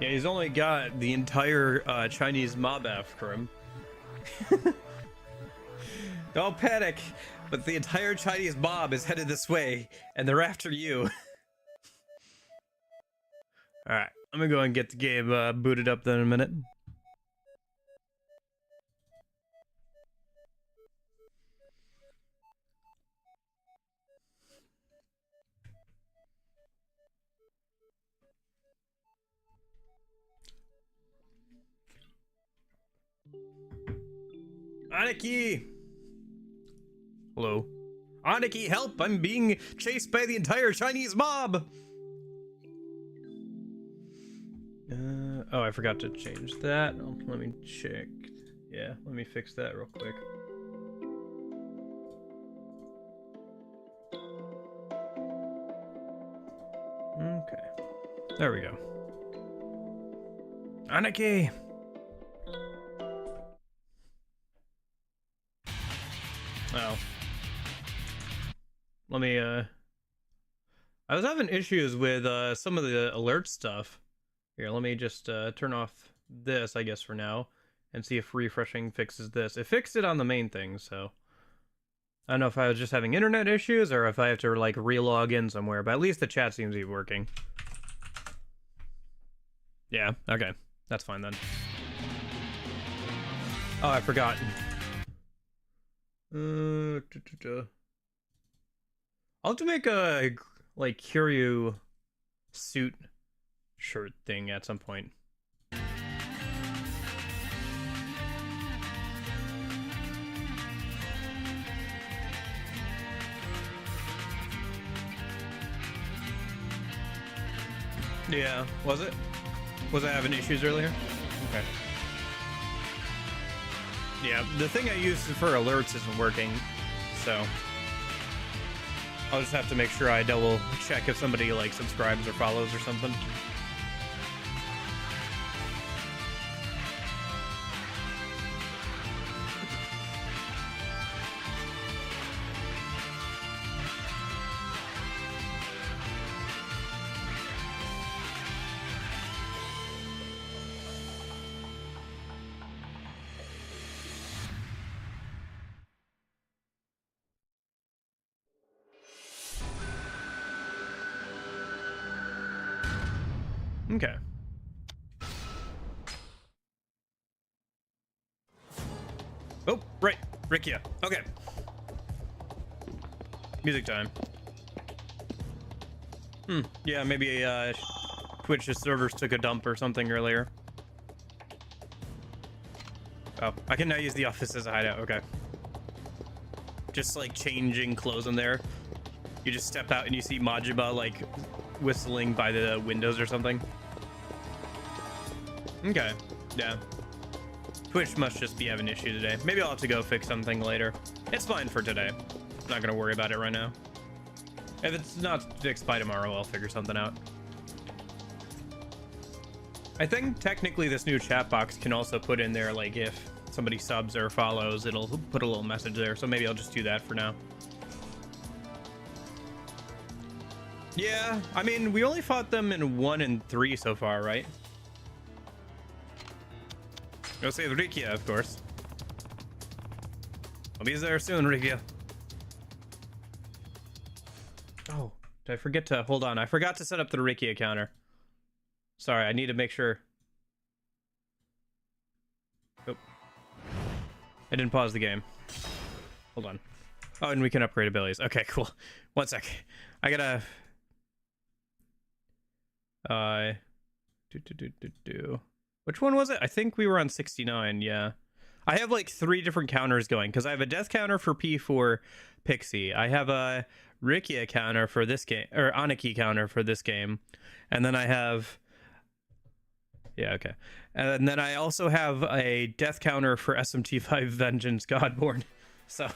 Yeah, he's only got the entire Chinese mob after him. Don't panic, but the entire Chinese mob is headed this way, and they're after you. Alright, I'm gonna go and get the game booted up then in a minute. Aniki! Hello. Aniki, help! I'm being chased by the entire Chinese mob! Oh, I forgot to change that. Oh, let me check. Yeah, let me fix that real quick. Okay. There we go. Aniki! Oh. Let me, I was having issues with, some of the alert stuff. Here, let me just, turn off this, I guess, for now, and see if refreshing fixes this. It fixed it on the main thing, so... I don't know if I was just having internet issues, or if I have to, like, re-log in somewhere, but at least the chat seems to be working. Yeah, okay. That's fine, then. Oh, I forgot. I'll have to make a, like, Kiryu suit shirt thing at some point. Yeah, was it? Was I having issues earlier? Okay. Yeah, the thing I used for alerts isn't working, so I'll just have to make sure I double check if somebody like subscribes or follows or something. Okay. Oh, right. Rikiya. Okay. Music time. Yeah, maybe Twitch's servers took a dump or something earlier. Oh, I can now use the office as a hideout. Okay. Just like changing clothes in there. You just step out and you see Majima like whistling by the windows or something. Okay, yeah. Twitch must just be having an issue today. Maybe I'll have to go fix something later. It's fine for today. Not gonna worry about it right now. If it's not fixed by tomorrow, I'll figure something out. I think technically this new chat box can also put in there, like, if somebody subs or follows, it'll put a little message there. So maybe I'll just do that for now. Yeah, I mean, we only fought them in 1 and 3 so far, right? Go save Rikiya, of course. I'll be there soon, Rikiya. Oh, did I forget to... Hold on, I forgot to set up the Rikiya counter. Sorry, I need to make sure... Oh. I didn't pause the game. Hold on. Oh, and we can upgrade abilities. Okay, cool. One sec. I gotta... Which one was it? I think we were on 69, yeah. I have like 3 different counters going, because I have a death counter for P4 Pixie. I have a Rikiya counter for this game, or Aniki counter for this game. And then I have... Yeah, okay. And then I also have a death counter for SMT5 Vengeance Godborn. So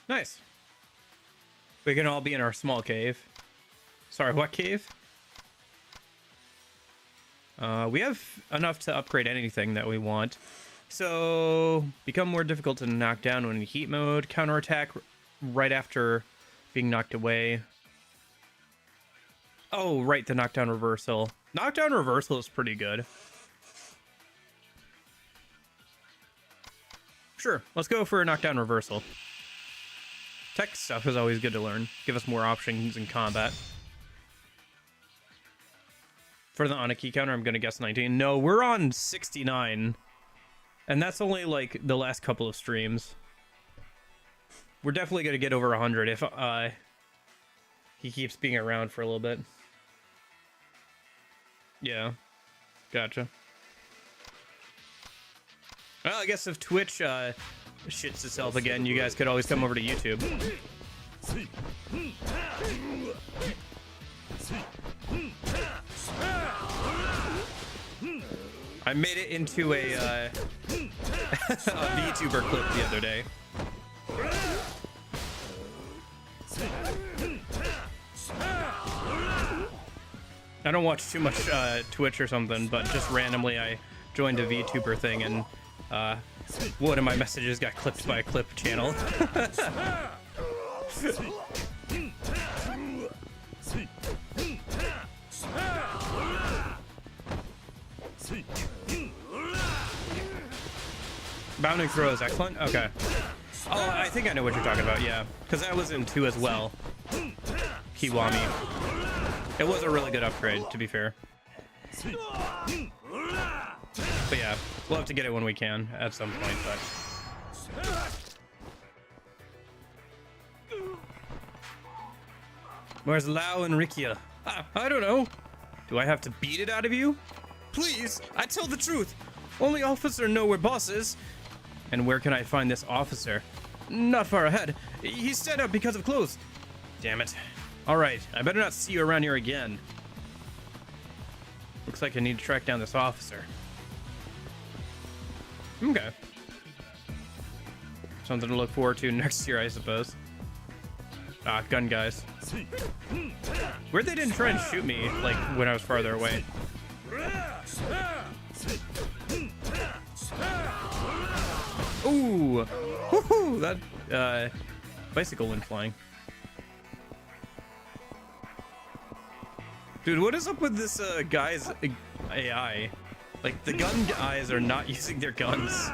nice. We can all be in our small cave. Sorry, what cave? We have enough to upgrade anything that we want. So, become more difficult to knock down when in heat mode. Counterattack right after being knocked away. Oh, right, the knockdown reversal. Knockdown reversal is pretty good. Sure, let's go for a knockdown reversal. Tech stuff is always good to learn. Give us more options in combat. For the on a key counter, I'm going to guess 19. No, we're on 69. And that's only like the last couple of streams. We're definitely going to get over 100 if he keeps being around for a little bit. Yeah. Gotcha. Well, I guess if Twitch shits itself again, you guys could always come over to YouTube. I made it into a VTuber clip the other day. I don't watch too much Twitch or something, but just randomly I joined a VTuber thing and one of my messages got clipped by a clip channel. Bounding throw is excellent? Okay. Oh, I think I know what you're talking about, yeah. Because that was in 2 as well. Kiwami. It was a really good upgrade, to be fair. But yeah, we'll have to get it when we can, at some point, but... Where's Lao and Rikiya? I don't know. Do I have to beat it out of you? Please, I tell the truth. Only officer know where boss is. And where can I find this officer? Not far ahead. He's stand up because of clothes. Damn it. Alright, I better not see you around here again. Looks like I need to track down this officer. Okay. Something to look forward to next year, I suppose. Ah, gun guys. Weird they didn't try and shoot me, like, when I was farther away. Ooh! Woohoo! That, bicycle went flying. Dude, what is up with this, guy's AI? Like, the gun guys are not using their guns.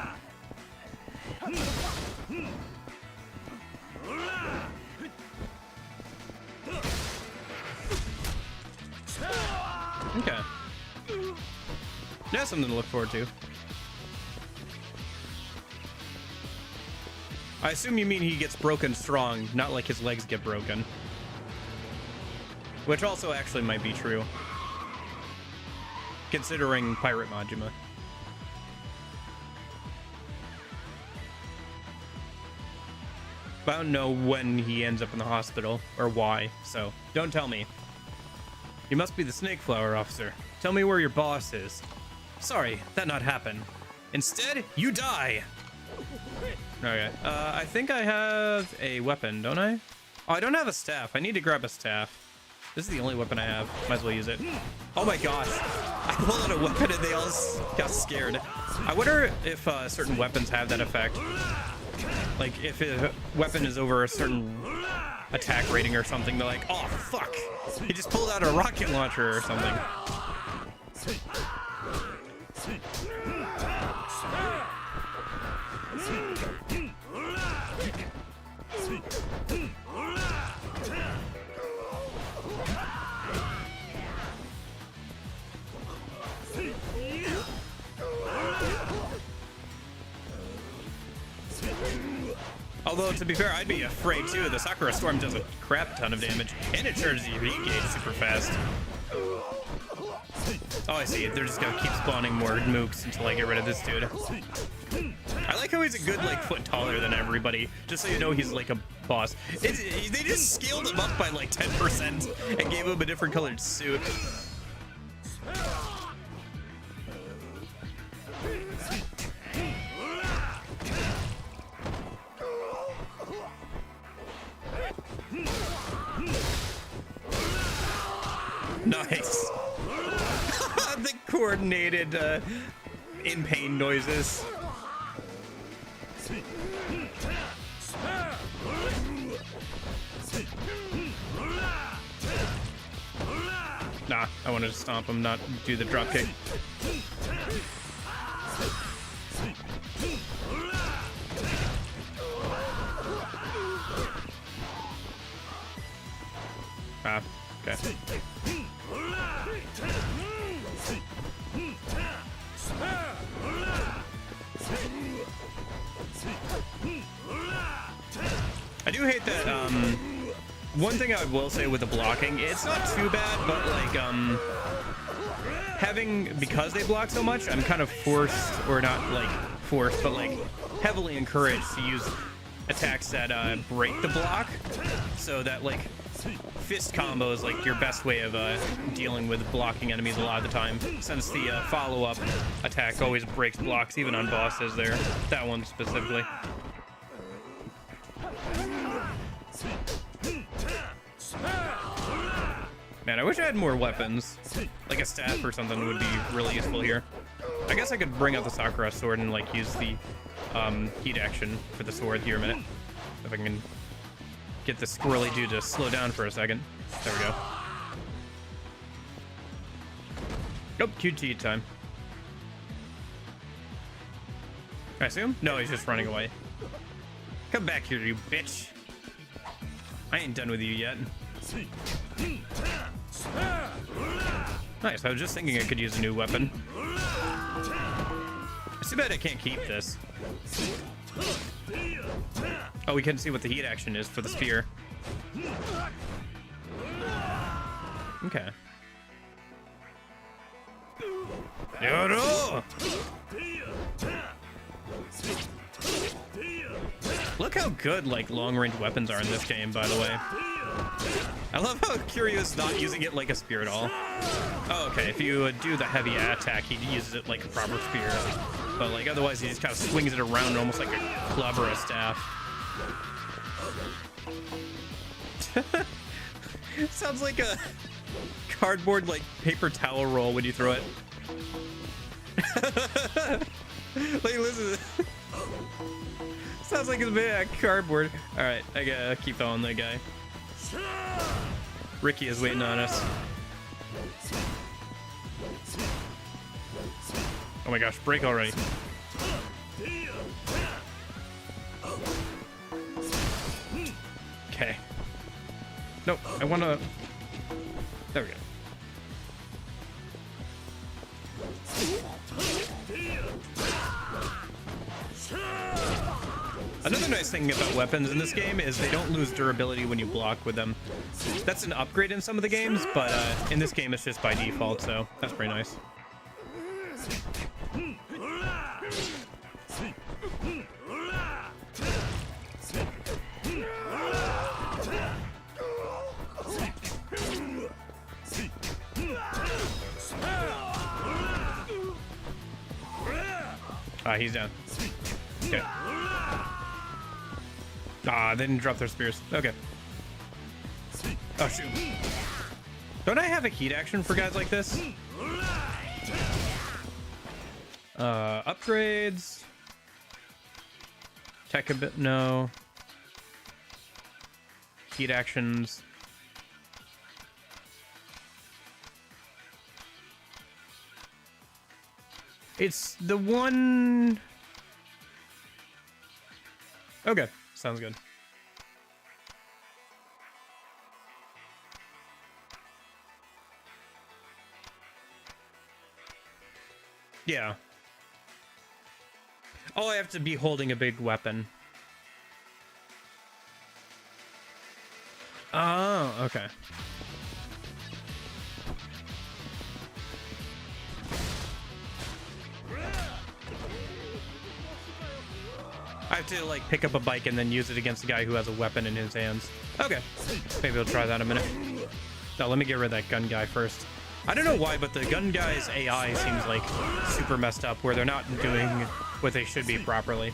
Okay. That's something to look forward to. I assume you mean he gets broken strong, not like his legs get broken. Which also actually might be true. Considering Pirate Majima. But I don't know when he ends up in the hospital, or why, so don't tell me. You must be the Snake Flower officer. Tell me where your boss is. Sorry, that not happen. Instead, you die! Okay, I think I have a weapon, don't I? Oh, I don't have a staff. I need to grab a staff. This is the only weapon I have. Might as well use it. Oh my gosh. I pulled out a weapon and they all got scared. I wonder if certain weapons have that effect. Like, if a weapon is over a certain attack rating or something, they're like, oh, fuck. He just pulled out a rocket launcher or something. Although, to be fair, I'd be afraid too. The Sakura Storm does a crap ton of damage, and it charges the gauge super fast. Oh, I see. They're just gonna keep spawning more mooks until I get rid of this dude. I like how he's a good, like, foot taller than everybody. Just so you know he's, like, a boss. They just scaled him up by, like, 10% and gave him a different colored suit. Nice. The coordinated in pain noises. Nah, I wanted to stomp him, not do the drop kick. Ah, okay. I do hate that, one thing I will say with the blocking, it's not too bad, but like, because they block so much, I'm kind of forced, or not like forced, but like heavily encouraged to use attacks that break the block, so that like fist combo is like your best way of dealing with blocking enemies a lot of the time, since the follow-up attack always breaks blocks, even on bosses there, that one specifically. Man, I wish I had more weapons. Like a staff or something would be really useful here. I guess I could bring out the Sakura sword and like use the heat action for the sword here a minute. If I can get the squirrely dude to slow down for a second. There we go. Nope, QT time. I see him? No, he's just running away. Come back here, you bitch. I ain't done with you yet. Nice, I was just thinking I could use a new weapon. It's too bad I can't keep this. Oh, we can see what the heat action is for the spear. Okay. Yoro! Look how good, like, long-range weapons are in this game, by the way. I love how Kiryu is not using it like a spear at all. Oh, okay, if you do the heavy attack, he uses it like a proper spear. But, like, otherwise he just kind of swings it around almost like a club or a staff. Sounds like a cardboard, like, paper towel roll when you throw it. Like, listen. Sounds like it's made out of cardboard. Alright, I gotta keep on that guy. Ricky is waiting on us. Oh my gosh, break already. Okay. Nope, I wanna... There we go. Another nice thing about weapons in this game is they don't lose durability when you block with them. That's an upgrade in some of the games, but in this game it's just by default, so that's pretty nice. Ah, he's down. Okay. Ah, they didn't drop their spears. Okay. Oh, shoot. Don't I have a heat action for guys like this? Upgrades. Tech a bit, no. Heat actions. It's the one... Okay, sounds good. Yeah. Oh, I have to be holding a big weapon. Oh, okay. I have to like pick up a bike and then use it against the guy who has a weapon in his hands. Okay, maybe I'll try that in a minute. No, let me get rid of that gun guy first. I don't know why, but the gun guy's AI seems like super messed up, where they're not doing what they should be properly.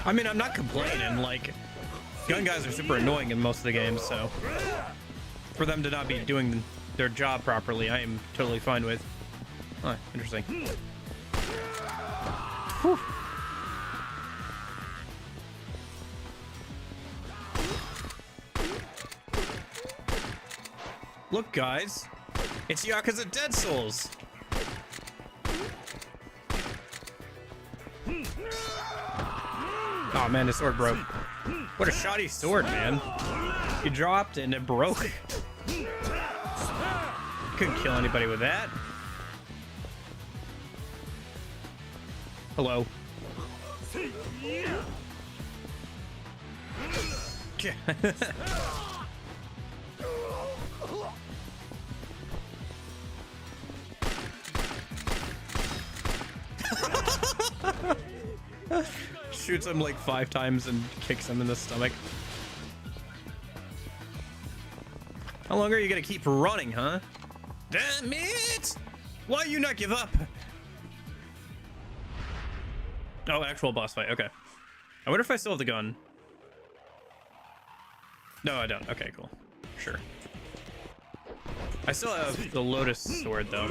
I mean, I'm not complaining, like, gun guys are super annoying in most of the games, so for them to not be doing their job properly, I am totally fine with. Oh, interesting. Whew. Look, guys, it's Yakuza Dead Souls. Oh man, the sword broke. What a shoddy sword, man. You dropped and it broke. Couldn't kill anybody with that. Hello. Shoots him like 5 times and kicks him in the stomach. How long are you gonna keep running, huh? Damn it! Why you not give up? Oh, actual boss fight. Okay. I wonder if I still have the gun. No, I don't. Okay, cool. Sure. I still have the Lotus sword, though.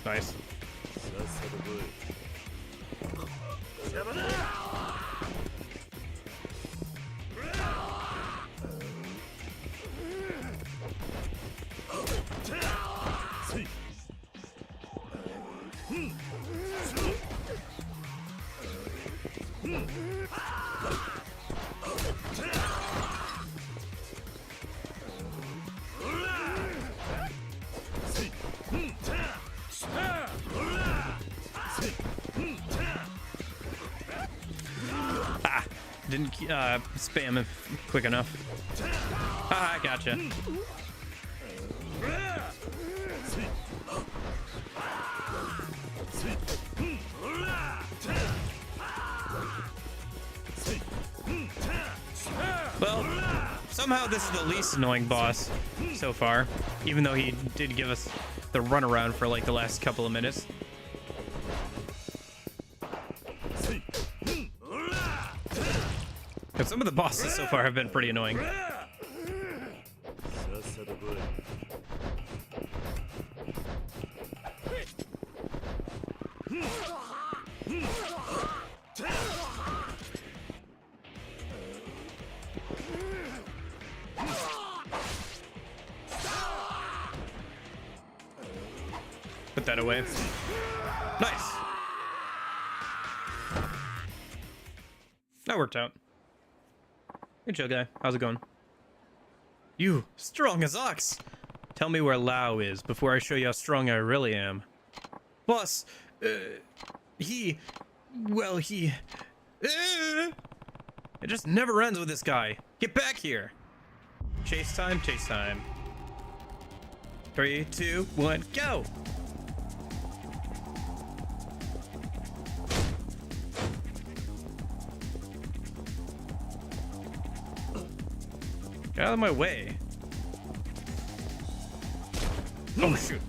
Nice. Didn't spam it quick enough. Ah, I gotcha. Well, somehow this is the least annoying boss so far, even though he did give us the runaround for like the last couple of minutes. But some of the bosses so far have been pretty annoying. Put that away. Nice. That worked out. Hey, chill guy. How's it going? You, strong as ox. Tell me where Lao is before I show you how strong I really am. Boss, it just never ends with this guy. Get back here. Chase time, chase time. 3, 2, 1, go. Get out of my way. Oh, shoot.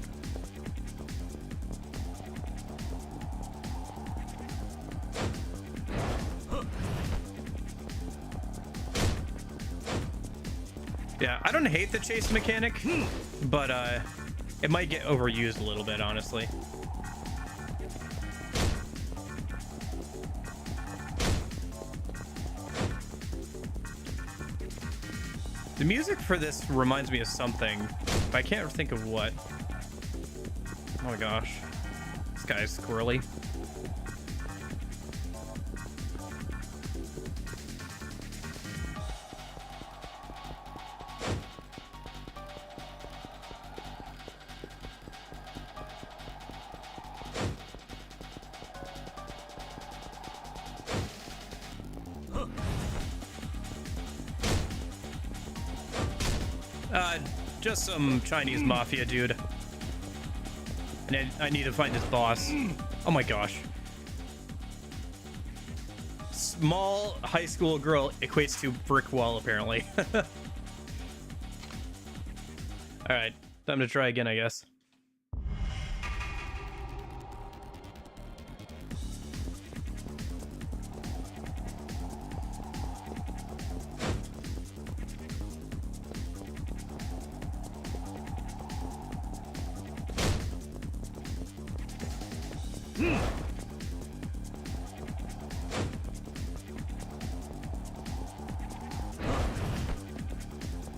Yeah, I don't hate the chase mechanic, but it might get overused a little bit, honestly. The music for this reminds me of something, but I can't think of what. Oh my gosh. This guy's squirrely. Just some Chinese mafia dude. And I need to find his boss. Oh my gosh. Small high school girl equates to brick wall, apparently. Alright, time to try again, I guess.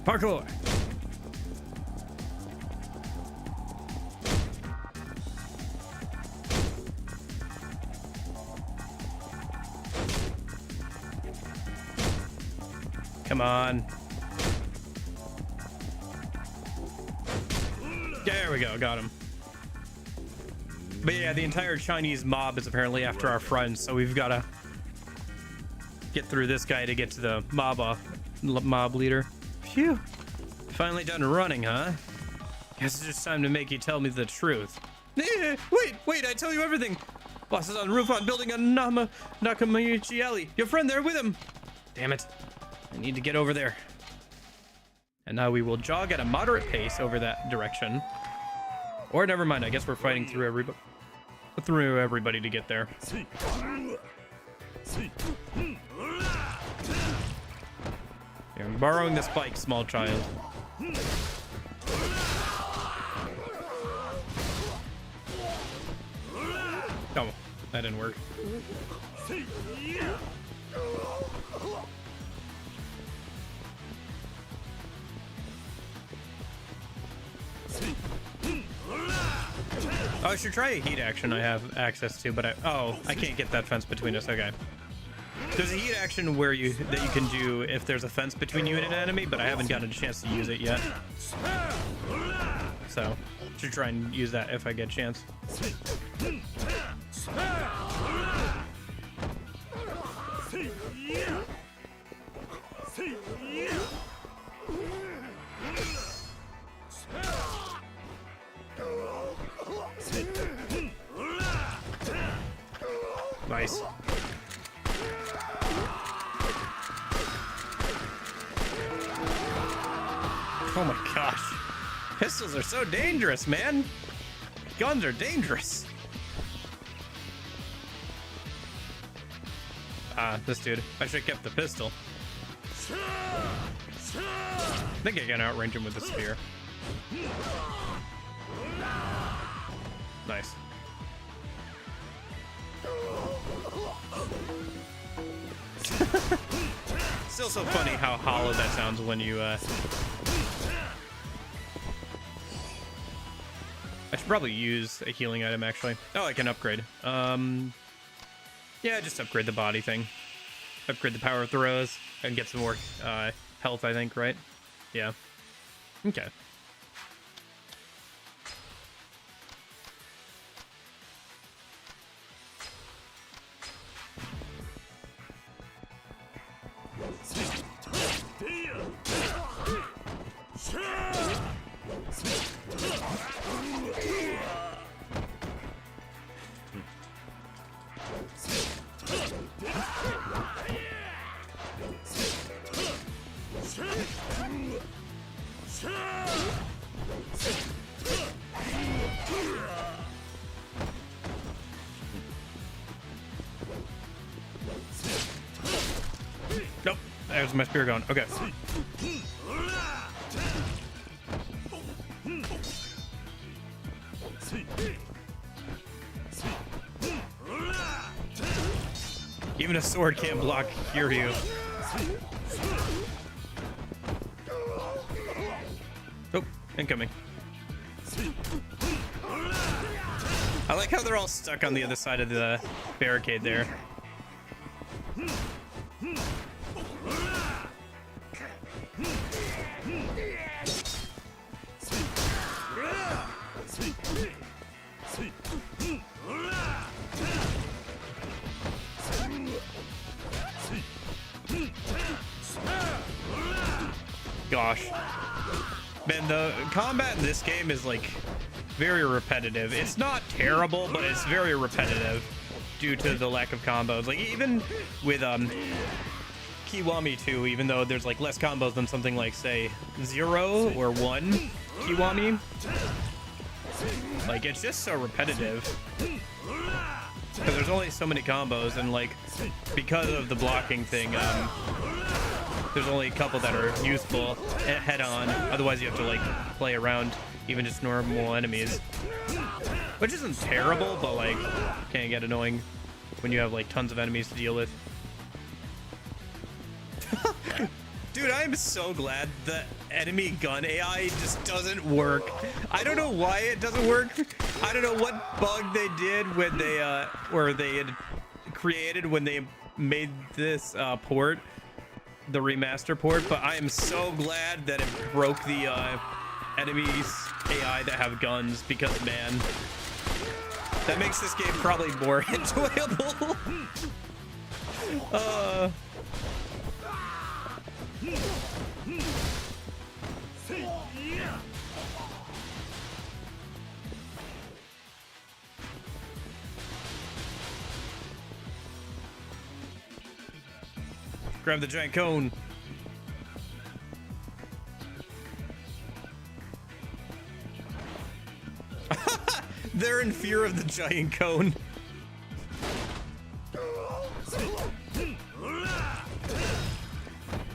Parkour! Come on. There we go, got him. But yeah, the entire Chinese mob is apparently after our friends, so we've got to get through this guy to get to the mob leader. Phew. Finally done running, huh? Guess it's just time to make you tell me the truth. Wait, I tell you everything. Boss is on the roof on building on Nakamichi Alley. Your friend there with him. Damn it. I need to get over there. And now we will jog at a moderate pace over that direction. Or never mind, I guess we're fighting through everybody to get there. Here, I'm borrowing this bike, small child. Oh, that didn't work. Oh, I should try a heat action I have access to, but I can't get that fence between us. Okay. There's a heat action that you can do if there's a fence between you and an enemy, but I haven't gotten a chance to use it yet. So, should try and use that if I get a chance. Nice. Oh my gosh. Pistols are so dangerous, man. Guns are dangerous. Ah, this dude. I should have kept the pistol. I think I can outrange him with the spear. Nice. Still so funny how hollow that sounds when you I should probably use a healing item actually. Oh, I can upgrade. Yeah, just upgrade the body thing. Upgrade the power throws and get some more health, I think, right? Yeah. Okay. Nope, there's my spear going. Okay. Even a sword can't block Kiryu. Oh, incoming. I like how they're all stuck on the other side of the barricade there. Gosh. Man, the combat in this game is like very repetitive. It's not terrible, but it's very repetitive due to the lack of combos. Like even with Kiwami 2, even though there's like less combos than something like say 0 or 1 Kiwami, like it's just so repetitive because there's only so many combos, and like because of the blocking thing, there's only a couple that are useful head on. Otherwise you have to like play around even just normal enemies, which isn't terrible, but like can get annoying when you have like tons of enemies to deal with. Dude, I'm so glad the enemy gun AI just doesn't work. I don't know why it doesn't work. I don't know what bug they did when they or they had created when they made this port, the remaster port, but I am so glad that it broke the enemies AI that have guns, because man, that makes this game probably more enjoyable. Grab the giant cone. They're in fear of the giant cone.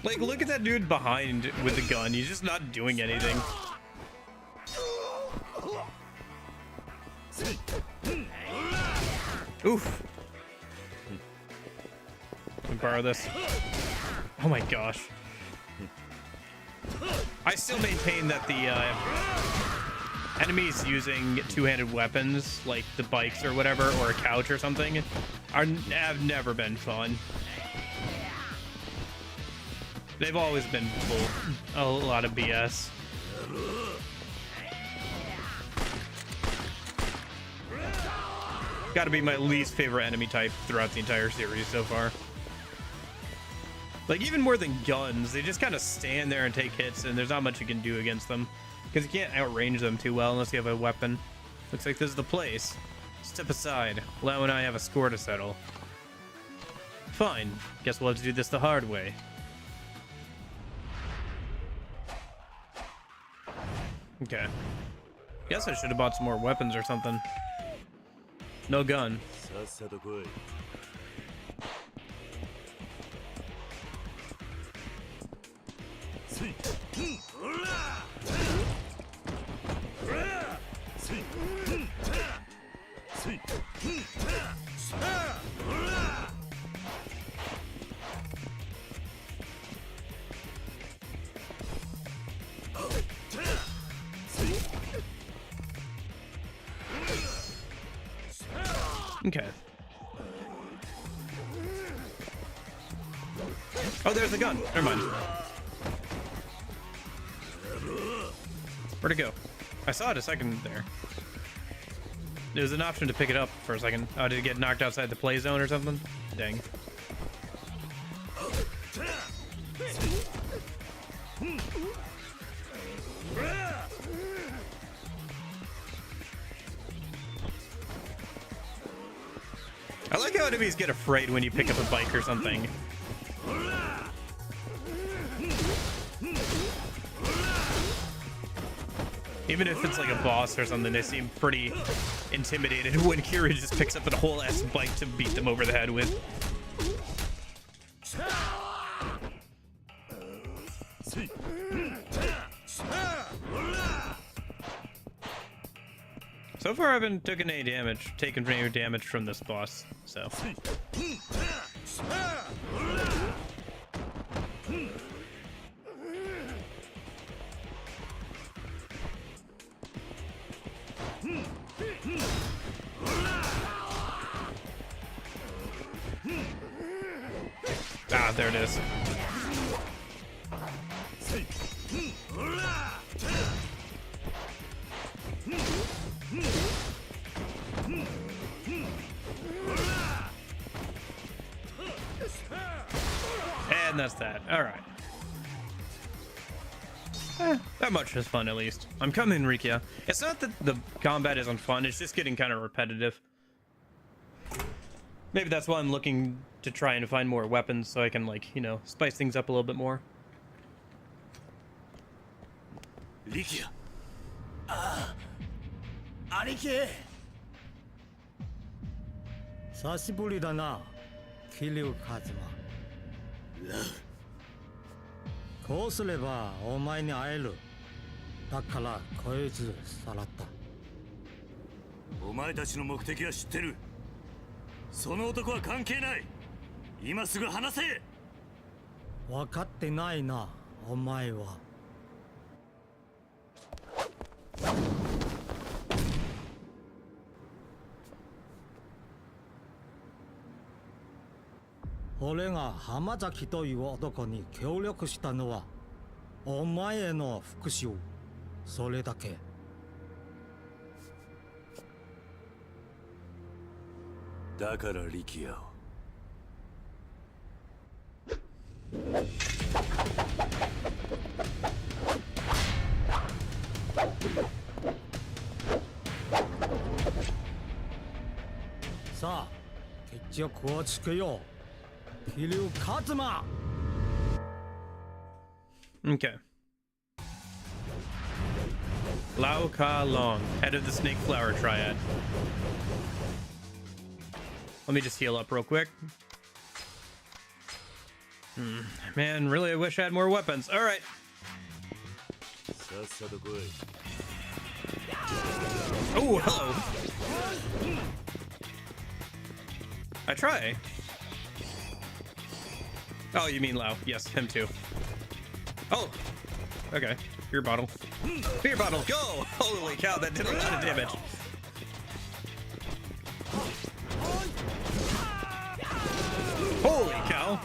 Like, look at that dude behind with the gun. He's just not doing anything. Oof. Let me borrow this. Oh my gosh. I still maintain that the enemies using two-handed weapons, like the bikes or whatever, or a couch or something, have never been fun. They've always been full. A lot of BS. Gotta be my least favorite enemy type throughout the entire series so far. Like, even more than guns, they just kind of stand there and take hits, and there's not much you can do against them, because you can't outrange them too well unless you have a weapon. Looks like this is the place. Step aside. Lau and I have a score to settle. Fine. Guess we'll have to do this the hard way. Okay. Guess I should have bought some more weapons or something. No gun. Okay. Oh, there's the gun. Never mind. Where'd it go? I saw it a second there. There's an option to pick it up for a second. Oh, did it get knocked outside the play zone or something? Dang. I like how enemies get afraid when you pick up a bike or something. Even if it's like a boss or something, they seem pretty intimidated when Kira just picks up a whole ass bike to beat them over the head with. So far, I haven't taken any damage from this boss, so. Ah, there it is. And that's that. All right. That much is fun, at least. I'm coming, Rikiya. It's not that the combat isn't fun, it's just getting kind of repetitive. Maybe that's why I'm looking to try and find more weapons so I can, like, you know, spice things up a little bit more. Rikiya. Aniki. 久しぶりだな、桐生一馬。こうすればお前に会える。だからこいつさらった。お前たちの目的は知ってる。その男は関係ない。今すぐ話せ。分かってないな、お前は。俺が浜崎という男に協力したのはお前への復讐、それだけ。だから力也を。さあ、決着をつけよう。桐生一馬。Okay. Lao Ka Long, head of the Snake Flower Triad. Let me just heal up real quick. Man, really, I wish I had more weapons. All right. Oh, hello. I try. Oh, you mean Lao? Yes, him too. Oh, okay. Beer bottle. Beer bottle, go! Holy cow, that did a lot of damage. Holy cow!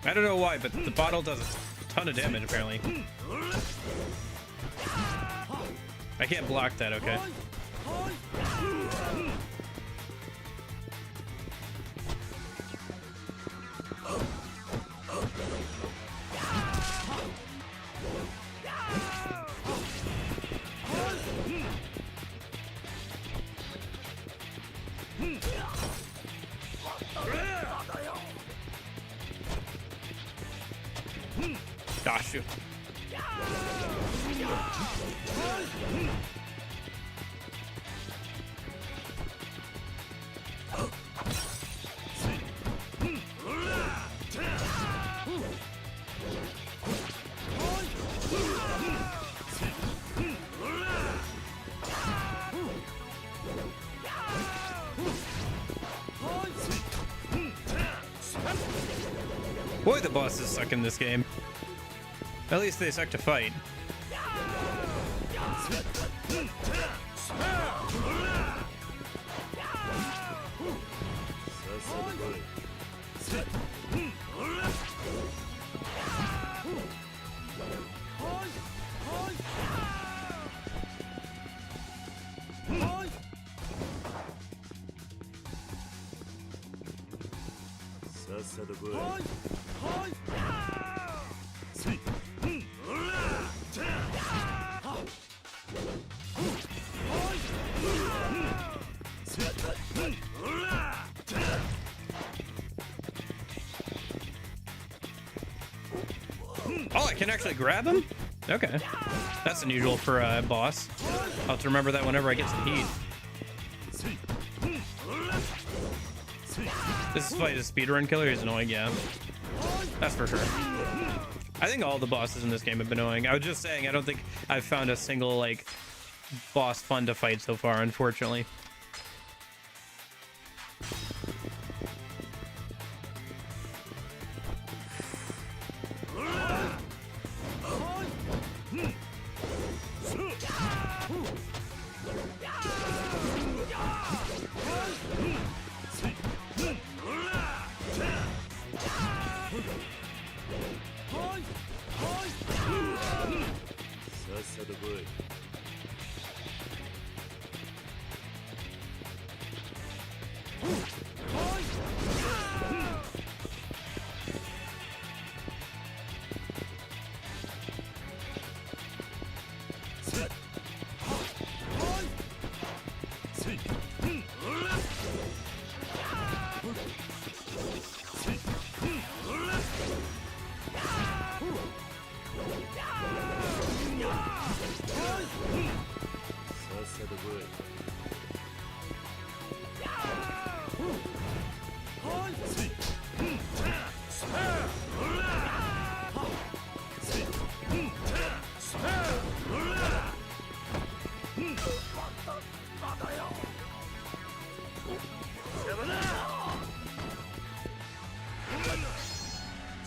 I don't know why, but the bottle does a ton of damage, apparently. I can't block that, okay. Gosh, shoot. Boy, the bosses suck in this game. At least they suck to fight. Oh, I can actually grab him? Okay. That's unusual for a boss. I'll have to remember that whenever I get some heat. This fight is speedrun killer. He's annoying, yeah. That's for sure. I think all the bosses in this game have been annoying. I was just saying, I don't think I've found a single, like, boss fun to fight so far, unfortunately.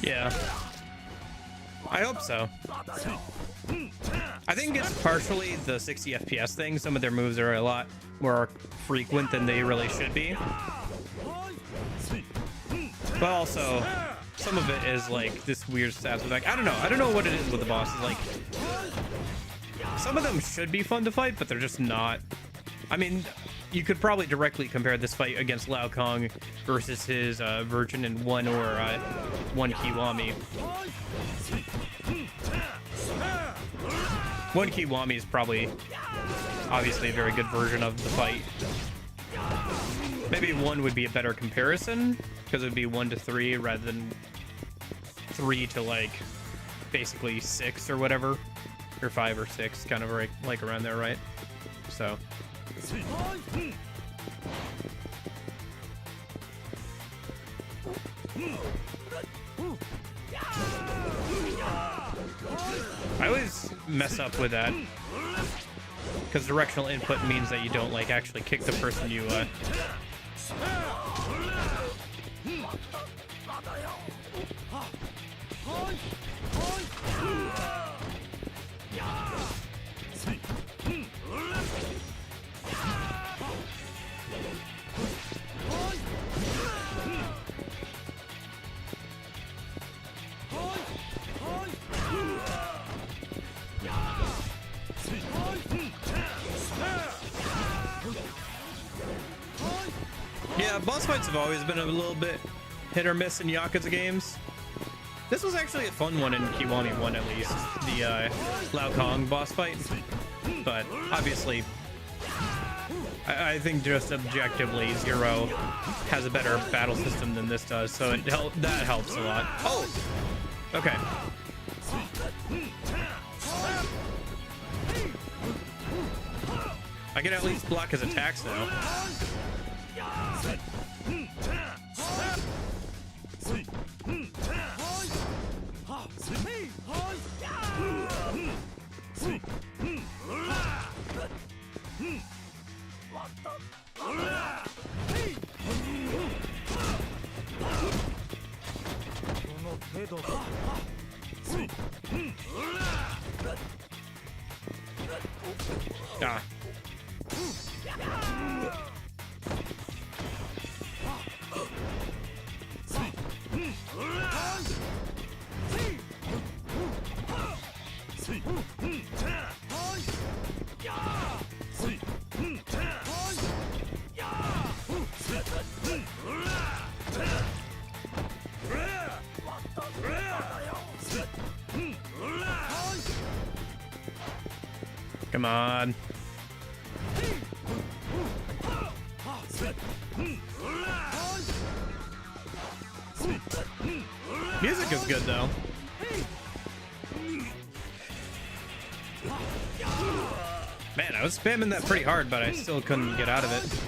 Yeah. I hope so. I think it's partially the 60 FPS thing. Some of their moves are a lot more frequent than they really should be. But also, some of it is like this weird stats effect. I don't know. I don't know what it is with the bosses. Like, some of them should be fun to fight, but they're just not. I mean, you could probably directly compare this fight against Lao Kong versus his Virgin and One or One Kiwami. One Kiwami is probably obviously a very good version of the fight. Maybe One would be a better comparison because it would be 1 to 3 rather than 3 to like basically 6 or whatever, or 5 or 6, kind of like around there, right? So. I always mess up with that because directional input means that you don't like actually kick the person you Yeah, boss fights have always been a little bit hit or miss in Yakuza games. This was actually a fun one in Kiwami 1 at least, the Lao Kong boss fight. But obviously, I think just objectively, Zero has a better battle system than this does, so that helps a lot. Oh! Okay. I can at least block his attacks now. Ah. Come on. Music is good though. Man, I was spamming that pretty hard, but I still couldn't get out of it.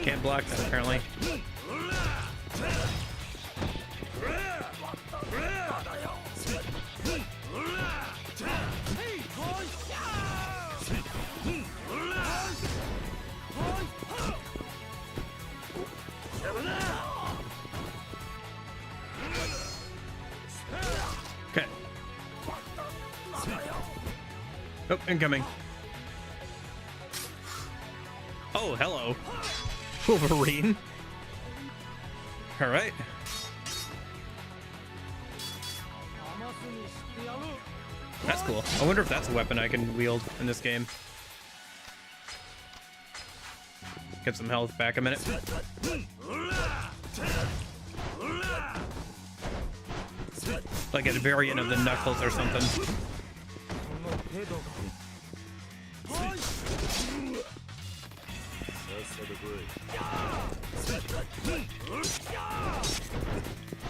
Can't block that apparently. Okay. Oh, incoming. Oh, hello. Wolverine. All right. That's cool. I wonder if that's a weapon I can wield in this game. Get some health back a minute. Like a variant of the Knuckles or something.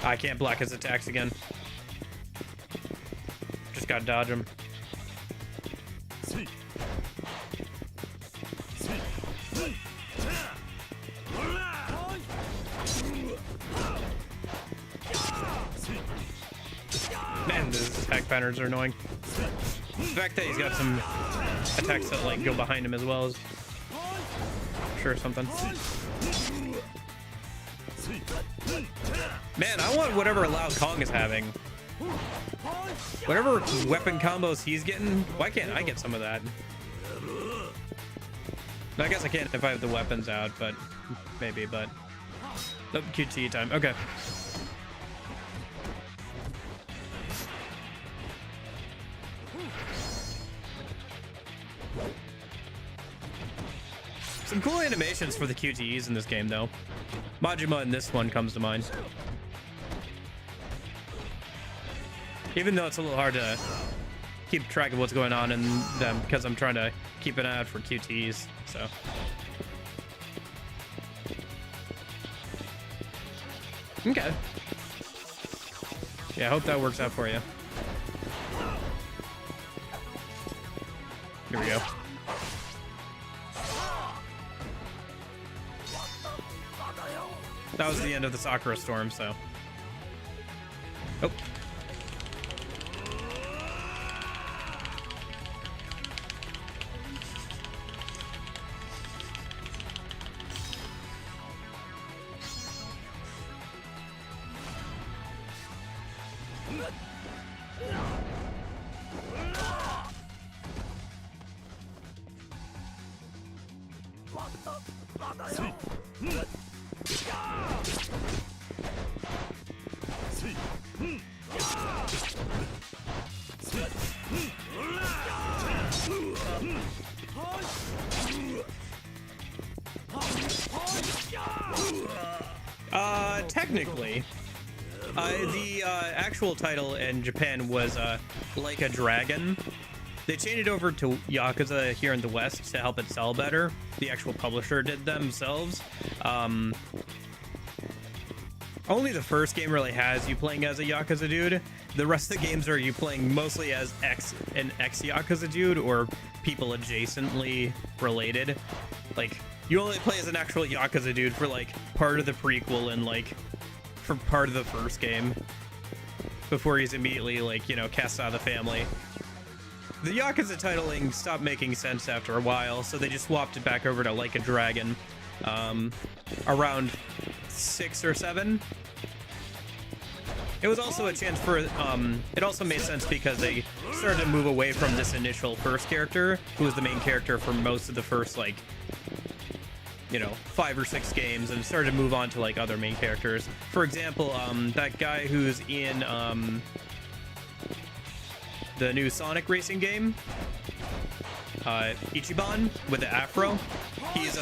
I can't block his attacks again. Just gotta dodge him. Man, this attack patterns are annoying. The fact that he's got some attacks that like go behind him as well is sure something. Man, I want whatever Lao Kong is having. Whatever weapon combos he's getting, why can't I get some of that? I guess I can't if I have the weapons out, but maybe, but... Oh, QT time, okay. Some cool animations for the QTEs in this game, though. Majima in this one comes to mind. Even though it's a little hard to keep track of what's going on in them because I'm trying to keep an eye out for QTEs, so. Okay. Yeah, I hope that works out for you. Here we go. That was the end of the Sakura Storm, so. Oh. Technically, the actual title in Japan was Like a Dragon. They changed it over to Yakuza here in the West to help it sell better. The actual publisher did themselves. Only the first game really has you playing as a Yakuza dude. The rest of the games are you playing mostly as an ex-Yakuza dude or people adjacently related. Like, you only play as an actual Yakuza dude for, like, part of the prequel and, like, for part of the first game. Before he's immediately, like, you know, cast out of the family. The Yakuza titling stopped making sense after a while, so they just swapped it back over to Like a Dragon. Around 6 or 7. It was also a chance for, it also made sense because they started to move away from this initial first character, who was the main character for most of the first, like, you know, 5 or 6 games, and started to move on to, like, other main characters. For example, that guy who's in, the new Sonic racing game, Ichiban, with the afro, he's,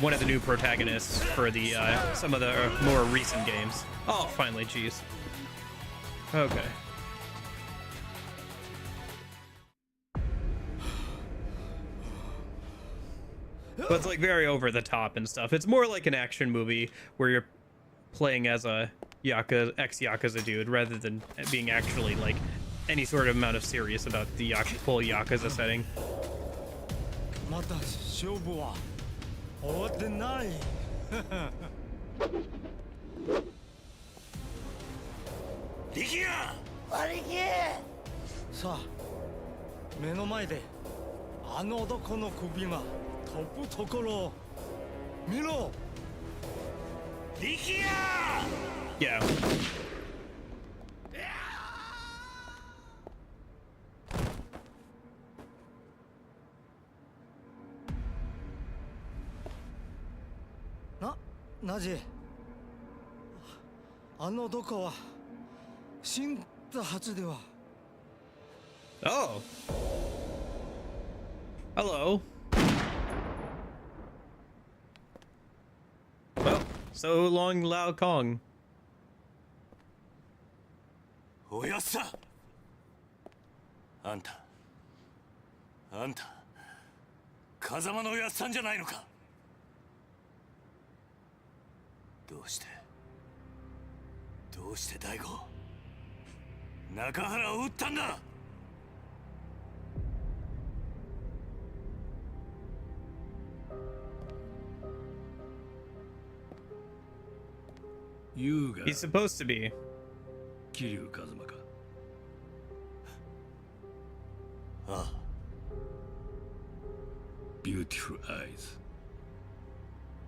one of the new protagonists for the, some of the more recent games. Oh, finally, jeez. Okay. But it's like very over the top and stuff. It's more like an action movie where you're playing as a ex-Yakuza dude rather than being actually like any sort of amount of serious about the full Yakuza setting. まだ勝負は終わってない。リキヤ！兄貴！さあ、目の前であの男の首が飛ぶところを見ろ。リキヤ！ Yeah.なぜあの男は死んだはずでは。 Oh. Hello. Well, so long, Lao Kong. おやっさあんた風間のおやっさんじゃないのか。どうして大吾中原を撃ったんだ。He's supposed to be. 桐生一馬か。ああ Beautiful eyes.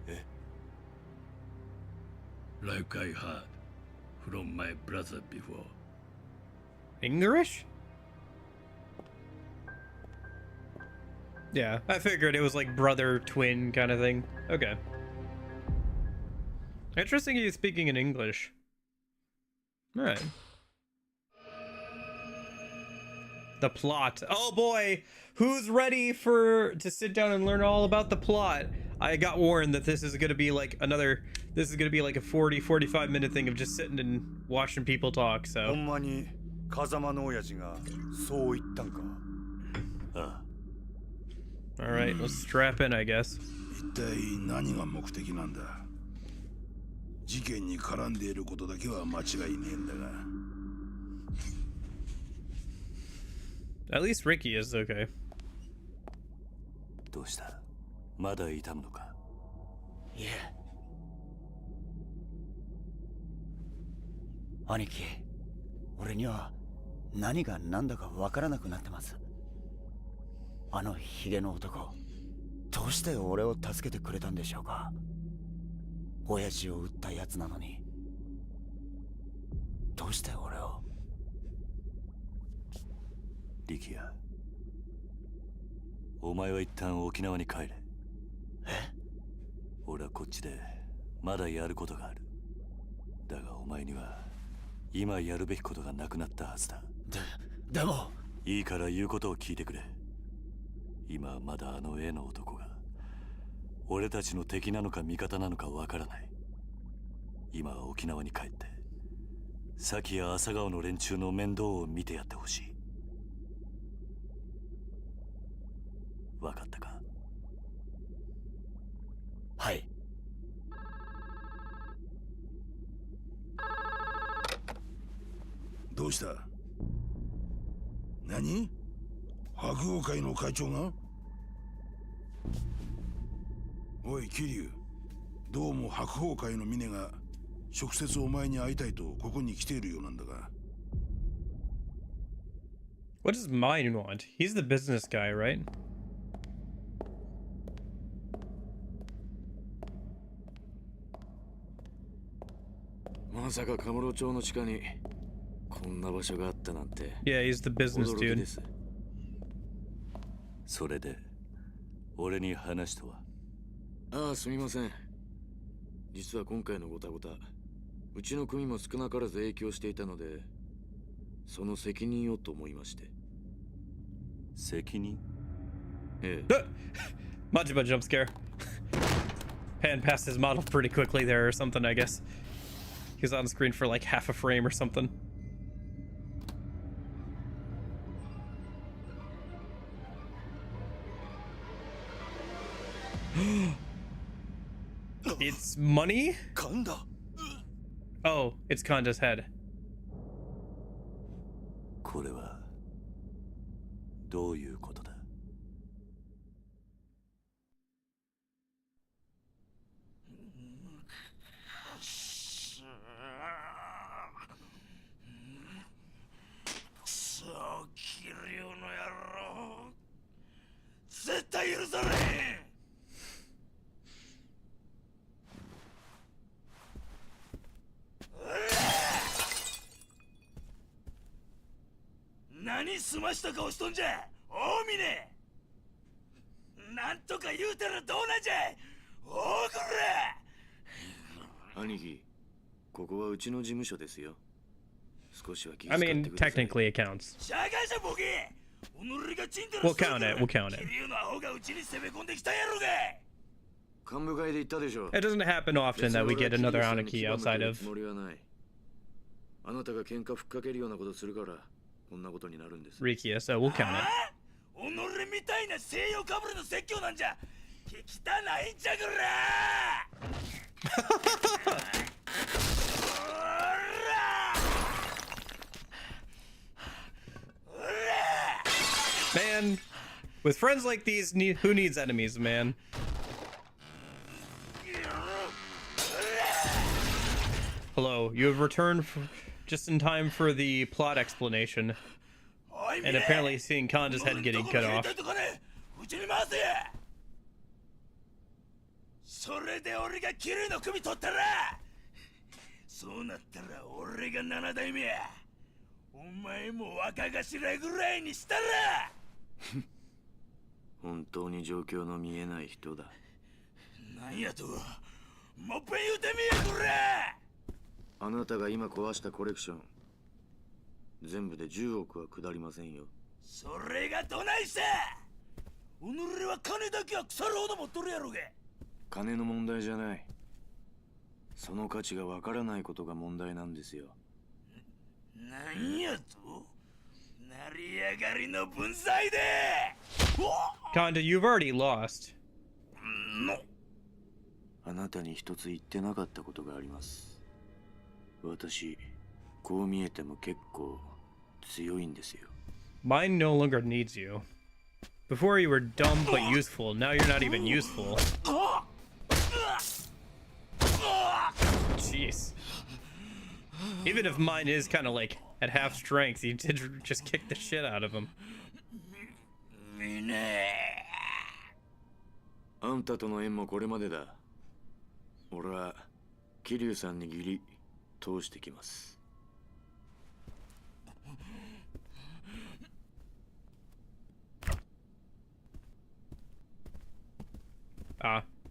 え Like I heard from my brother before. English? Yeah, I figured it was like brother, twin kind of thing. Okay. Interesting he's speaking in English. Alright. The plot. Oh boy! Who's ready to sit down and learn all about the plot? I got warned that this is gonna be like this is gonna be like a 40-45 minute thing of just sitting and watching people talk, ほ so. んまに風間の親父がそう言ったんか。ああ Alright, let's strap in, I guess. 一体何が目的なんだ。事件に絡んでいることだけは間違いねえんだが。At least Ricky is okay. どうしたまだ痛むのかいえ。兄貴、俺には何が何だかわからなくなってます。あのヒゲの男、どうして俺を助けてくれたんでしょうか。親父を撃ったやつなのに、どうして俺を。リキヤお前は一旦沖縄に帰れ。え？俺はこっちでまだやることがある。だがお前には今やるべきことがなくなったはずだ。でもいいから言うことを聞いてくれ。今はまだあの絵の男が俺たちの敵なのか味方なのかわからない。今は沖縄に帰って崎や朝顔の連中の面倒を見てやってほしい。わかったか。はい。どうした？何？白鵬会の会長が？おい桐生、どうも白鵬会の峰が直接お前に会いたいとここに来ているようなんだが。What does mine want? He's the business guy, right? まさかカムロ町の地下にこんな場所があったなんて。 Yeah, he's the business 驚き dude. です。それで俺に話とは。ああ、すみません。実は今回のごたごた、うちの組も少なからず影響していたので、その責任をと思いまして。責任？ええ。Majima jump scare. Pan passed his model pretty quickly there or something, I guess. He was on screen for like half a frame or something. It's money? 神田。Oh, it's Kanda's head. これはどういうことだ。そう桐生の野郎、絶対許されへん。何すました顔しとんじゃ、大峰。なんとか言うたらどうなんじゃ、大こら。兄貴、ここはうちの事務所ですよ。少しは気 I 遣って mean, ください。 technically it counts. 社会者ボケ。己がチンタラ We'll count it, we'll count it. 桐生のアホがうちに攻め込んできたやろが。幹部会で言ったでしょ。 It doesn't happen often that we get another Aniki outside of つもりはない。あなたが喧嘩ふっかけるようなことするからこんなことになるんです。 Rikiya, so we'll count it. 己みたいな西洋かぶれの説教なんじゃ聞きたないんじゃぐら。Man, with friends like these, who needs enemies, man? Hello, you have returned just in time for the plot explanation. おい And apparently seeing Kanda's head getting cut off. それで俺がキルの首取ったらそうなったら俺が7代目やお前も若頭ぐらいにしたら本当に状況の見えない人だなんやともっぺん言うてみやこれあなたが今壊したコレクション全部で10億は下りませんよそれがどないした己は金だけは腐るほど持っとるやろが金の問題じゃないその価値がわからないことが問題なんですよなんやと成り上がりの分際で Kanda, you've already lost. あなたに一つ言ってなかったことがあります私こう見えても結構強いんですよ Mine no longer needs you. Before you were dumb but useful, now you're not even useful. Jeez. Even if mine is kind of like at half strength, you did just kick the shit out of him. あんたとの縁もこれまでだ俺は桐生さんに義理通してきます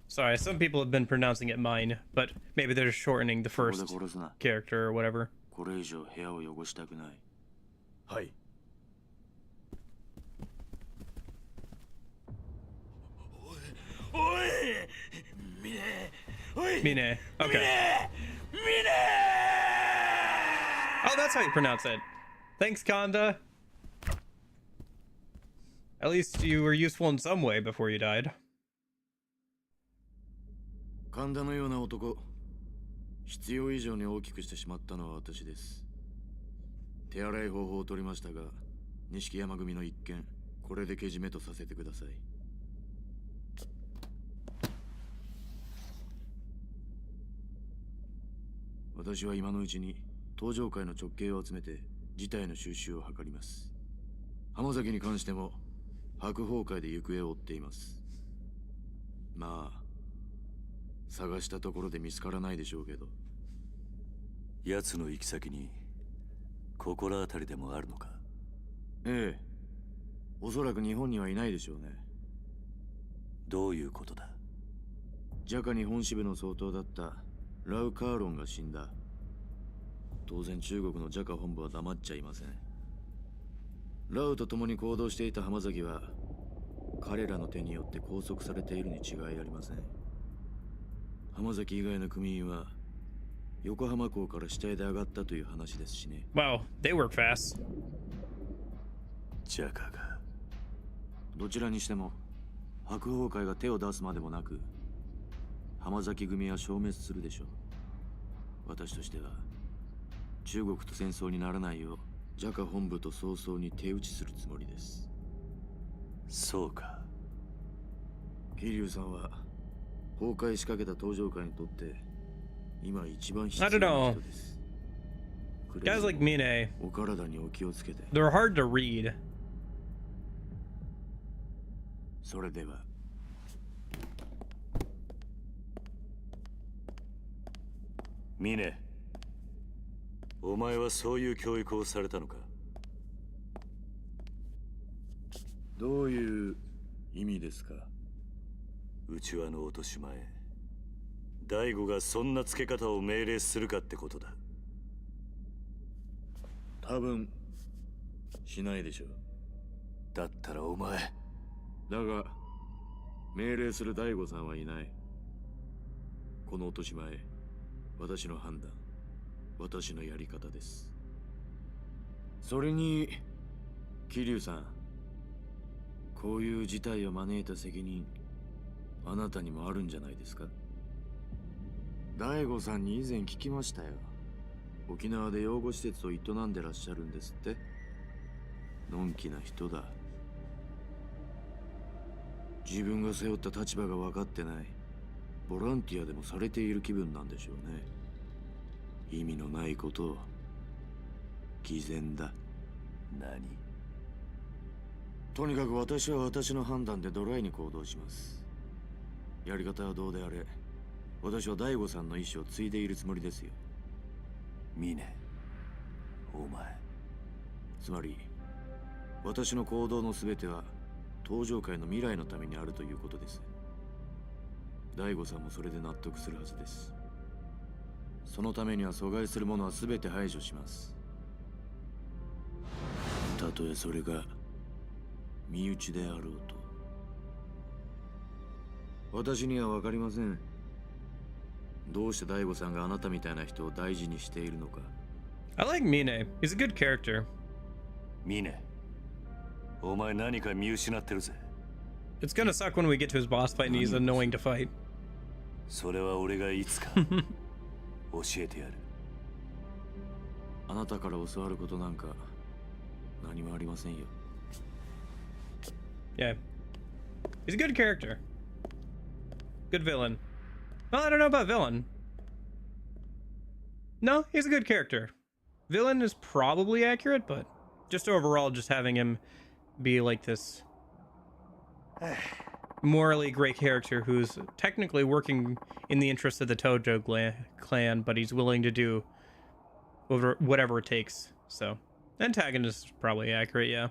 Sorry, some people have been pronouncing it mine, but maybe they're shortening the first character or whatever. これ以上部屋を汚したくないはいおいミネおい Mine. Okay. ミネ Oh, that's how you pronounce it. Thanks, Kanda. At least you were useful in some way before you died. 神田のような男必要以上に大きくしてしまったのは私です手洗い方法を取りましたが錦山組の一件これでけじめとさせてください私は今のうちに登場界の直系を集めて事態の収拾を図ります浜崎に関しても白鵬会で行方を追っていますまあ探したところで見つからないでしょうけど奴の行き先に心当たりでもあるのかええおそらく日本にはいないでしょうねどういうことだジャカ日本支部の総統だったラウ・カーロンが死んだ当然中国のジャカ本部は黙っちゃいませんラウと共に行動していた浜崎は彼らの手によって拘束されているに違いありません浜崎以外の組員は横浜港から死体で上がったという話ですしね Wow, they work fast. ジャカがどちらにしても白鵬会が手を出すまでもなく浜崎組は消滅するでしょう私としては中国と戦争にならないようジャカ本部と早々に手打ちするつもりですそうか桐生さんは崩壊しかけた登場界にとって今一番必 I 要 don't な know. 人です Guys like Mine, お体にお気をつけて they're hard to read. それではミネお前はそういう教育をされたのかどういう意味ですか内輪の落とし前大悟がそんな付け方を命令するかってことだ多分しないでしょうだったらお前だが命令する大悟さんはいないこの落とし前私の判断私のやり方ですそれに桐生さんこういう事態を招いた責任あなたにもあるんじゃないですか大悟さんに以前聞きましたよ沖縄で養護施設を営んでらっしゃるんですってのんきな人だ自分が背負った立場が分かってないボランティアでもされている気分なんでしょうね意味のないことを偽善だ何とにかく私は私の判断でドライに行動します。やり方はどうであれ、私は大悟さんの意思を継いでいるつもりですよ。ミネ、お前。つまり、私の行動の全ては登場界の未来のためにあるということです。大悟さんもそれで納得するはずです。そのためには阻害するものは全て排除します。たとえそれが身内であろうと。私には分かりません。どうして大悟さんがあなたみたいな人を大事にしているのか。I like Mine. He's a good character. ミネ、お前何か見失ってるぜ。 It's gonna suck when we get to his boss fight and he's annoying to fight. それは俺がいつか教えてやる。あなたから教わることなんか何もありませんよ。Yeah. He's a good character. Good villain. Well, I don't know about villain. No, he's a good character. Villain is probably accurate, but just overall, just having him be like this morally great character who's technically working in the interest of the Tojo clan, but he's willing to do whatever it takes. So, antagonist is probably accurate, yeah.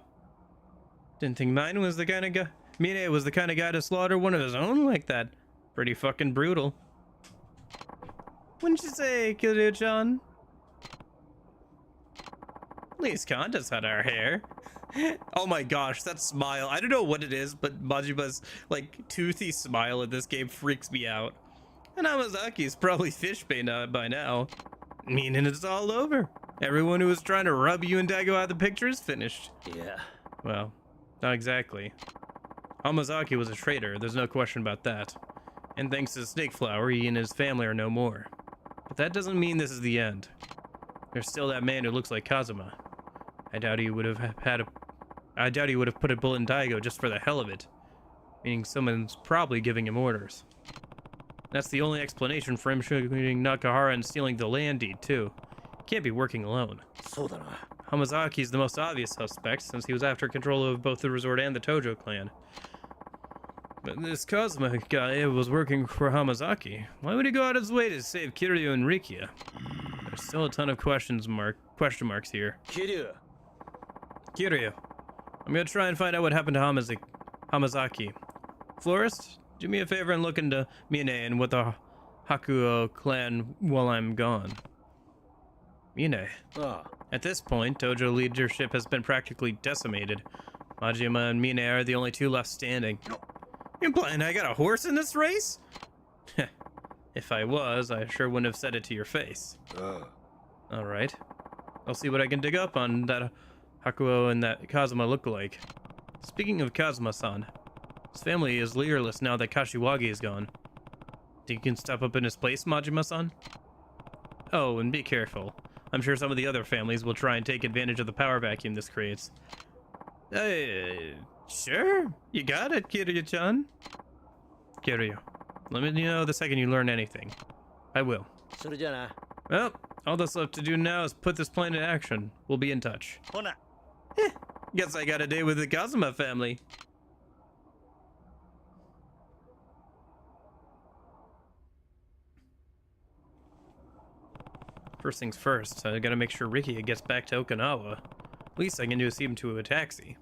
Didn't think Mine was the kind of guy. Mine was the kind of guy to slaughter one of his own like that. Pretty fucking brutal. Wouldn't you say, Kiryu-chan? At least Kanda's had our hair. Oh my gosh, that smile. I don't know what it is, but Majima's like toothy smile in this game freaks me out. And Hamazaki's probably fish bait by now. Meaning it's all over. Everyone who was trying to rub you and Daigo out of the picture is finished. Yeah. Well, not exactly. Hamazaki was a traitor, there's no question about that. And thanks to Snake Flower, he and his family are no more. But that doesn't mean this is the end. There's still that man who looks like Kazuma. I doubt he would have put a bullet in Daigo just for the hell of it. Meaning someone's probably giving him orders. That's the only explanation for him shooting Nakahara and stealing the land deed, too. He can't be working alone. Hamazaki's the most obvious suspect, since he was after control of both the resort and the Tojo clan. But this Kazuma guy was working for Hamazaki. Why would he go out of his way to save Kiryu and Rikiya? There's still a ton of question marks here. Kiryu, I'm gonna try and find out what happened to Hamazaki. Florist, do me a favor and look into Mine and with the Hakuo clan while I'm gone. Mine. At this point, Tojo leadership has been practically decimated. Majima and Mine are the only two left standing. You implying I got a horse in this race? If I was, I sure wouldn't have said it to your face. Alright. I'll see what I can dig up on that Hakuo and that Kazuma look-alike. Speaking of Kazuma-san, his family is leaderless now that Kashiwagi is gone. Think you can step up in his place, Majima-san? Oh, and be careful. I'm sure some of the other families will try and take advantage of the power vacuum this creates. Sure. You got it, Kiryu-chan. Kiryu, let me know the second you learn anything. I will. Well, all that's left to do now is put this plan into action. We'll be in touch. Guess I got a day with the Kazuma family. First things first, I gotta make sure Rikiya gets back to Okinawa. Least I can do is see him to a taxi.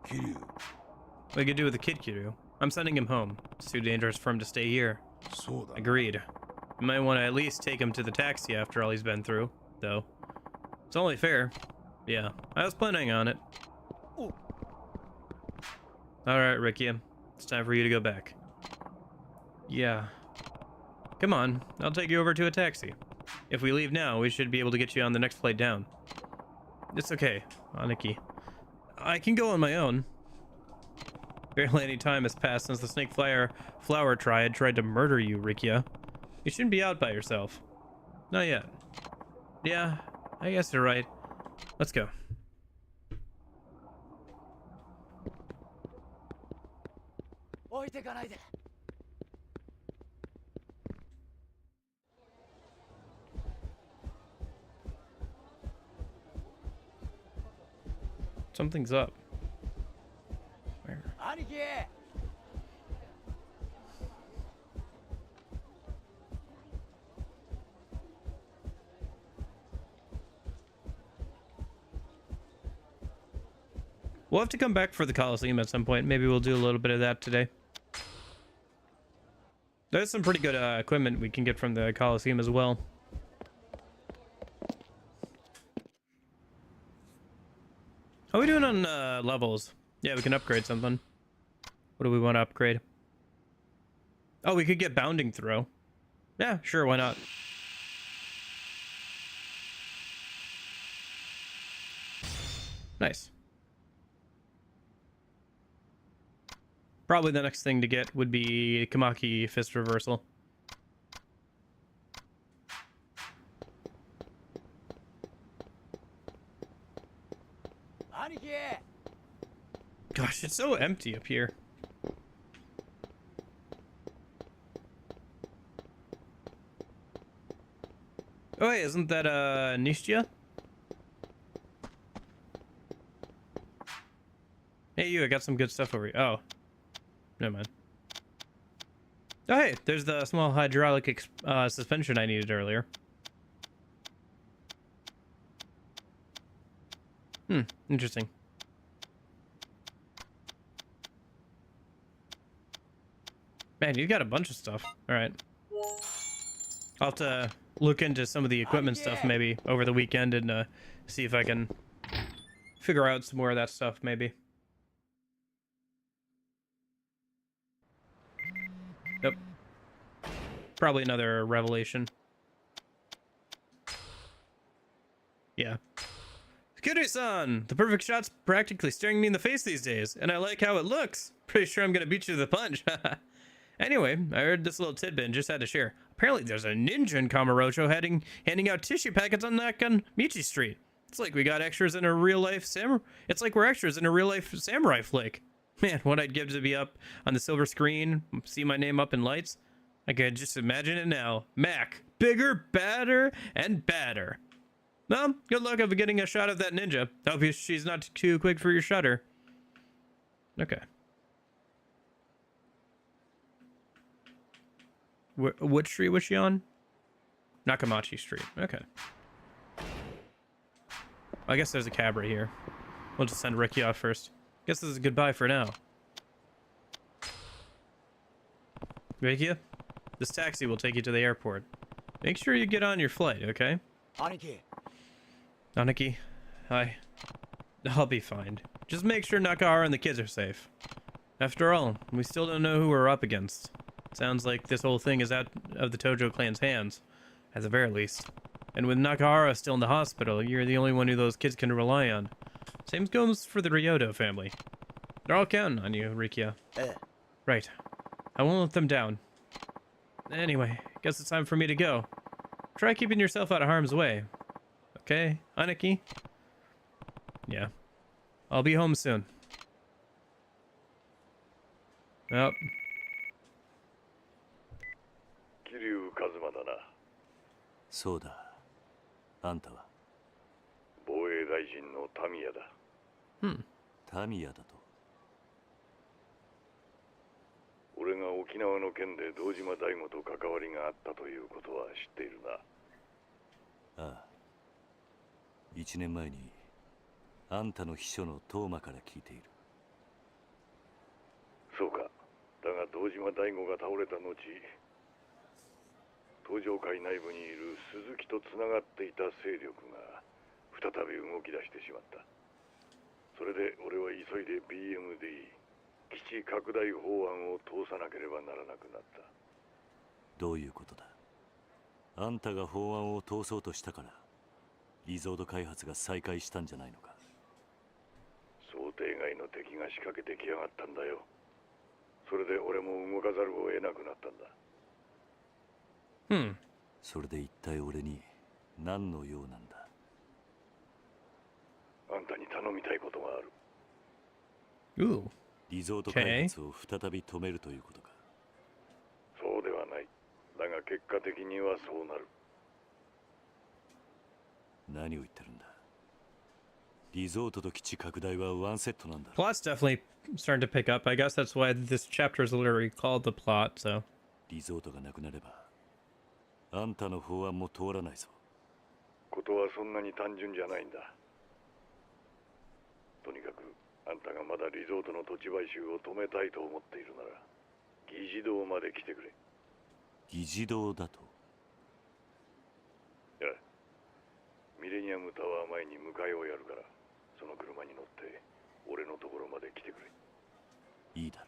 Kiryu. What I could do with the kid Kiryu? I'm sending him home. It's too dangerous for him to stay here. Agreed. You might want to at least take him to the taxi after all he's been through, though. It's only fair. Yeah, I was planning on it. Alright, Rikiya. It's time for you to go back. Yeah. Come on, I'll take you over to a taxi. If we leave now, we should be able to get you on the next flight down. It's okay, Aniki. I can go on my own. Barely any time has passed since the Snake Flower Triad tried to murder you, Rikiya. You shouldn't be out by yourself. Not yet. Yeah, I guess you're right. Let's go. Something's up. Where? 兄貴 We'll have to come back for the Coliseum at some point. Maybe we'll do a little bit of that today. There's some pretty good equipment we can get from the Coliseum as well. How are we doing on levels? Yeah, we can upgrade something. What do we want to upgrade? Oh, we could get bounding throw. Yeah, sure, why not? Nice. Probably the next thing to get would be Kamaki Fist Reversal. Gosh, it's so empty up here. Oh wait, isn't that Nishtia? Hey you, I got some good stuff over here. Oh. Never mind. Oh hey, there's the small hydraulic suspension I needed earlier. Interesting. Man, you got a bunch of stuff. Alright. I'll have to look into some of the equipment stuff maybe over the weekend and see if I can figure out some more of that stuff maybe. Nope. Probably another revelation. Yeah. Kiri-san! The perfect shot's practically staring me in the face these days, and I like how it looks. Pretty sure I'm gonna beat you to the punch. Anyway, I heard this little tidbit and just had to share. Apparently there's a ninja in Kamurocho handing out tissue packets on Nakamichi Street. It's like we got extras in a real-life It's like we're extras in a real-life samurai flick. Man, what I'd give to be up on the silver screen, see my name up in lights. I could just imagine it now. Mac, bigger, badder, and badder. Well, good luck of getting a shot of that ninja. Hope she's not too quick for your shutter. Okay. What street was she on? Nakamachi Street. Okay. I guess there's a cab right here. We'll just send Rikiya off first. Guess this is goodbye for now. Rikiya, this taxi will take you to the airport. Make sure you get on your flight, okay? Aniki. Aniki, I'll be fine. Just make sure Nakahara and the kids are safe. After all, we still don't know who we're up against. Sounds like this whole thing is out of the Tojo clan's hands, at the very least. And with Nakahara still in the hospital, you're the only one who those kids can rely on. Same goes for the Ryodo family. They're all counting on you, Rikiya. Right. I won't let them down. Anyway, guess it's time for me to go. Try keeping yourself out of harm's way. Okay, Aniki? Yeah. I'll be home soon. Yep. 桐生一馬だな。そうだ。あんたは防衛大臣のタミヤだ。タミヤだと。俺が沖縄の件で堂島大吾と関わりがあったということは知っているな。ああ。1年前にあんたの秘書の東馬から聞いている。そうか。だが堂島大吾が倒れた後、東上会内部にいる鈴木とつながっていた勢力が再び動き出してしまった。それで俺は急いで BMD 基地拡大法案を通さなければならなくなった。どういうことだ。あんたが法案を通そうとしたからリゾート開発が再開したんじゃないのか。想定外の敵が仕掛けてきやがったんだよ。それで俺も動かざるを得なくなったんだ。それで一体俺に何の用なんだ。あんたに頼みたいことがある。Ooh. リゾート開発を再び止めるということか。そうではない。だが結果的にはそうなる。何を言ってるんだ。リゾートと基地拡大はワンセットなんだ。 Plot's definitely starting to pick up. I guess that's why this chapter is literally called the plot, so. リゾートがなくなればあんたの法案も通らないぞ。ことはそんなに単純じゃないんだ。とにかくあんたがまだリゾートの土地買収を止めたいと思っているなら議事堂まで来てくれ。議事堂だと。いや、ミレニアムタワー前に迎えをやるからその車に乗って俺のところまで来てくれ。いいだろ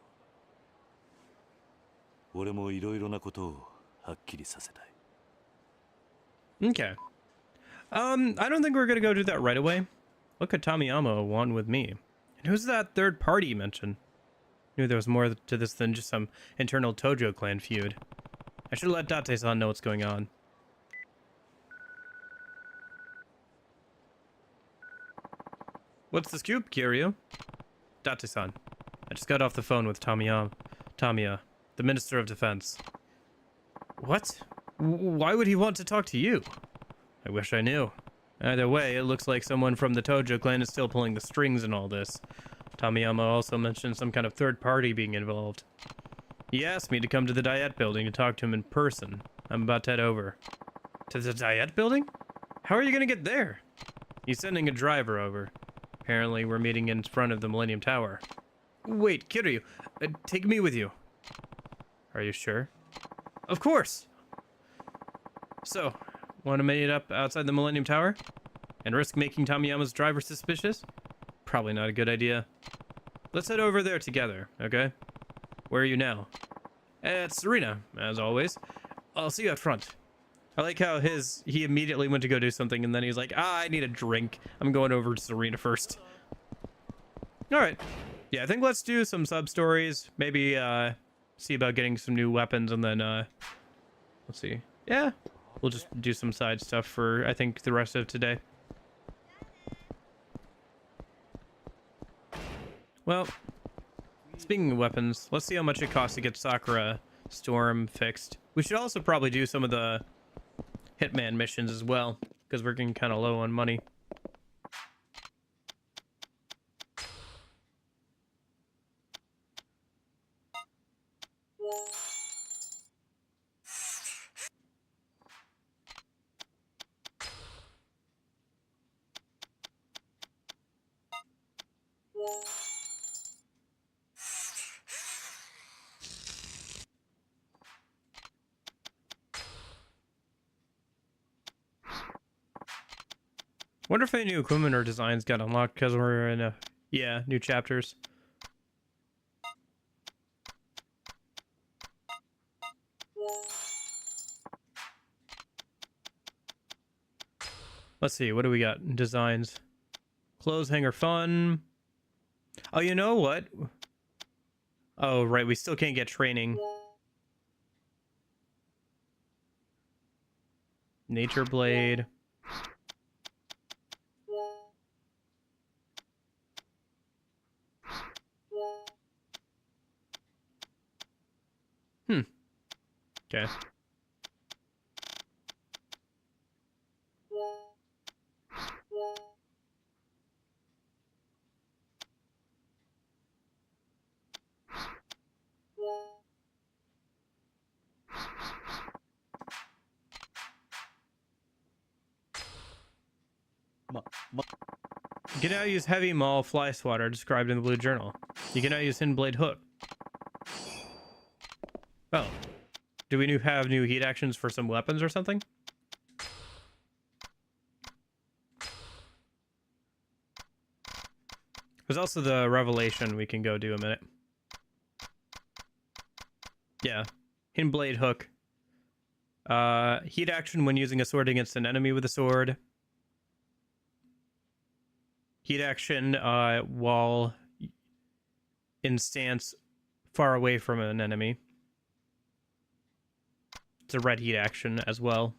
う。俺もいろいろなことをはっきりさせたい。 Okay. I don't think we're gonna go do that right away. What could Tamiyama want with me? And who's that third party you mentioned? Knew there was more to this than just some internal Tojo clan feud. I should let Date-san know what's going on. What's the scoop, Kiryu? Date-san. I just got off the phone with Tamiya, the Minister of Defense. What? Why would he want to talk to you? I wish I knew. Either way, it looks like someone from the Tojo clan is still pulling the strings in all this. Tamiyama also mentioned some kind of third party being involved. He asked me to come to the Diet building to talk to him in person. I'm about to head over. To the Diet building? How are you gonna get there? He's sending a driver over. Apparently, we're meeting in front of the Millennium Tower. Wait, Kiryu, take me with you. Are you sure? Of course! So, want to meet up outside the Millennium Tower? And risk making Tamiyama's driver suspicious? Probably not a good idea. Let's head over there together, okay? Where are you now? At Serena, as always. I'll see you up front. I like how he immediately went to go do something and then he's like, I need a drink. I'm going over to Serena first. Alright. Yeah, I think let's do some sub-stories. Maybe, see about getting some new weapons and then, let's see. Yeah, we'll just do some side stuff for, I think, the rest of today. Well, speaking of weapons, let's see how much it costs to get Sakura Storm fixed. We should also probably do some of the Hitman missions as well, because we're getting kind of low on money. Wonder if any new equipment or designs got unlocked because we're in new chapters. Let's see, what do we got? Designs. Clothes hanger fun. Oh, you know what? Oh, right, we still can't get training. Nature blade. Okay. You can now use heavy maul fly swatter described in the blue journal. You can now use hidden blade hook. Oh. Do we have new heat actions for some weapons or something? There's also the revelation we can go do a minute. Yeah. Hidden blade hook. Heat action when using a sword against an enemy with a sword. Heat action while in stance far away from an enemy. It's a red heat action as well.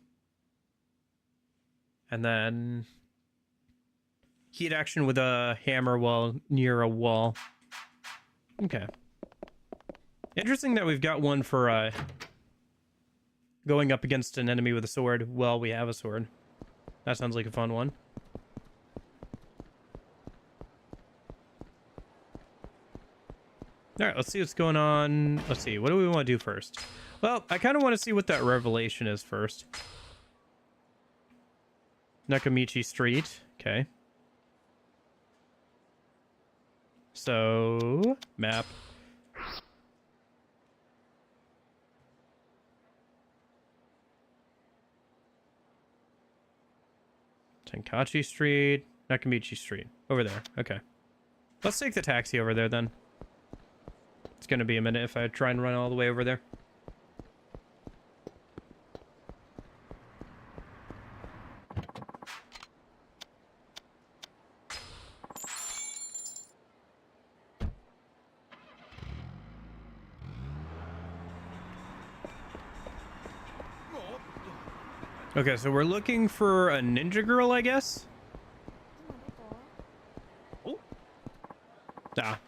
And then heat action with a hammer while near a wall. Okay. Interesting that we've got one for going up against an enemy with a sword while we have a sword. That sounds like a fun one. All right, let's see what's going on. Let's see, what do we want to do first? Well, I kind of want to see what that revelation is first. Nakamichi Street. Okay. So, map. Tenkachi Street, Nakamichi Street. Over there. Okay. Let's take the taxi over there then. It's going to be a minute if I try and run all the way over there. Okay, so we're looking for a ninja girl, I guess? Oh. Ah.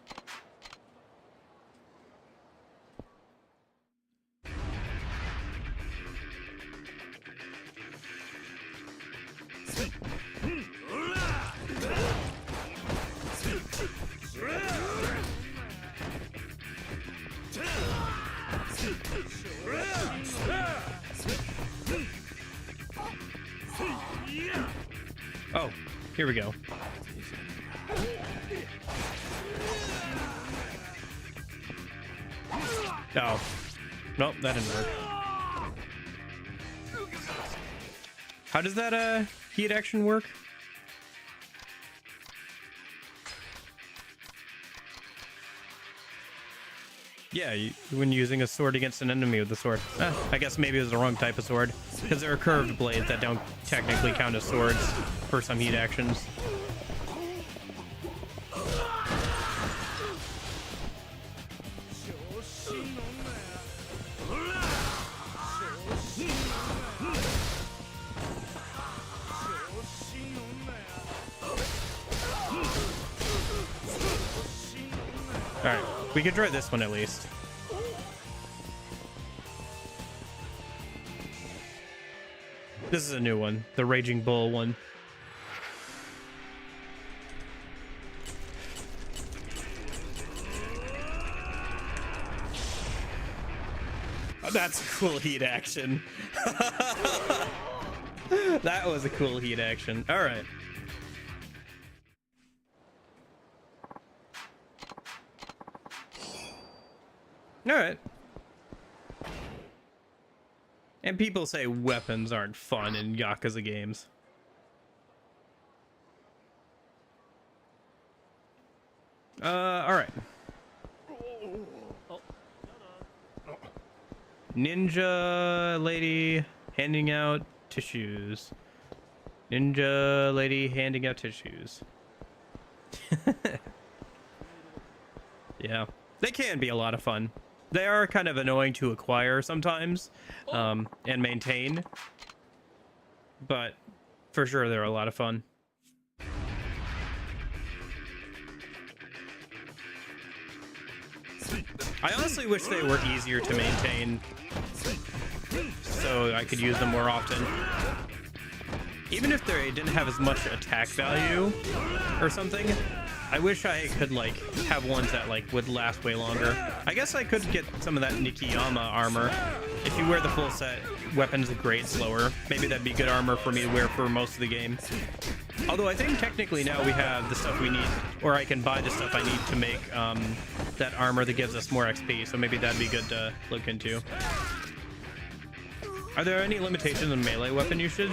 Oh, here we go. Oh. Nope, that didn't work. How does that heat action work? Yeah, when using a sword against an enemy with a sword. I guess maybe it was the wrong type of sword, because there are curved blades that don't technically count as swords for some heat actions. Alright, we could try this one at least. This is a new one, the Raging Bull one. Oh, that's a cool heat action. That was a cool heat action. Alright. Alright. And people say weapons aren't fun in Yakuza games. Alright. Ninja lady handing out tissues. Ninja lady handing out tissues. Yeah. They can be a lot of fun. They are kind of annoying to acquire sometimes, and maintain. But for sure, they're a lot of fun. I honestly wish they were easier to maintain, so I could use them more often. Even if they didn't have as much attack value or something, I wish I could like have ones that like would last way longer. I guess I could get some of that Nikiyama armor. If you wear the full set, weapons degrade slower. Maybe that'd be good armor for me to wear for most of the game. Although I think technically now we have the stuff we need, or I can buy the stuff I need to make that armor that gives us more XP. So maybe that'd be good to look into. Are there any limitations on melee weapon usage?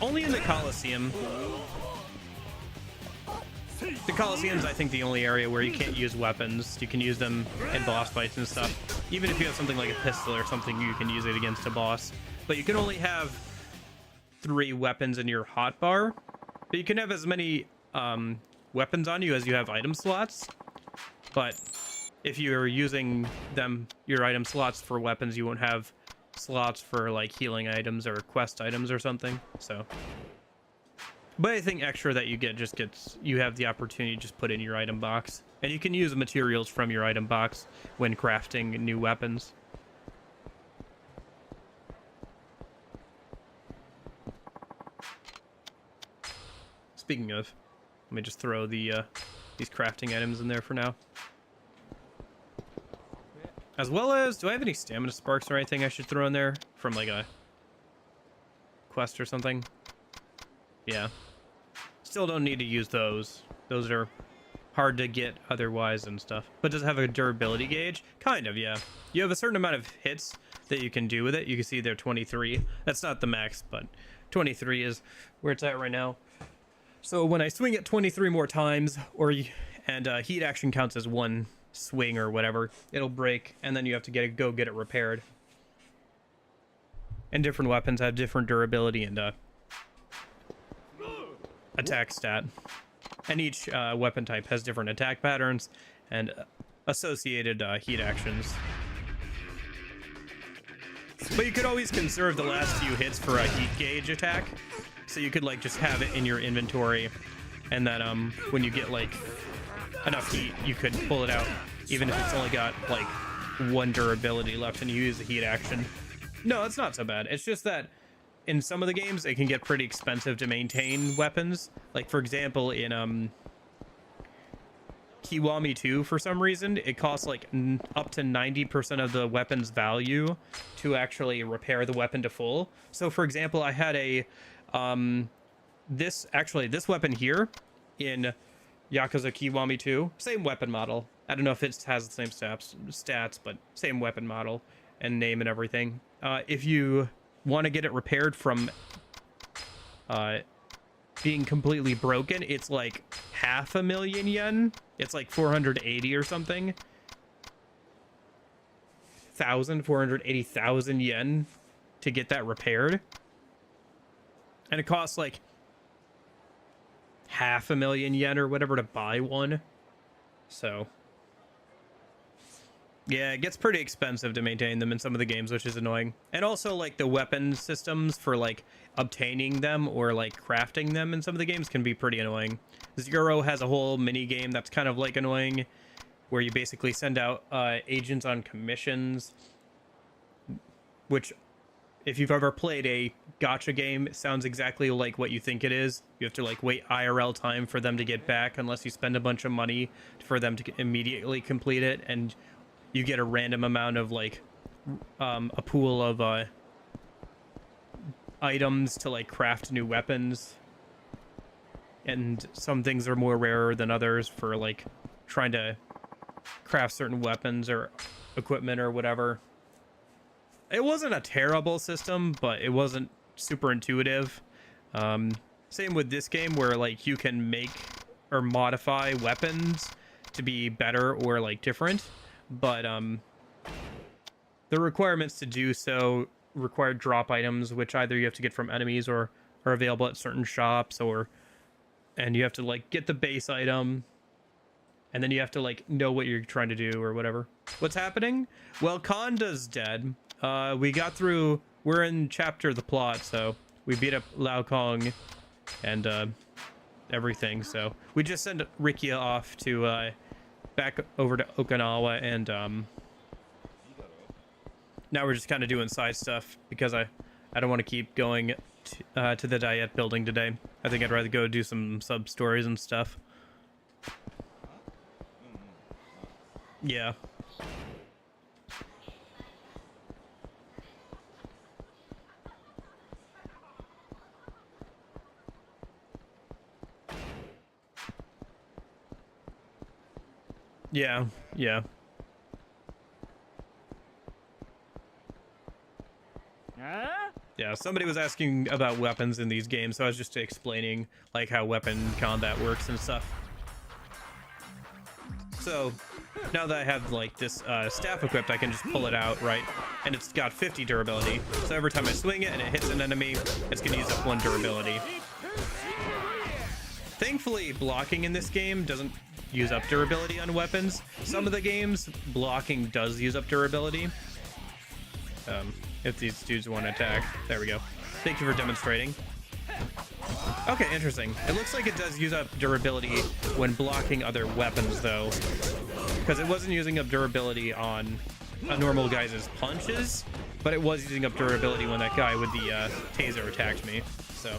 Only in the Coliseum. The Coliseum's, I think, the only area where you can't use weapons. You can use them in boss fights and stuff. Even if you have something like a pistol or something, you can use it against a boss. But you can only have 3 weapons in your hotbar. But you can have as many weapons on you as you have item slots. But if you're using your item slots for weapons, you won't have slots for like healing items or quest items or something. So, but anything extra that you get just you have the opportunity to just put in your item box, and you can use materials from your item box when crafting new weapons. Speaking of, let me just throw the these crafting items in there for now. As well as, do I have any stamina sparks or anything I should throw in there from like a quest or something? Yeah. Still don't need to use those. Those are hard to get otherwise and stuff. But does it have a durability gauge? Kind of, yeah. You have a certain amount of hits that you can do with it. You can see there 23. That's not the max, but 23 is where it's at right now. So when I swing it 23 more times, and heat action counts as one swing or whatever, it'll break, and then you have to go get it repaired. And different weapons have different durability and attack stat. And each weapon type has different attack patterns and associated heat actions. But you could always conserve the last few hits for a heat gauge attack. So you could like just have it in your inventory, and then when you get like enough heat, you could pull it out, even if it's only got like one durability left and you use the heat action. No, it's not so bad. It's just that in some of the games, it can get pretty expensive to maintain weapons. Like, for example, in Kiwami 2, for some reason, it costs like up to 90% of the weapon's value to actually repair the weapon to full. So, for example, I had a this weapon here in Yakuza Kiwami 2, same weapon model. I don't know if it has the same stats, but same weapon model and name and everything. If you want to get it repaired from being completely broken, it's like 500,000 yen. It's like 480 or something. 480,000 yen to get that repaired. And it costs like 500,000 yen or whatever to buy one. So yeah, it gets pretty expensive to maintain them in some of the games, which is annoying. And also like the weapon systems for like obtaining them or like crafting them in some of the games can be pretty annoying. Zero has a whole mini game that's kind of like annoying, where you basically send out agents on commissions, which if you've ever played a gacha game, it sounds exactly like what you think it is. You have to like wait IRL time for them to get back unless you spend a bunch of money for them to immediately complete it, and you get a random amount of like a pool of items to like craft new weapons, and some things are more rarer than others for like trying to craft certain weapons or equipment or whatever. It wasn't a terrible system, but it wasn't super intuitive. Same with this game, where like you can make or modify weapons to be better or like different, but the requirements to do so require drop items, which either you have to get from enemies or are available at certain shops, and you have to like get the base item, and then you have to like know what you're trying to do or whatever. What's happening? Well, Konda's dead. We got through, we're in chapter the plot, so we beat up Lao Kong and everything. So we just sent Rikiya off to back over to Okinawa, and now we're just kind of doing side stuff because I don't want to keep going to the Diet building today. I think I'd rather go do some sub stories and stuff. Yeah. Yeah, yeah. Yeah, somebody was asking about weapons in these games, so I was just explaining like how weapon combat works and stuff. So now that I have like this staff equipped, I can just pull it out, right? And it's got 50 durability. So every time I swing it and it hits an enemy, it's gonna use up 1 durability. Thankfully, blocking in this game doesn't use up durability on weapons. Some of the games, blocking does use up durability. If these dudes want to attack. There we go. Thank you for demonstrating. Okay, interesting. It looks like it does use up durability when blocking other weapons, though, because it wasn't using up durability on a normal guy's punches, but it was using up durability when that guy with the taser attacked me. So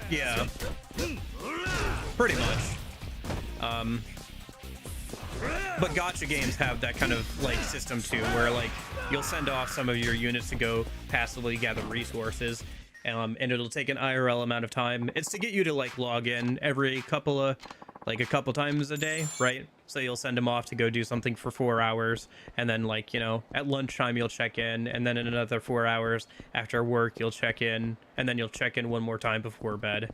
Yeah. Pretty much. But gacha games have that kind of like system too, where like you'll send off some of your units to go passively gather resources, and it'll take an IRL amount of time. It's to get you to like log in every couple times a day, right? So you'll send them off to go do something for 4 hours, and then like, you know, at lunchtime you'll check in, and then in another 4 hours after work you'll check in, and then you'll check in one more time before bed.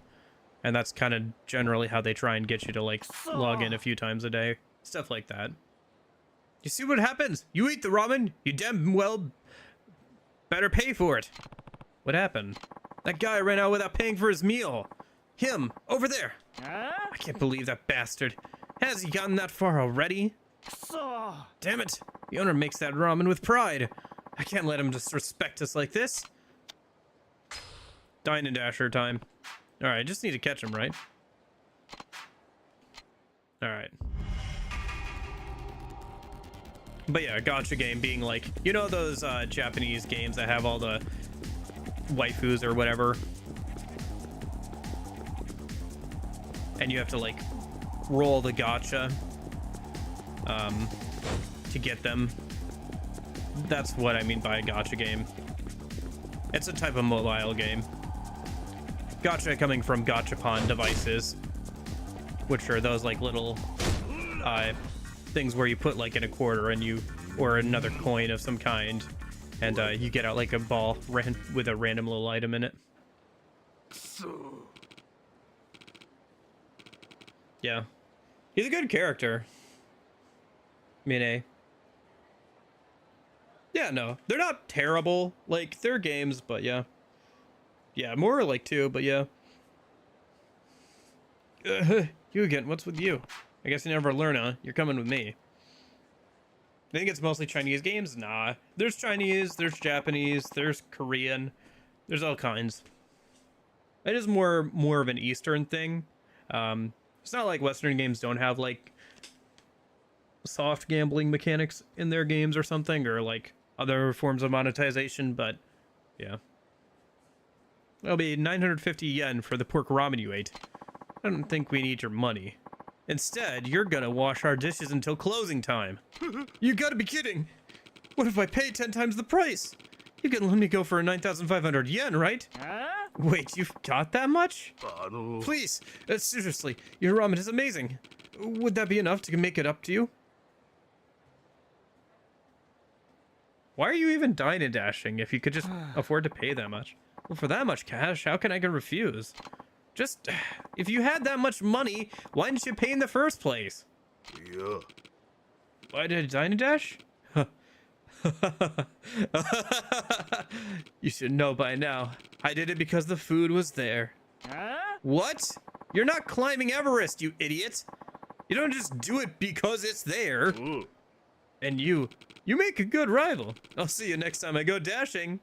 And that's kind of generally how they try and get you to like log in a few times a day. Stuff like that. You see what happens? You eat the ramen, you damn well better pay for it. What happened? That guy ran out without paying for his meal. Him, over there. I can't believe that bastard. Has he gotten that far already? Damn it. The owner makes that ramen with pride. I can't let him disrespect us like this. Dine and Dasher time. Alright, I just need to catch him, right? Alright. But yeah, gacha game being like, you know those Japanese games that have all the waifus or whatever? And you have to like roll the gacha to get them. That's what I mean by a gacha game. It's a type of mobile game. Gacha coming from gachapon devices, which are those like little things where you put like in a quarter and you, or another coin of some kind, and you get out like a ball with a random little item in it. Yeah, he's a good character. Mine. Yeah, no, they're not terrible. Like, they're games, but yeah. Yeah, more like 2, but yeah. You again, what's with you? I guess you never learn, huh? You're coming with me. I think it's mostly Chinese games? Nah. There's Chinese, there's Japanese, there's Korean. There's all kinds. It is more of an Eastern thing. It's not like Western games don't have, like, soft gambling mechanics in their games or something, or, like, other forms of monetization, but, yeah. That'll be 950 yen for the pork ramen you ate. I don't think we need your money. Instead, you're gonna wash our dishes until closing time. You gotta be kidding! What if I pay 10 times the price? You can let me go for 9,500 yen, right? Wait, you've got that much? Please, seriously, your ramen is amazing. Would that be enough to make it up to you? Why are you even dine and dashing if you could just afford to pay that much? Well, for that much cash, how can I refuse? Just, if you had that much money, why didn't you pay in the first place? Yeah. Why did I dine and dash? You should know by now. I did it because the food was there. What? You're not climbing Everest, you idiot. You don't just do it because it's there. Ooh. And you make a good rival. I'll see you next time I go dashing.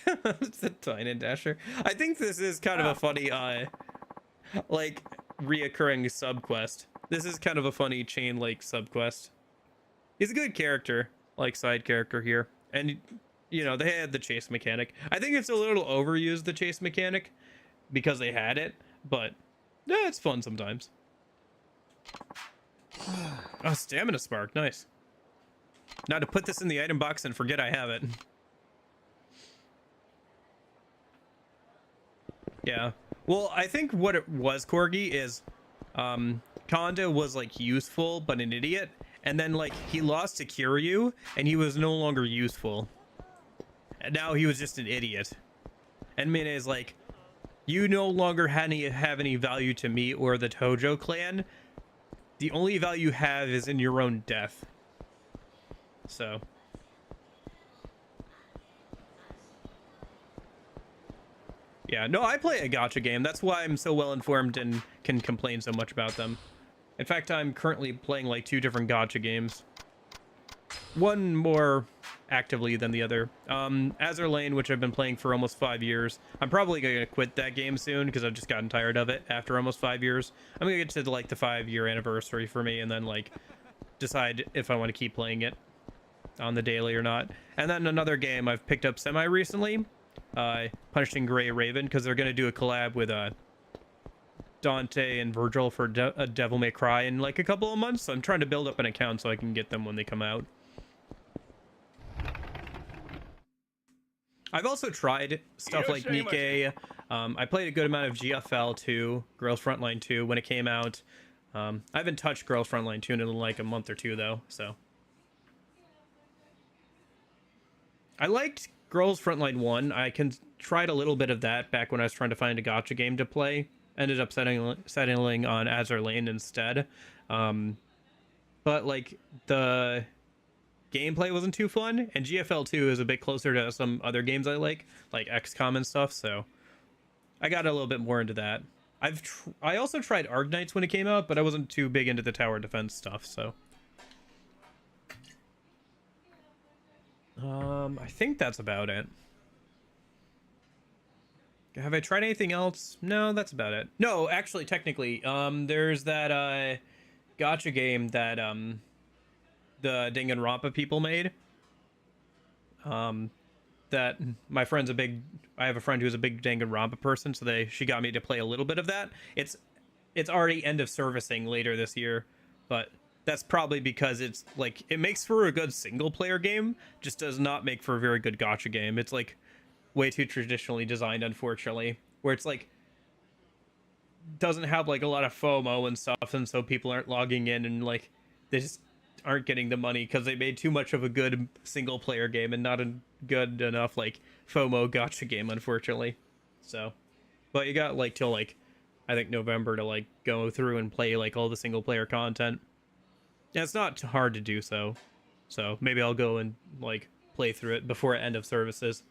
It's a Dine and Dasher. I think this is kind of a funny, like, reoccurring subquest. This is kind of a funny chain link subquest. He's a good character, like, side character here. And, you know, they had the chase mechanic. I think it's a little overused, the chase mechanic, because they had it, but, yeah, it's fun sometimes. Oh, stamina spark, nice. Now to put this in the item box and forget I have it. Yeah. Well, I think what it was, Corgi, is Konda was like useful but an idiot, and then like he lost to Kiryu and he was no longer useful. And now he was just an idiot. And Mine is like, you no longer have any value to me or the Tojo clan. The only value you have is in your own death. So. Yeah, no, I play a gacha game. That's why I'm so well informed and can complain so much about them. In fact, I'm currently playing like 2 different gacha games. One more actively than the other. Azur Lane, which I've been playing for almost 5 years. I'm probably going to quit that game soon because I've just gotten tired of it after almost 5 years. I'm going to get to like the 5-year anniversary for me and then like decide if I want to keep playing it on the daily or not. And then another game I've picked up semi recently Punishing Gray Raven, because they're gonna do a collab with Dante and Virgil for Devil May Cry in like a couple of months. So I'm trying to build up an account so I can get them when they come out. I've also tried stuff like Nikkei. I played a good amount of GFL 2, Girls Frontline 2, when it came out. I haven't touched Girls Frontline 2 in like a month or two, though, so. I liked Girls Frontline 1. I tried a little bit of that back when I was trying to find a gacha game to play. Ended up settling on Azur Lane instead. But, like, the gameplay wasn't too fun, and GFL 2 is a bit closer to some other games I like XCOM and stuff, so I got a little bit more into that. I also tried Arknights when it came out, but I wasn't too big into the tower defense stuff, so I think that's about it. Have I tried anything else? No, that's about it. No, actually, technically, there's that gacha game that the Danganronpa people made. That my friend's I have a friend who's a big Danganronpa person, so she got me to play a little bit of that. It's already end of servicing later this year, but that's probably because it's like it makes for a good single player game, just does not make for a very good gacha game. It's like way too traditionally designed, unfortunately, where it's like doesn't have like a lot of FOMO and stuff, and so people aren't logging in and like they just aren't getting the money because they made too much of a good single player game and not a good enough like FOMO gacha game, unfortunately. So, but you got like till like I think November to like go through and play like all the single player content. Yeah, it's not hard to do so. So maybe I'll go and like play through it before end of services.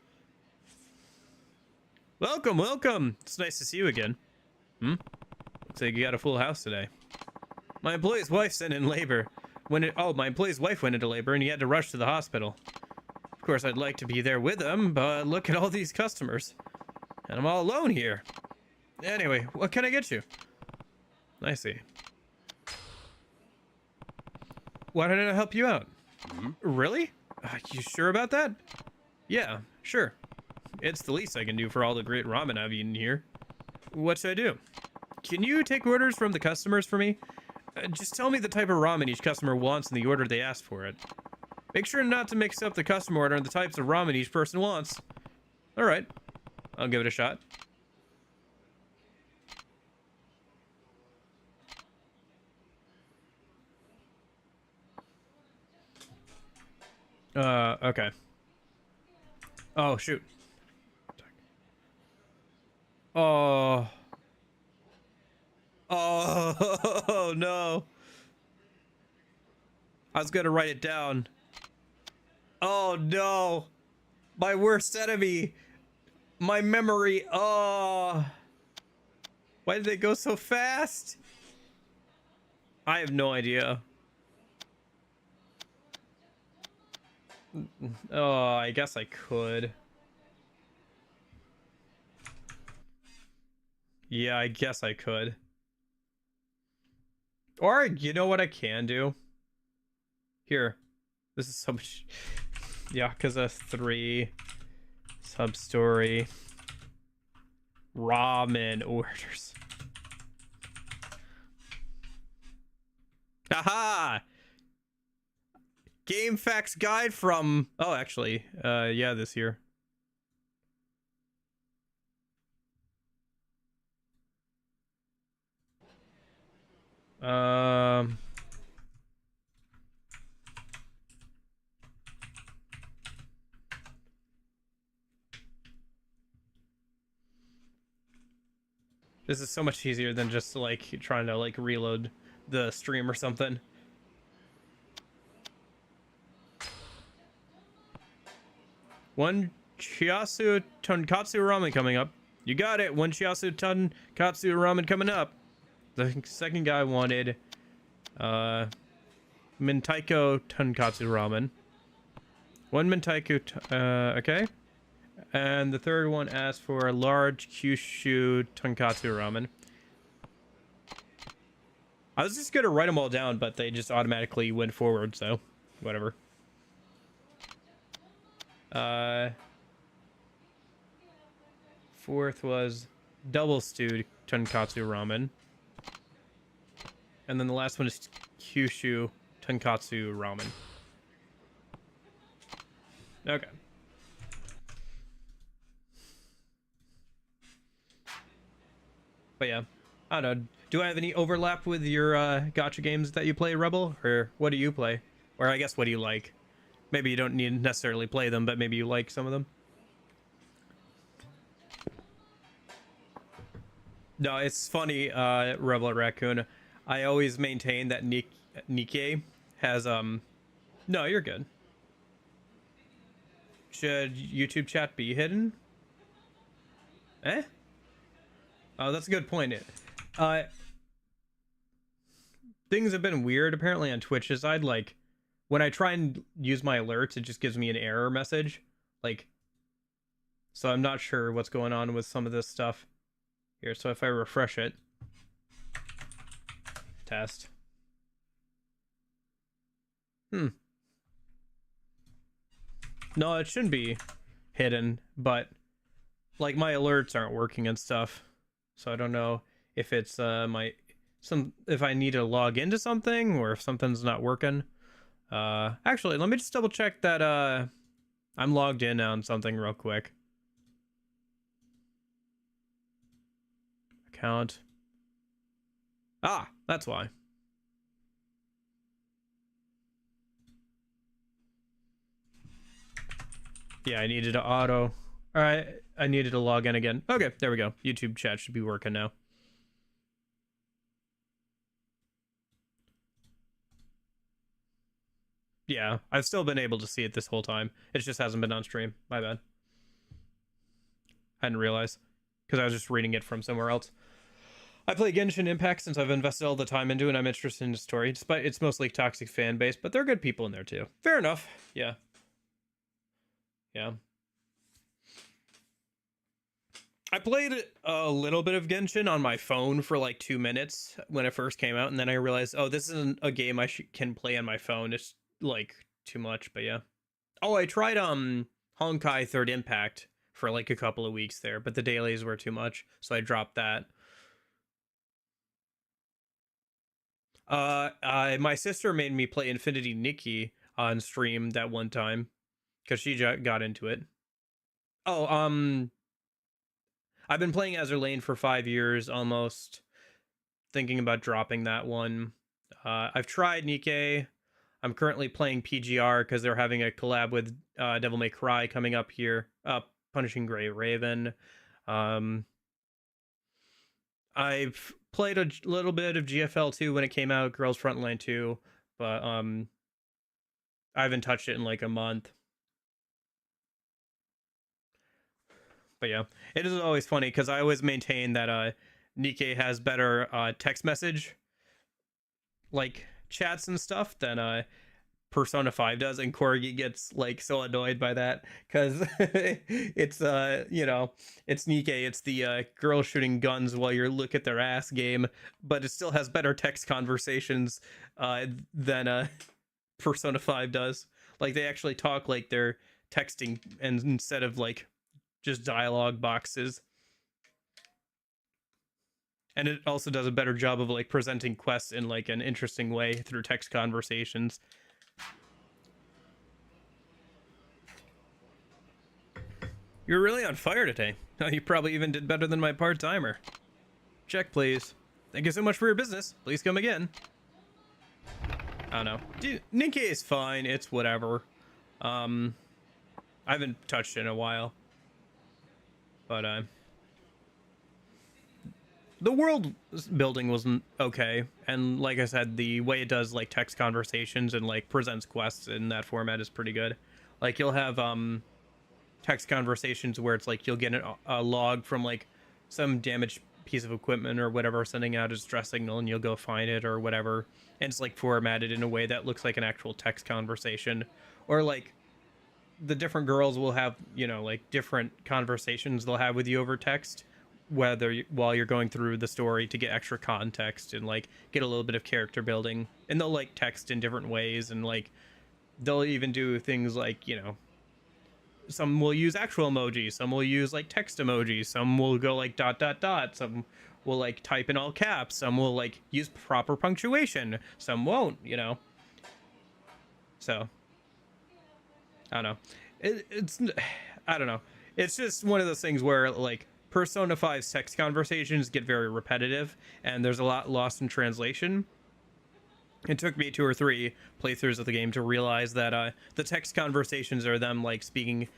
Welcome, welcome. It's nice to see you again. Looks like you got a full house today. My employee's wife's in labor. My employee's wife went into labor and he had to rush to the hospital. Of course, I'd like to be there with him, but look at all these customers. And I'm all alone here. Anyway, what can I get you? I see. Why don't I help you out? Really? You sure about that? Yeah, sure. It's the least I can do for all the great ramen I've eaten here. What should I do? Can you take orders from the customers for me? Just tell me the type of ramen each customer wants and the order they asked for it. Make sure not to mix up the customer order and the types of ramen each person wants. Alright. I'll give it a shot. Okay. Oh, shoot. Oh. Oh, no. I was gonna write it down. Oh, no. My worst enemy. My memory. Oh. Why did they go so fast? I have no idea. Oh, I guess I could. Yeah, I guess I could. Or, you know what I can do? Here. This is so much... Yakuza 3. Sub-story. Ramen orders. Aha! Game Facts Guide from... Oh, actually. Yeah, this year. This is so much easier than just like trying to like reload the stream or something. One Chiasu Tonkatsu ramen coming up. You got it. One Chiasu Tonkatsu ramen coming up. The second guy wanted Mentaiko Tonkatsu ramen. One Mentaiko, okay. And the third one asked for a large Kyushu Tonkatsu ramen. I was just gonna write them all down, but they just automatically went forward, so whatever. Fourth was double stewed tonkatsu ramen. And then the last one is Kyushu tonkatsu ramen. Okay. But yeah, I don't know. Do I have any overlap with your gacha games that you play, Rebel? Or what do you play? Or I guess what do you like? Maybe you don't need to necessarily play them, but maybe you like some of them. No, it's funny, Rebel Raccoon. I always maintain that Nikkei has no, you're good. Should YouTube chat be hidden? Eh? Oh, that's a good point. Things have been weird apparently on Twitch's side. Like, when I try and use my alerts, it just gives me an error message. Like, so I'm not sure what's going on with some of this stuff here. So if I refresh it, test. No, it shouldn't be hidden, but like my alerts aren't working and stuff. So I don't know if it's if I need to log into something or if something's not working. Actually, let me just double check that I'm logged in on something real quick. Account. Ah, that's why. Yeah, I needed to auto. All right, I needed to log in again. Okay, there we go. YouTube chat should be working now. Yeah, I've still been able to see it this whole time. It just hasn't been on stream. My bad. I didn't realize because I was just reading it from somewhere else. I play Genshin Impact since I've invested all the time into it and I'm interested in the story, despite it's mostly toxic fan base, but there are good people in there too. Fair enough. Yeah. Yeah. I played a little bit of Genshin on my phone for like 2 minutes when it first came out, and then I realized, oh, this isn't a game I can play on my phone. It's like too much, but yeah. Oh, I tried Honkai Third Impact for like a couple of weeks there, but the dailies were too much, so I dropped that. My sister made me play Infinity Nikki on stream that one time because she got into it. Oh, I've been playing Azur Lane for 5 years almost, thinking about dropping that one. I've tried Nikkei. I'm currently playing PGR because they're having a collab with Devil May Cry coming up here. Punishing Gray Raven. I've played a little bit of GFL 2 when it came out, Girls Frontline 2, but I haven't touched it in like a month. But yeah, it is always funny because I always maintain that Nikkei has better text message like chats and stuff than Persona 5 does, and Corgi gets like so annoyed by that because it's it's Nikkei, it's the girl shooting guns while you look at their ass game, but it still has better text conversations than Persona 5 does. Like they actually talk like they're texting and instead of like just dialogue boxes. And it also does a better job of like presenting quests in like an interesting way through text conversations. You're really on fire today. You probably even did better than my part-timer. Check, please. Thank you so much for your business. Please come again. I don't know. Dude, Nikkei is fine. It's whatever. I haven't touched it in a while. But, the world building wasn't okay. And like I said, the way it does, like, text conversations and, like, presents quests in that format is pretty good. Like, you'll have, text conversations where it's like you'll get a log from like some damaged piece of equipment or whatever sending out a distress signal, and you'll go find it or whatever, and it's like formatted in a way that looks like an actual text conversation. Or like the different girls will have, you know, like different conversations they'll have with you over text, while you're going through the story to get extra context and like get a little bit of character building, and they'll like text in different ways, and like they'll even do things like, you know, some will use actual emojis, some will use like text emojis, some will go like dot dot dot, some will like type in all caps, some will like use proper punctuation, some won't, you know. So I don't know. It's I don't know. It's just one of those things where like Persona 5's text conversations get very repetitive and there's a lot lost in translation. It took me 2 or 3 playthroughs of the game to realize that the text conversations are them like speaking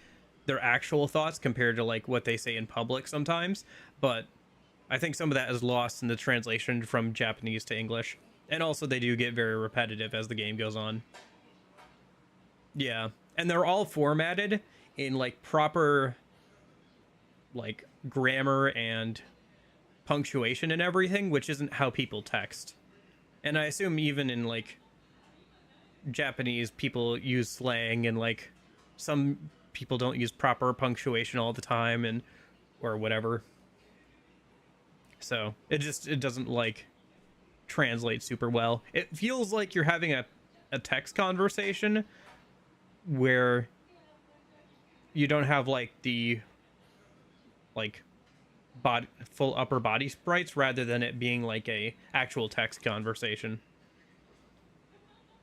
their actual thoughts compared to like what they say in public sometimes. But I think some of that is lost in the translation from Japanese to English. And also they do get very repetitive as the game goes on. Yeah. And they're all formatted in like proper like grammar and punctuation and everything, which isn't how people text. And I assume even in like Japanese, people use slang, and like some people don't use proper punctuation all the time, and or whatever. So it doesn't like translate super well. It feels like you're having a text conversation where you don't have like the like full upper body sprites, rather than it being like a actual text conversation.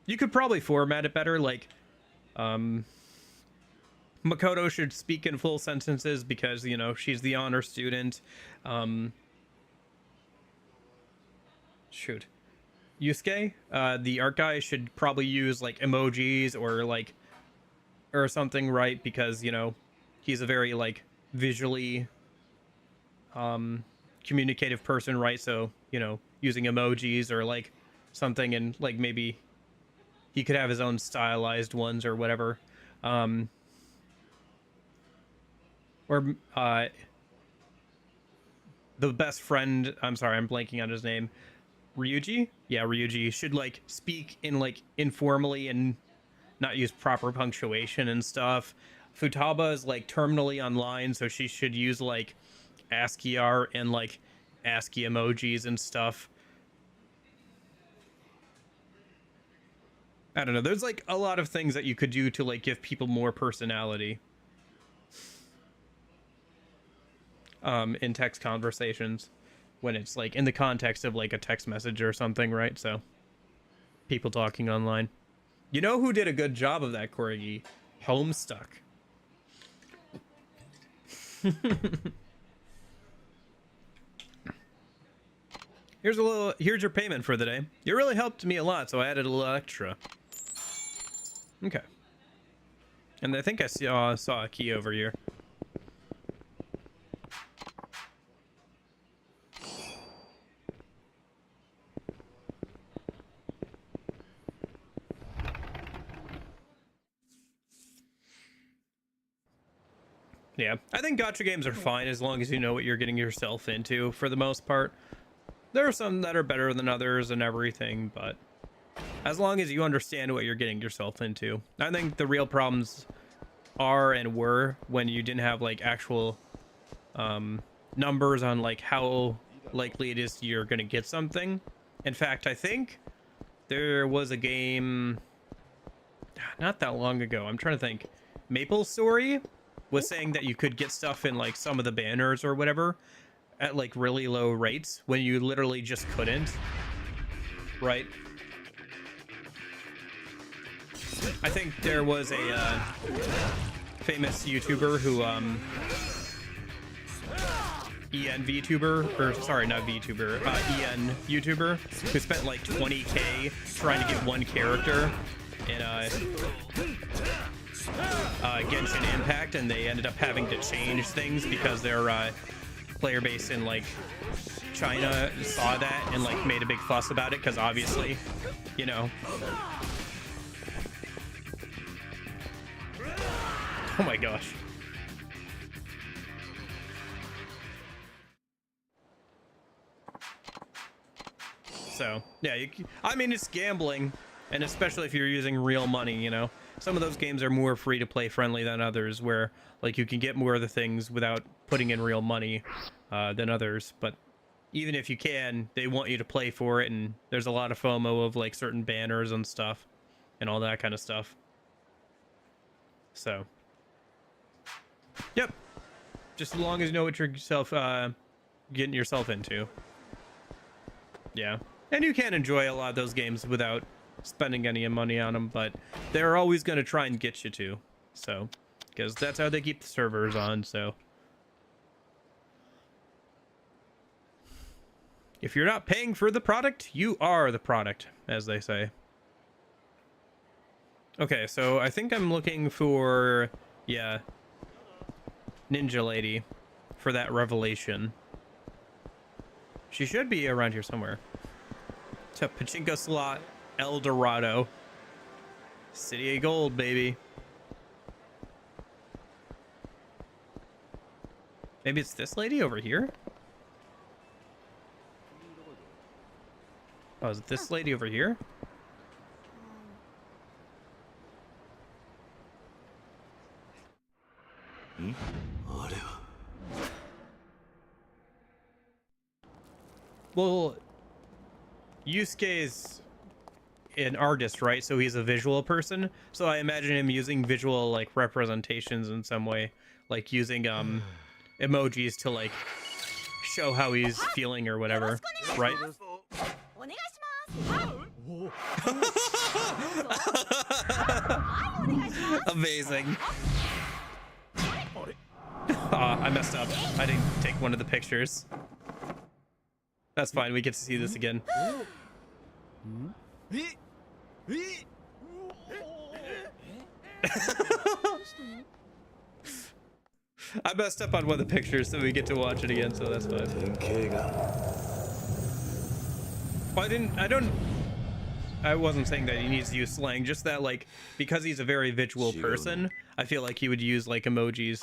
You could probably format it better, like Makoto should speak in full sentences because, you know, she's the honor student. Shoot. Yusuke, the art guy, should probably use like emojis or something, right? Because, you know, he's a very like visually communicative person, right? So, you know, using emojis or like something, and like maybe he could have his own stylized ones or whatever. Or the best friend, I'm sorry, I'm blanking on his name. Ryuji? Yeah, Ryuji should like speak in like informally and not use proper punctuation and stuff. Futaba is like terminally online, so she should use like ASCII art and like ASCII emojis and stuff. I don't know. There's like a lot of things that you could do to like give people more personality in text conversations when it's like in the context of like a text message or something, right? So people talking online. You know who did a good job of that, Corgi? Homestuck. Here's your payment for the day. You really helped me a lot, so I added a little extra. Okay. And I think I saw a key over here. Yeah, I think gacha games are fine as long as you know what you're getting yourself into for the most part. There are some that are better than others and everything, but as long as you understand what you're getting yourself into. I think the real problems are and were when you didn't have like actual numbers on like how likely it is you're going to get something. In fact, I think there was a game not that long ago. I'm trying to think. Maple Story was saying that you could get stuff in like some of the banners or whatever at like really low rates when you literally just couldn't, right? I think there was a famous YouTuber who EN VTuber, or sorry, not VTuber, EN YouTuber, who spent like 20k trying to get one character in Genshin Impact, and they ended up having to change things because their player base in like China saw that and like made a big fuss about it, because obviously, you know. Oh my gosh. So yeah, I mean, it's gambling, and especially if you're using real money, you know. Some of those games are more free to play friendly than others, where like you can get more of the things without putting in real money than others. But even if you can, they want you to play for it, and there's a lot of FOMO of like certain banners and stuff and all that kind of stuff. So Yep. Just as long as you know what you're getting yourself into. Yeah. And you can enjoy a lot of those games without spending any money on them, but they're always going to try and get you to. So, because that's how they keep the servers on, so. If you're not paying for the product, you are the product, as they say. Okay, so I think I'm looking for, yeah, Ninja Lady for that revelation. She should be around here somewhere. It's a pachinko slot, El Dorado. City of Gold, baby. Maybe it's this lady over here? Oh, is it this lady over here? Well, Yusuke's an artist, right? So he's a visual person. So I imagine him using visual like representations in some way, like using emojis to like show how he's feeling or whatever, right? Amazing. I messed up. I didn't take one of the pictures. That's fine. We get to see this again. I messed up on one of the pictures, so we get to watch it again, so that's fine. Well, I wasn't saying that he needs to use slang, just that, like, because he's a very visual person, I feel like he would use, like, emojis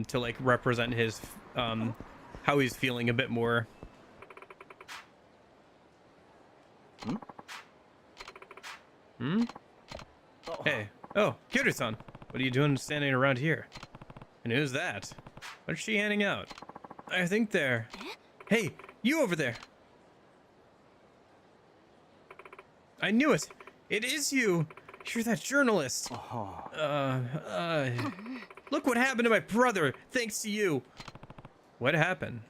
to, like, represent his, how he's feeling a bit more. Hey. Oh, Kiryu-san. What are you doing standing around here? And who's that? What's she handing out? I think they're... Hey, you over there! I knew it! It is you! You're that journalist! Look what happened to my brother, thanks to you! What happened?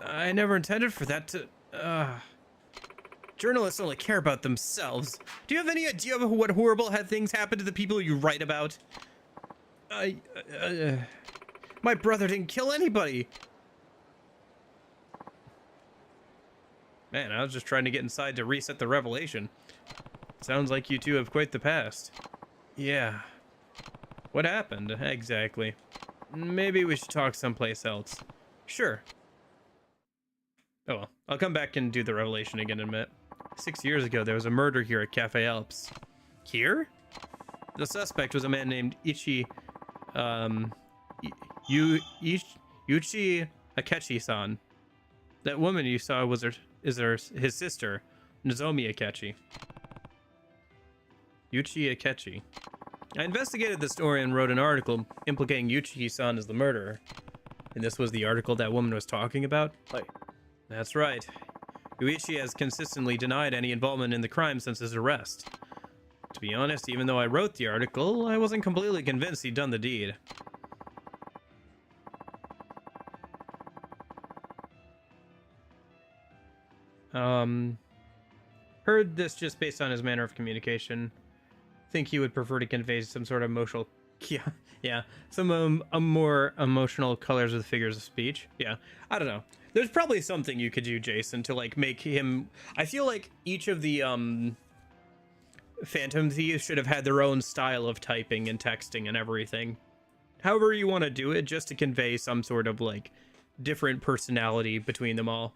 I never intended for that to... Journalists only care about themselves. Do you have any idea of what horrible things happen to the people you write about? My brother didn't kill anybody. Man, I was just trying to get inside to reset the revelation. Sounds like you two have quite the past. Yeah. What happened, exactly? Maybe we should talk someplace else. Sure. Oh well, I'll come back and do the revelation again in a minute. 6 years ago, there was a murder here at Cafe Alps. Here? The suspect was a man named Yuichi Akechi-san. That woman you saw was his sister, Nozomi Akechi. Yuichi Akechi. I investigated the story and wrote an article implicating Yuichi-san as the murderer. And this was the article that woman was talking about? Hi. That's right. Yuichi has consistently denied any involvement in the crime since his arrest. To be honest, even though I wrote the article, I wasn't completely convinced he'd done the deed. Heard this just based on his manner of communication. Think he would prefer to convey some sort of emotional... Yeah, some more emotional colors with figures of speech. Yeah, I don't know. There's probably something you could do, Jason, to like make him... I feel like each of the Phantom Thieves should have had their own style of typing and texting and everything. However you want to do it, just to convey some sort of like different personality between them all.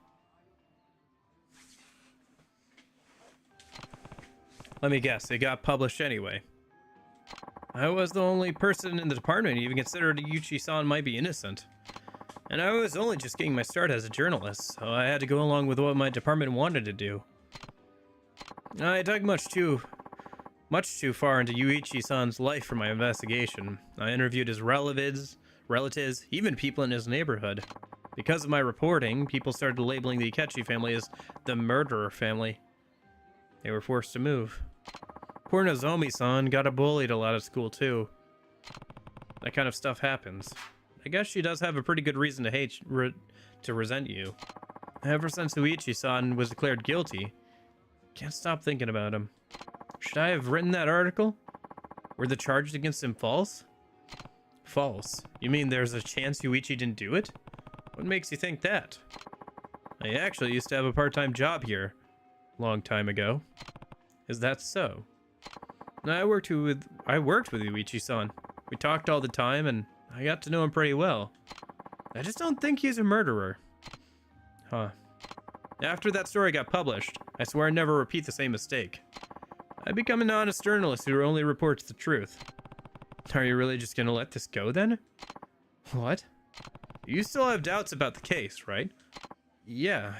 Let me guess, it got published anyway. I was the only person in the department who even considered Yuichi-san might be innocent. And I was only just getting my start as a journalist, so I had to go along with what my department wanted to do. I dug much too far into Yuichi-san's life for my investigation. I interviewed his relatives, even people in his neighborhood. Because of my reporting, people started labeling the Akechi family as the murderer family. They were forced to move. Poor Nozomi-san got bullied a lot at school too. That kind of stuff happens. I guess she does have a pretty good reason to to resent you. Ever since Uichi-san was declared guilty, can't stop thinking about him. Should I have written that article? Were the charges against him false? False? You mean there's a chance Yuichi didn't do it? What makes you think that? I actually used to have a part-time job here. Long time ago. Is that so? I worked with Yuichi-san. We talked all the time and I got to know him pretty well. I just don't think he's a murderer. Huh. After that story got published, I swear I'd never repeat the same mistake. I become an honest journalist who only reports the truth. Are you really just gonna let this go then? What? You still have doubts about the case, right? Yeah.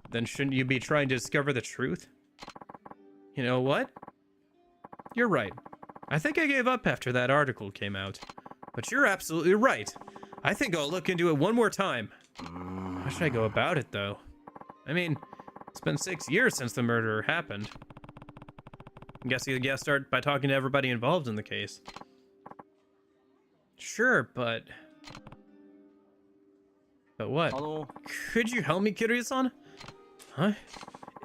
Then shouldn't you be trying to discover the truth? You know what? You're right. I think I gave up after that article came out. But you're absolutely right. I think I'll look into it one more time. How should I go about it, though? I mean, it's been 6 years since the murder happened. I guess you gotta start by talking to everybody involved in the case. Sure, but... But what? Hello? Could you help me, Kiryu-san? Huh?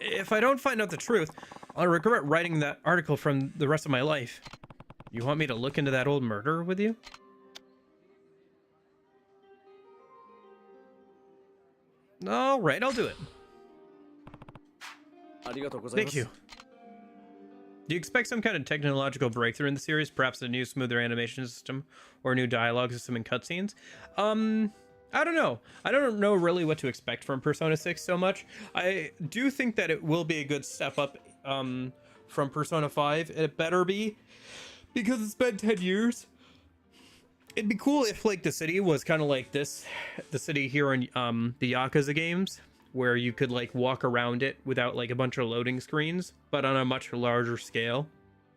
If I don't find out the truth, I'll regret writing that article from the rest of my life. You want me to look into that old murder with you? Alright, I'll do it. Thank you. Do you expect some kind of technological breakthrough in the series? Perhaps a new, smoother animation system or a new dialogue system and cutscenes? I don't know. I don't know really what to expect from Persona 6 so much. I do think that it will be a good step up from Persona 5. It better be, because it's been 10 years. It'd be cool if like the city was kind of like this, the city here in the Yakuza games, where you could like walk around it without like a bunch of loading screens, but on a much larger scale.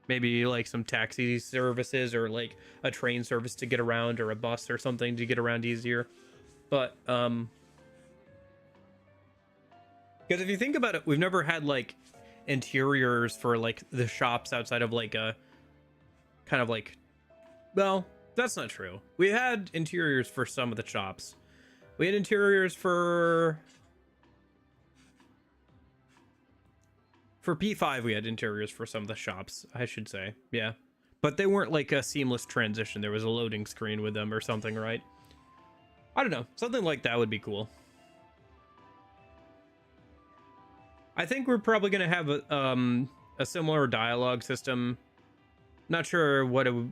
Maybe like some taxi services or like a train service to get around, or a bus or something to get around easier. But because if you think about it, we've never had like interiors for like the shops outside of like a kind of like, well, that's not true. We had interiors for some of the shops. We had interiors for P5. We had interiors for some of the shops, I should say. Yeah, but they weren't like a seamless transition. There was a loading screen with them or something, right? I don't know. Something like that would be cool. I think we're probably going to have a similar dialogue system. Not sure what a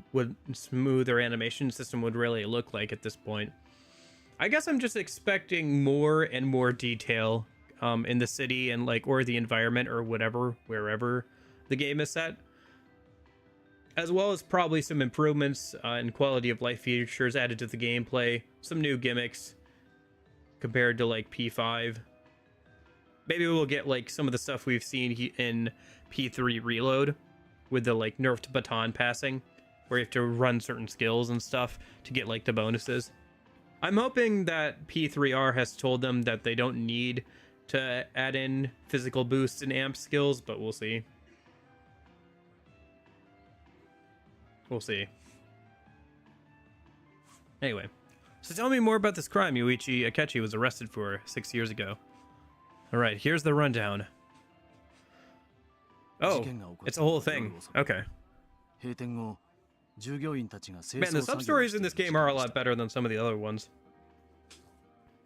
smoother animation system would really look like at this point. I guess I'm just expecting more and more detail in the city and like, or the environment or whatever, wherever the game is set. As well as probably some improvements in quality of life features added to the gameplay. Some new gimmicks compared to like P5. Maybe we'll get like some of the stuff we've seen in P3 Reload with the like nerfed baton passing, where you have to run certain skills and stuff to get like the bonuses. I'm hoping that P3R has told them that they don't need to add in physical boosts and amp skills, but we'll see. We'll see. Anyway, so tell me more about this crime Yuichi Akechi was arrested for 6 years ago. Alright, here's the rundown. Oh, it's a whole thing. Okay. Man, the sub-stories in this game are a lot better than some of the other ones.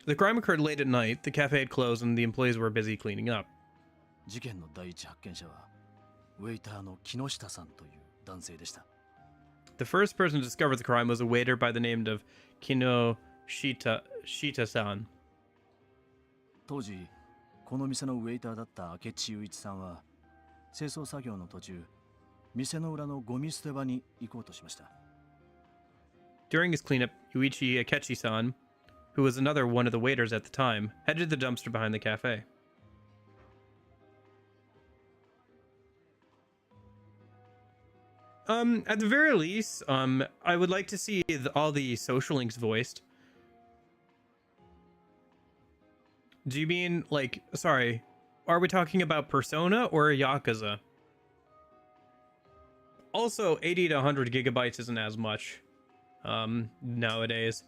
The crime occurred late at night, the cafe had closed, and the employees were busy cleaning up. The first person to discover the crime was a waiter by the name of Shita-san. 当時この店のウェイターだった明智雄一さんは清掃作業の途中店の裏のゴミ捨て場に行こうとしました。 During his cleanup, Yuichi Akechi-san, who was another one of the waiters at the time, headed to the dumpster behind the cafe. At the very least, I would like to see all the social links voiced. Do you mean, like, sorry, are we talking about Persona or Yakuza? Also, 80 to 100 gigabytes isn't as much. nowadays.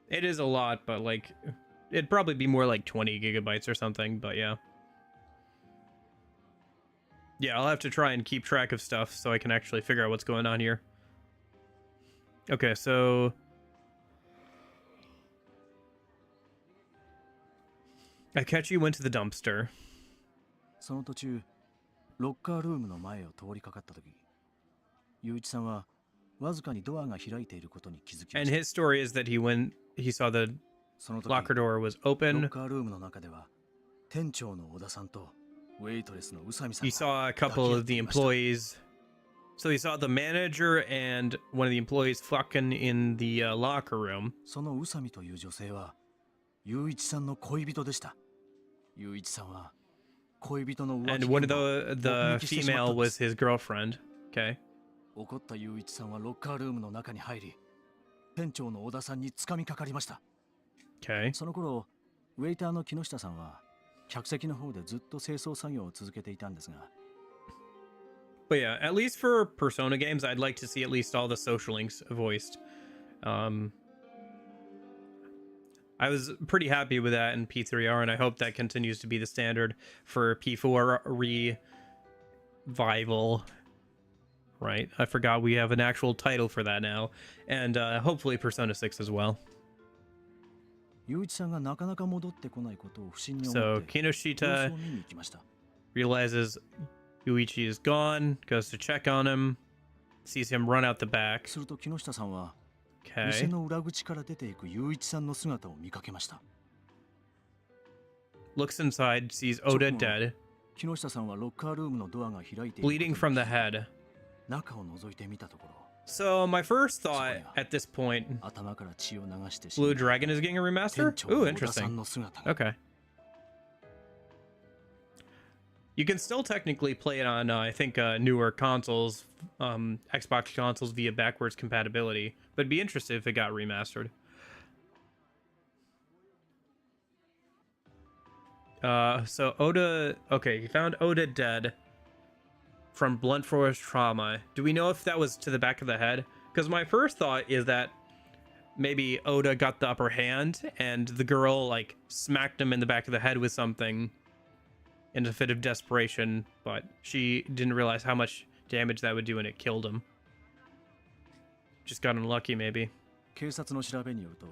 It is a lot, but like it'd probably be more like 20 gigabytes or something, but yeah. Yeah, I'll have to try and keep track of stuff so I can actually figure out what's going on here. Okay, so Akechi went to the dumpster. その途中、ロッカールームの前を通りかかった時、雄一さんはわずかにドアが開いていることに気づきま And した。 his story is that he saw the その時、 locker door was ロ open. ッカールームの中では店長の小田さんとウェイトレスの宇佐美さん He が saw a 抱き couple 合っ of て the いました。 employees. So he saw the manager and one of the employees fucking in the locker room. その宇佐美という女性は雄一さんの恋人でした。雄一さんは恋人の浮 And 気 one 現 of 場を目 the 撃してしまった female んで was す。 his girlfriend. Okay. 怒った雄一さんはロッカールームの中に入り、店長の小田さんに掴みかかりました。 Okay. その頃、ウェイターの木下さんは客席の方でずっと清掃作業を続けていたんですが、 But yeah, at least for Persona games, I'd like to see at least all the social links voiced. I was pretty happy with that in P3R, and I hope that continues to be the standard for P4 revival. Right? I forgot we have an actual title for that now. And hopefully Persona 6 as well. 雄一さんがなかなか戻ってこないことを不審に思 So って様子 Kinoshita を見に行きました。 realizes Yuichi is gone, goes to check on him, sees him run out the back. すると木下さんは店 Okay. の裏口から出ていく雄一さんの姿を見かけました。 Looks inside, sees Oda dead, 木下さんはロッカールームのドアが開いている bleeding ことに from the head. 中を覗いてみたところ、 So my first thought at this point, 頭から血を流してしま Blue った Dragon is getting a 店 remaster? 長の Ooh, 小田さん interesting. の姿が Okay. You can still technically play it on, I think, newer consoles, Xbox consoles via backwards compatibility, but be interested if it got remastered. So Oda, okay, he found Oda dead from blunt force trauma. Do we know if that was to the back of the head? Because my first thought is that maybe Oda got the upper hand and the girl like smacked him in the back of the head with something in a fit of desperation, but she didn't realize how much damage that would do and it killed him. Just got unlucky, maybe. 警察の調べによると、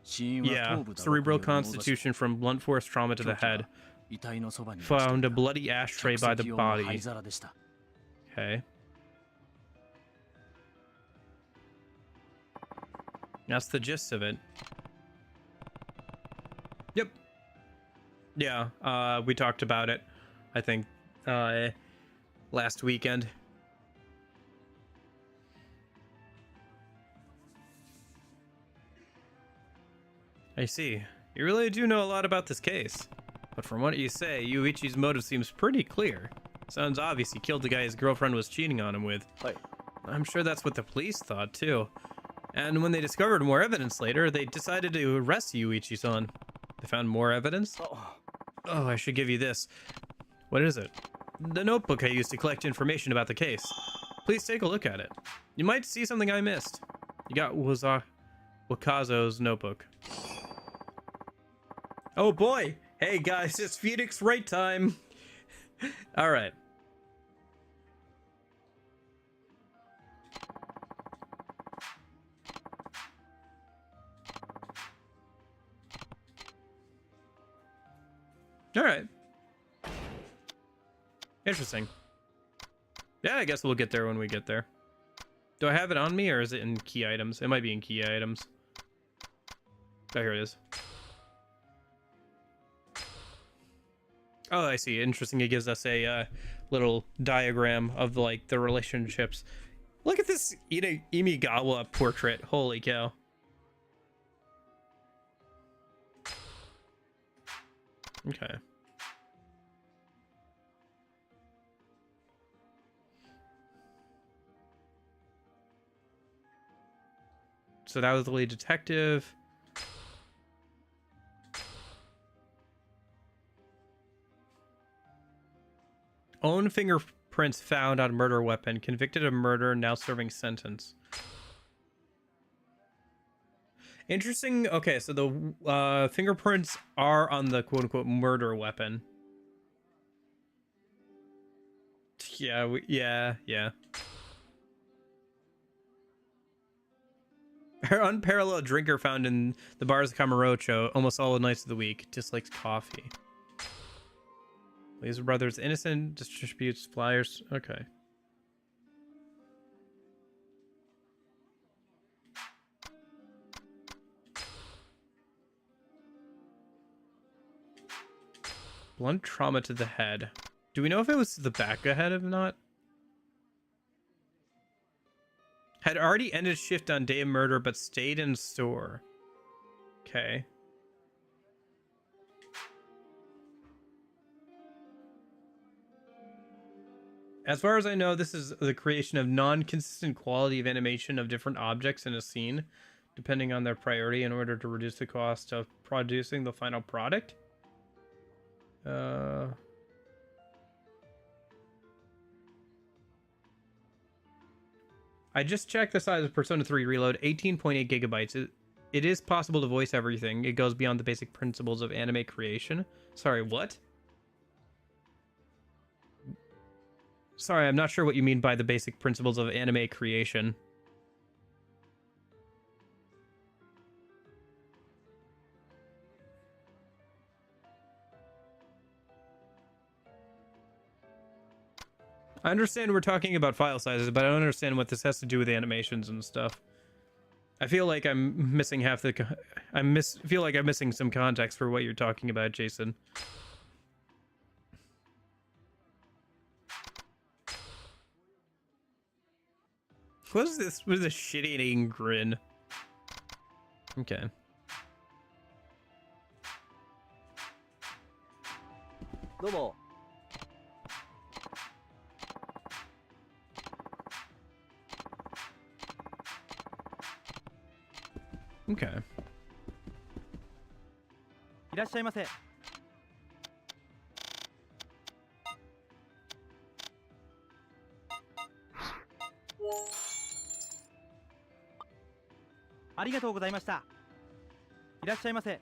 死因は Yeah, 頭部打撲 cerebral による脳挫傷。 constitution from blunt force trauma to the 凶器は head. 遺体のそばに落ちていた Found a bloody ashtray 着 by the 席用の灰 body. 皿でした。 Okay. That's the gist of it. Yep. Yeah, we talked about it, I think, last weekend. I see. You really do know a lot about this case. But from what you say, Yuichi's motive seems pretty clear. Sounds obvious he killed the guy his girlfriend was cheating on him with. Hey. I'm sure that's what the police thought, too. And when they discovered more evidence later, they decided to arrest Yuichi-san. They found more evidence? Oh, I should give you this. What is it? The notebook I used to collect information about the case. Please take a look at it. You might see something I missed. You got Wakazo's notebook. Oh boy! Hey guys, it's Phoenix Wright time! Alright. Alright. Interesting. Yeah, I guess we'll get there when we get there. Do I have it on me or is it in key items? It might be in key items. Oh, here it is. Oh, I see. Interesting. It gives us a little diagram of like the relationships. Look at this Imigawa portrait. Holy cow. Okay. So that was the lead detective. Own fingerprints found on murder weapon. Convicted of murder, now serving sentence. Interesting. Okay, so the fingerprints are on the quote-unquote murder weapon. Yeah, yeah. Her unparalleled drinker found in the bars of Camarocho almost all the nights of the week. Dislikes coffee. Laser Brothers innocent. Distributes flyers. Okay. Blunt trauma to the head. Do we know if it was to the back of the head or not? Had already ended shift on day of murder, but stayed in store. Okay. As far as I know, this is the creation of non-consistent quality of animation of different objects in a scene, depending on their priority, in order to reduce the cost of producing the final product. I just checked the size of Persona 3 Reload, 18.8 gigabytes. It is possible to voice everything. It goes beyond the basic principles of anime creation. Sorry, what? Sorry, I'm not sure what you mean by the basic principles of anime creation. I understand we're talking about file sizes, but I don't understand what this has to do with animations and stuff. I feel like I'm missing half the... feel like I'm missing some context for what you're talking about, Jason. What is this with a shit-eating grin? Okay. Domo. Okay. いらっしゃいませ。ありがとうございました。いらっしゃいませ。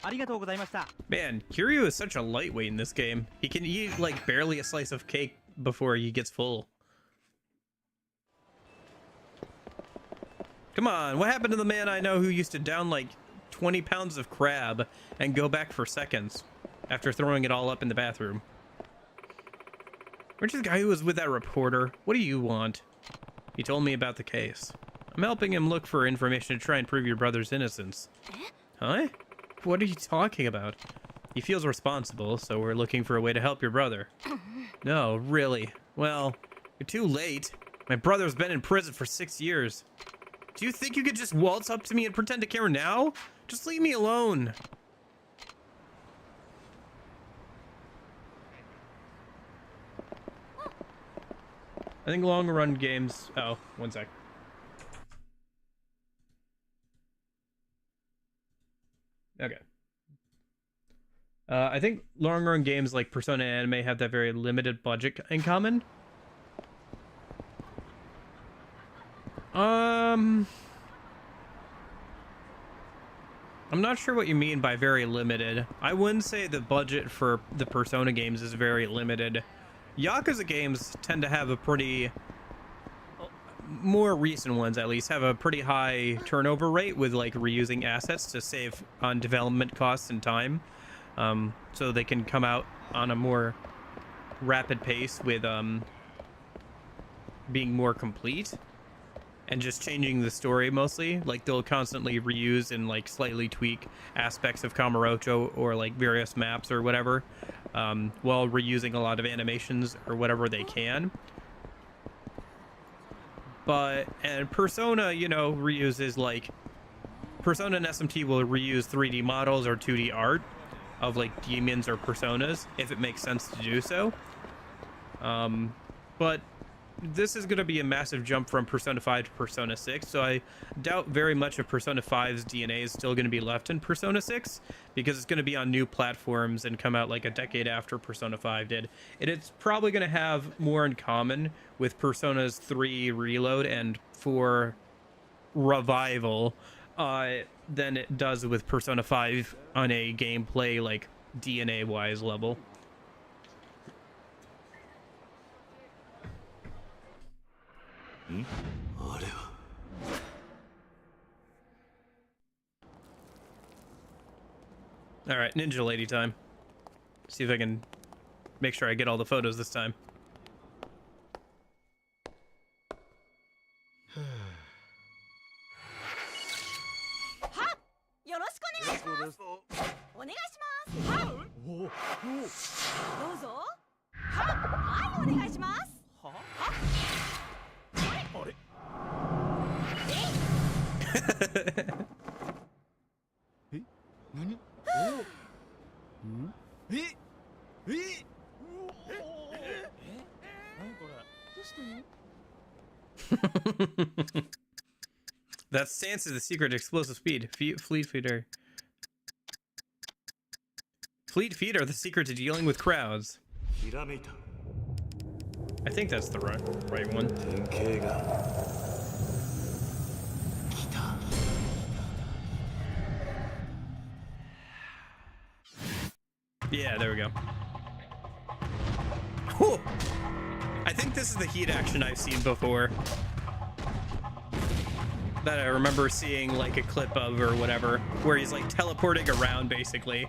ありがとうございました。 Man, Kiryu is such a lightweight in this game. He can eat like barely a slice of cake before he gets full. Come on, what happened to the man I know who used to down like 20 pounds of crab and go back for seconds after throwing it all up in the bathroom? Where's the guy who was with that reporter? What do you want? He told me about the case. I'm helping him look for information to try and prove your brother's innocence. Huh? What are you talking about? He feels responsible, so we're looking for a way to help your brother. No, really? Well, you're too late. My brother's been in prison for 6 years. Do you think you could just waltz up to me and pretend to care now? Just leave me alone. I think long run games... Oh, one sec. Okay. I think long run games like Persona and Anime have that very limited budget in common. I'm not sure what you mean by very limited. I wouldn't say the budget for the Persona games is very limited. Yakuza games tend to have a pretty... more recent ones at least have a pretty high turnover rate with like reusing assets to save on development costs and time, so they can come out on a more rapid pace with being more complete and just changing the story mostly. Like they'll constantly reuse and like slightly tweak aspects of Kamurocho or like various maps or whatever, while reusing a lot of animations or whatever they can. And Persona, you know, reuses like Persona and SMT will reuse 3D models or 2D art of like demons or personas if it makes sense to do so. But this is going to be a massive jump from Persona 5 to Persona 6, so I doubt very much of Persona 5's DNA is still going to be left in Persona 6, because it's going to be on new platforms and come out like a decade after Persona 5 did. And it's probably going to have more in common with Personas 3 Reload and 4 revival than it does with Persona 5 on a gameplay like DNA wise level. All right, Ninja Lady time. See if I can make sure I get all the photos this time. That stance is the secret to explosive speed. Fleet feet are the secret to dealing with crowds. I think that's the right one. Yeah, there we go. Whew. I think this is the heat action I've seen before. That I remember seeing like a clip of or whatever, where he's like teleporting around basically.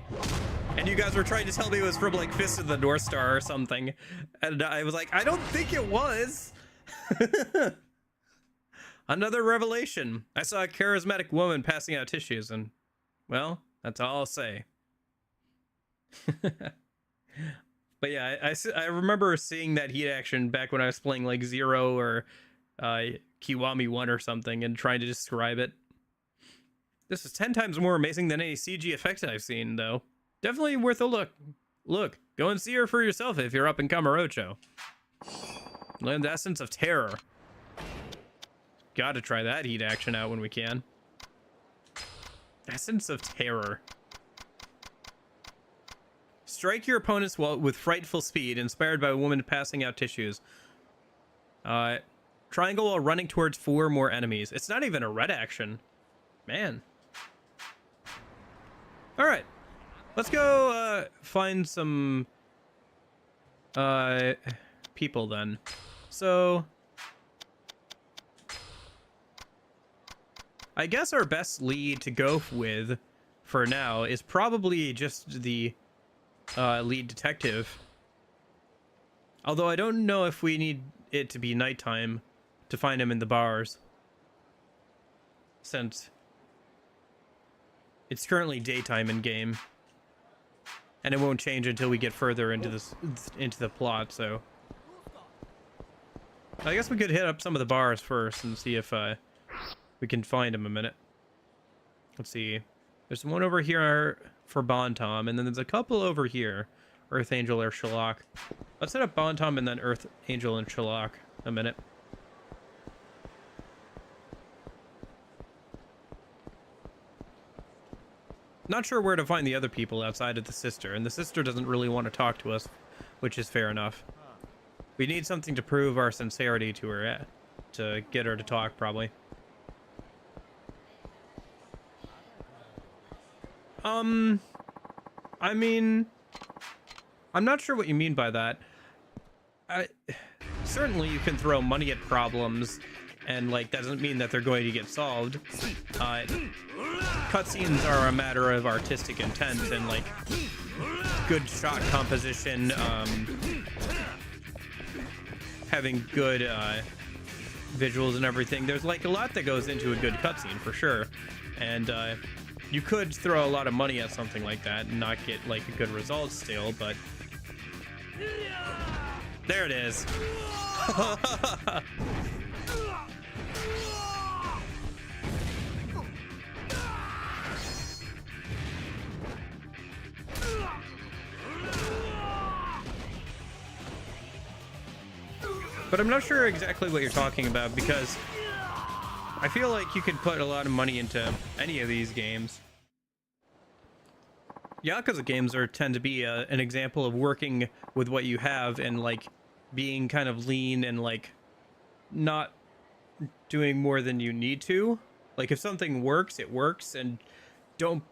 And you guys were trying to tell me it was from like Fist of the North Star or something. And I was like, I don't think it was. Another revelation. I saw a charismatic woman passing out tissues and, well, that's all I'll say. But yeah, I remember seeing that heat action back when I was playing like Zero or Kiwami 1 or something and trying to describe it. This is 10 times more amazing than any CG effect I've seen, though. Definitely worth a look. Look, go and see her for yourself if you're up in Kamurocho. Learn the essence of terror. Gotta try that heat action out when we can. Essence of terror. Strike your opponent's wall with frightful speed, inspired by a woman passing out tissues. Triangle while running towards 4 more enemies. It's not even a red action. Man. Alright. Let's go find some people then. So I guess our best lead to go with for now is probably just the lead detective. Although I don't know if we need it to be nighttime to find him in the bars, since it's currently daytime in game, and it won't change until we get further into the plot. So I guess we could hit up some of the bars first and see if we can find him a minute. Let's see. There's one over here for Bontom, and then there's a couple over here. Earth Angel or Shalak. Let's hit up Bontom and then Earth Angel and Shalak a minute. Not sure where to find the other people outside of the sister, and the sister doesn't really want to talk to us, which is fair enough. We need something to prove our sincerity to her, to get her to talk, probably. I mean, I'm not sure what you mean by that. Certainly you can throw money at problems, and like that doesn't mean that they're going to get solved. Cutscenes are a matter of artistic intent and like good shot composition, having good visuals and everything. There's like a lot that goes into a good cutscene for sure, and you could throw a lot of money at something like that and not get like a good result still, but there it is. But I'm not sure exactly what you're talking about, because I feel like you could put a lot of money into any of these games. Yakuza games tend to be an example of working with what you have and like being kind of lean and like not doing more than you need to, Like if something works, it works, and don't.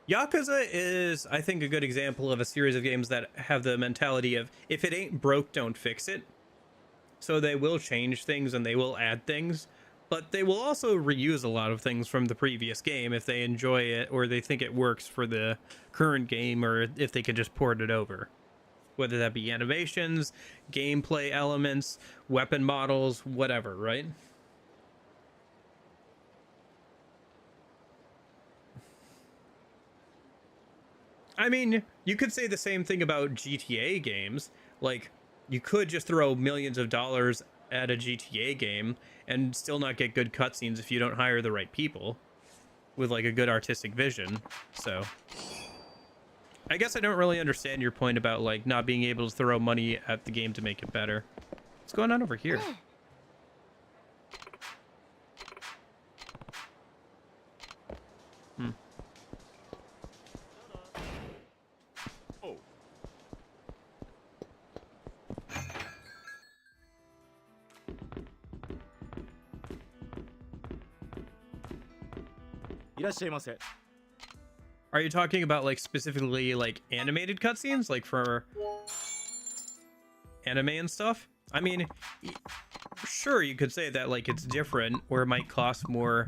Yakuza is, I think, a good example of a series of games that have the mentality of if it ain't broke, don't fix it. So they will change things and they will add things, but they will also reuse a lot of things from the previous game if they enjoy it or they think it works for the current game, or if they can just port it over. Whether that be animations, gameplay elements, weapon models, whatever, right? I mean, you could say the same thing about GTA games. Like, you could just throw millions of dollars at a GTA game and still not get good cutscenes if you don't hire the right people with like a good artistic vision. So I guess I don't really understand your point about like not being able to throw money at the game to make it better. What's going on over here? Are you talking about like specifically like animated cutscenes, like for anime and stuff? I mean, sure, you could say that like it's different, or it might cost more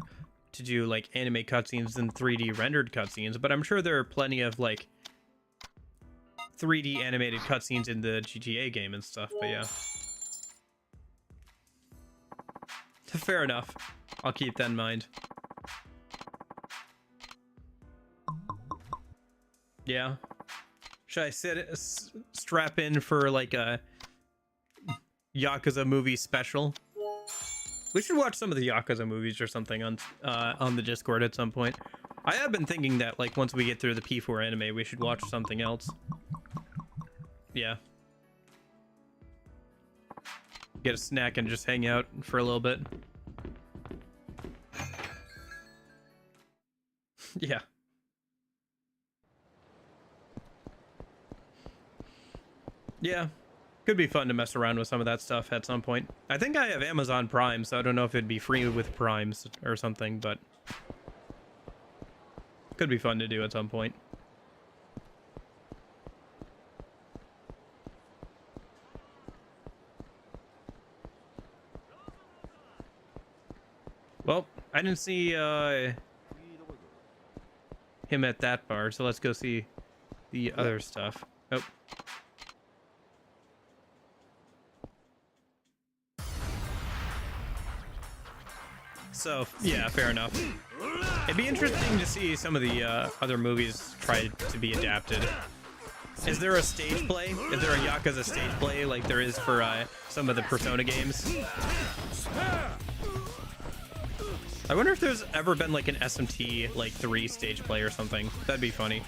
to do like anime cutscenes than 3D rendered cutscenes, but I'm sure there are plenty of like 3D animated cutscenes in the GTA game and stuff. But yeah, fair enough. I'll keep that in mind. Yeah. Should I strap in for like a Yakuza movie special? We should watch some of the Yakuza movies or something on the Discord at some point. I have been thinking that like once we get through the P4 anime, we should watch something else. Yeah. Get a snack and just hang out for a little bit. Yeah. Yeah, could be fun to mess around with some of that stuff at some point. I think I have Amazon Prime, so I don't know if it'd be free with Primes or something, but could be fun to do at some point. Well, I didn't see him at that bar, so let's go see the other stuff. Oh. So, yeah, fair enough. It'd be interesting to see some of the other movies try to be adapted. Is there a stage play? Is there a Yakuza stage play like there is for some of the Persona games? I wonder if there's ever been like an SMT like 3 stage play or something. That'd be funny.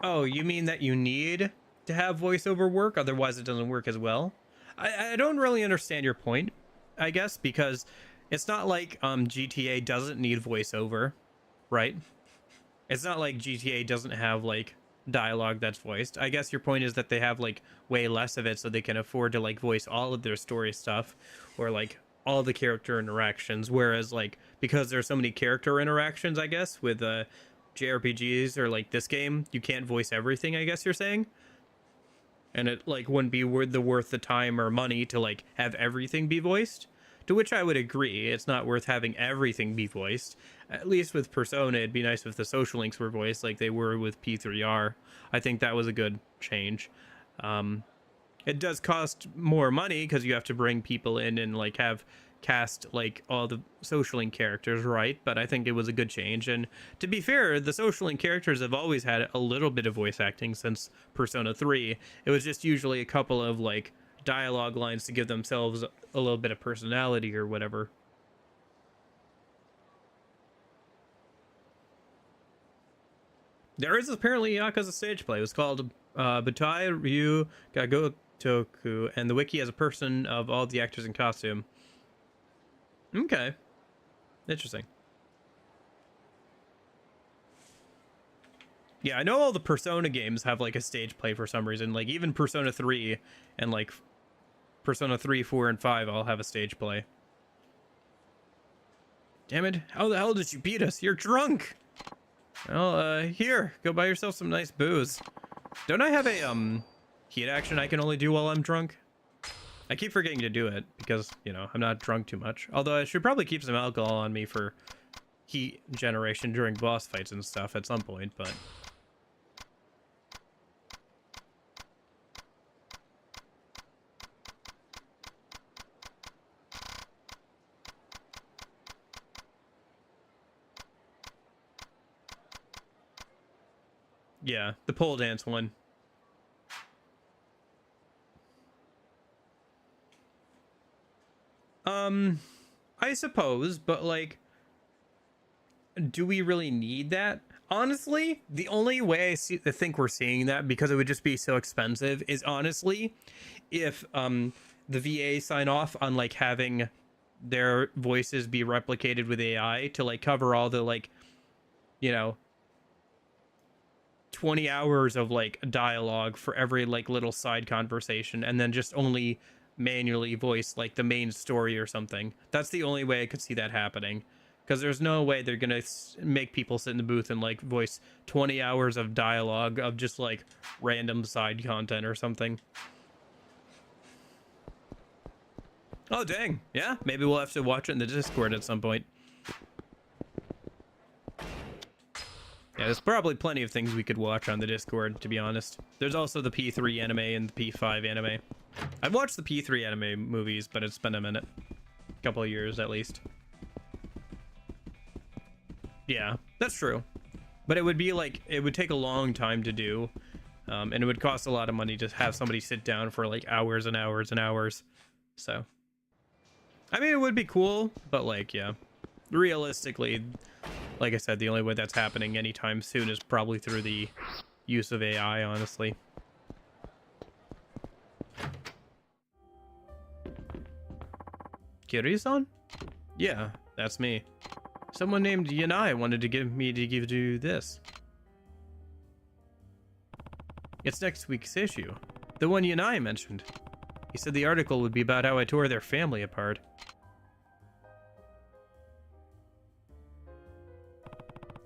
Oh, you mean that you need to have voiceover work, otherwise it doesn't work as well? I don't really understand your point, I guess, because it's not like GTA doesn't need voiceover, right? It's not like GTA doesn't have like dialogue that's voiced. I guess your point is that they have like way less of it so they can afford to like voice all of their story stuff or like all the character interactions, whereas like because there's so many character interactions, I guess, with JRPGs or like this game, you can't voice everything, I guess you're saying. And it like wouldn't be worth the time or money to like have everything be voiced. To which I would agree, it's not worth having everything be voiced. At least with Persona, it'd be nice if the social links were voiced like they were with P3R. I think that was a good change. It does cost more money because you have to bring people in and like have cast like all the social link characters, right? But I think it was a good change. And to be fair, the social link characters have always had a little bit of voice acting since Persona 3. It was just usually a couple of like dialogue lines to give themselves a little bit of personality or whatever. There is apparently Yakuza stage play. It was called Butai Ryu Gagotoku, and the wiki has a person of all the actors in costume. Okay. Interesting. Yeah, I know all the Persona games have like a stage play for some reason. Like even Persona 3 and like Persona 3, 4, and 5 all have a stage play. Damn it. How the hell did you beat us? You're drunk. Well, here, go buy yourself some nice booze. Don't I have a heat action I can only do while I'm drunk? I keep forgetting to do it because, you know, I'm not drunk too much. Although I should probably keep some alcohol on me for heat generation during boss fights and stuff at some point, but... yeah, the pole dance one. I suppose, but like, do we really need that? Honestly, the only way I think we're seeing that, because it would just be so expensive, is honestly if the VA sign off on like having their voices be replicated with AI to like cover all the like, you know, 20 hours of like dialogue for every like little side conversation, and then just only manually voice like the main story or something. That's the only way I could see that happening, because there's no way they're gonna make people sit in the booth and like voice 20 hours of dialogue of just like random side content or something. Oh dang, yeah, maybe we'll have to watch it in the Discord at some point. Yeah, there's probably plenty of things we could watch on the Discord, to be honest. There's also the P3 anime and the P5 anime. I've watched the P3 anime movies, but it's been a minute. A couple of years, at least. Yeah, that's true. But it would be like, it would take a long time to do. And it would cost a lot of money to have somebody sit down for like hours and hours and hours. So, I mean, it would be cool, but like, yeah. Realistically, like I said, the only way that's happening anytime soon is probably through the use of AI, honestly. Kiryu-san? Yeah, that's me. Someone named Yanai wanted to give you this. It's next week's issue. The one Yanai mentioned. He said the article would be about how I tore their family apart.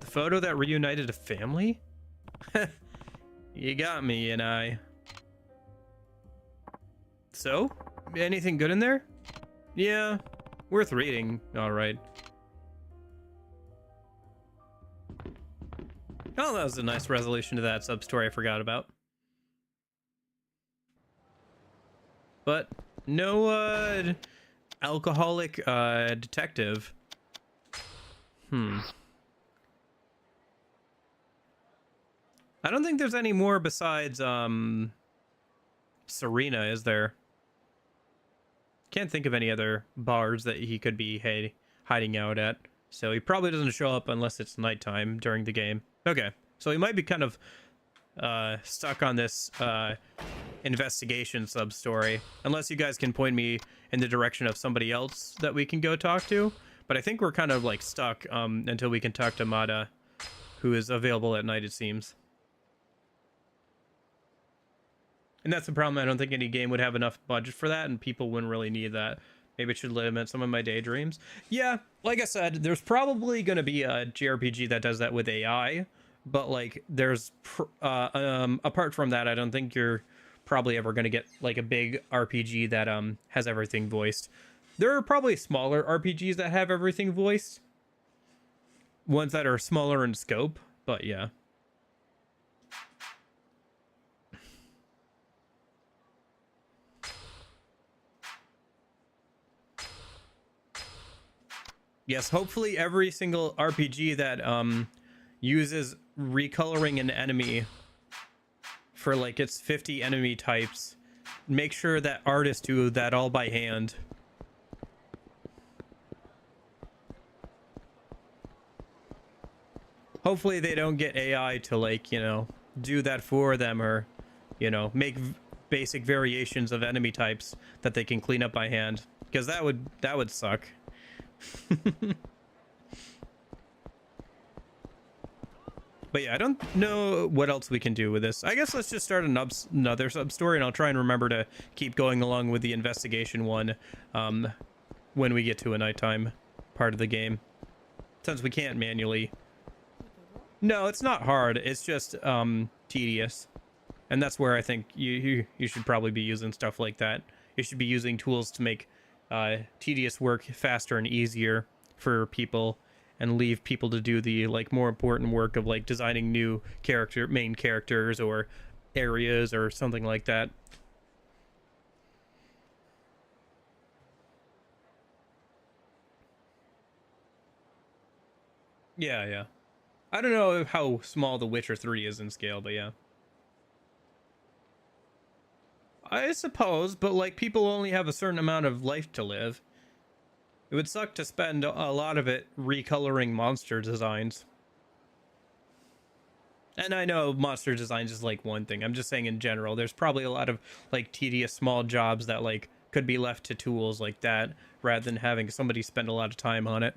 The photo that reunited a family? You got me, Yanai. So? Anything good in there? Yeah, worth reading, alright. Oh, that was a nice resolution to that sub-story I forgot about. But no, alcoholic, detective. I don't think there's any more besides, Serena, is there? Can't think of any other bars that he could be hiding out at. So he probably doesn't show up unless it's nighttime during the game. Okay, so he might be kind of stuck on this investigation sub-story. Unless you guys can point me in the direction of somebody else that we can go talk to. But I think we're kind of like stuck until we can talk to Mada, who is available at night, it seems. And that's the problem. I don't think any game would have enough budget for that, and people wouldn't really need that. Maybe it should limit some of my daydreams. Yeah, like I said, there's probably going to be a JRPG that does that with AI, but like there's apart from that, I don't think you're probably ever going to get like a big RPG that has everything voiced. There are probably smaller RPGs that have everything voiced, ones that are smaller in scope, but yeah. Yes, hopefully every single RPG that uses recoloring an enemy for like its 50 enemy types, make sure that artists do that all by hand. Hopefully they don't get AI to like, you know, do that for them, or, you know, make basic variations of enemy types that they can clean up by hand, because that would suck. But yeah, I don't know what else we can do with this. I guess let's just start another sub-story, and I'll try and remember to keep going along with the investigation one when we get to a nighttime part of the game. Since we can't manually... No, it's not hard. It's just tedious. And that's where I think you should probably be using stuff like that. You should be using tools to make tedious work faster and easier for people, and leave people to do the like more important work of like designing new main characters or areas or something like that. Yeah. I don't know how small The Witcher 3 is in scale, but yeah. I suppose, but like people only have a certain amount of life to live. It would suck to spend a lot of it recoloring monster designs. And I know monster designs is like one thing. I'm just saying in general, there's probably a lot of like tedious small jobs that like could be left to tools like that rather than having somebody spend a lot of time on it.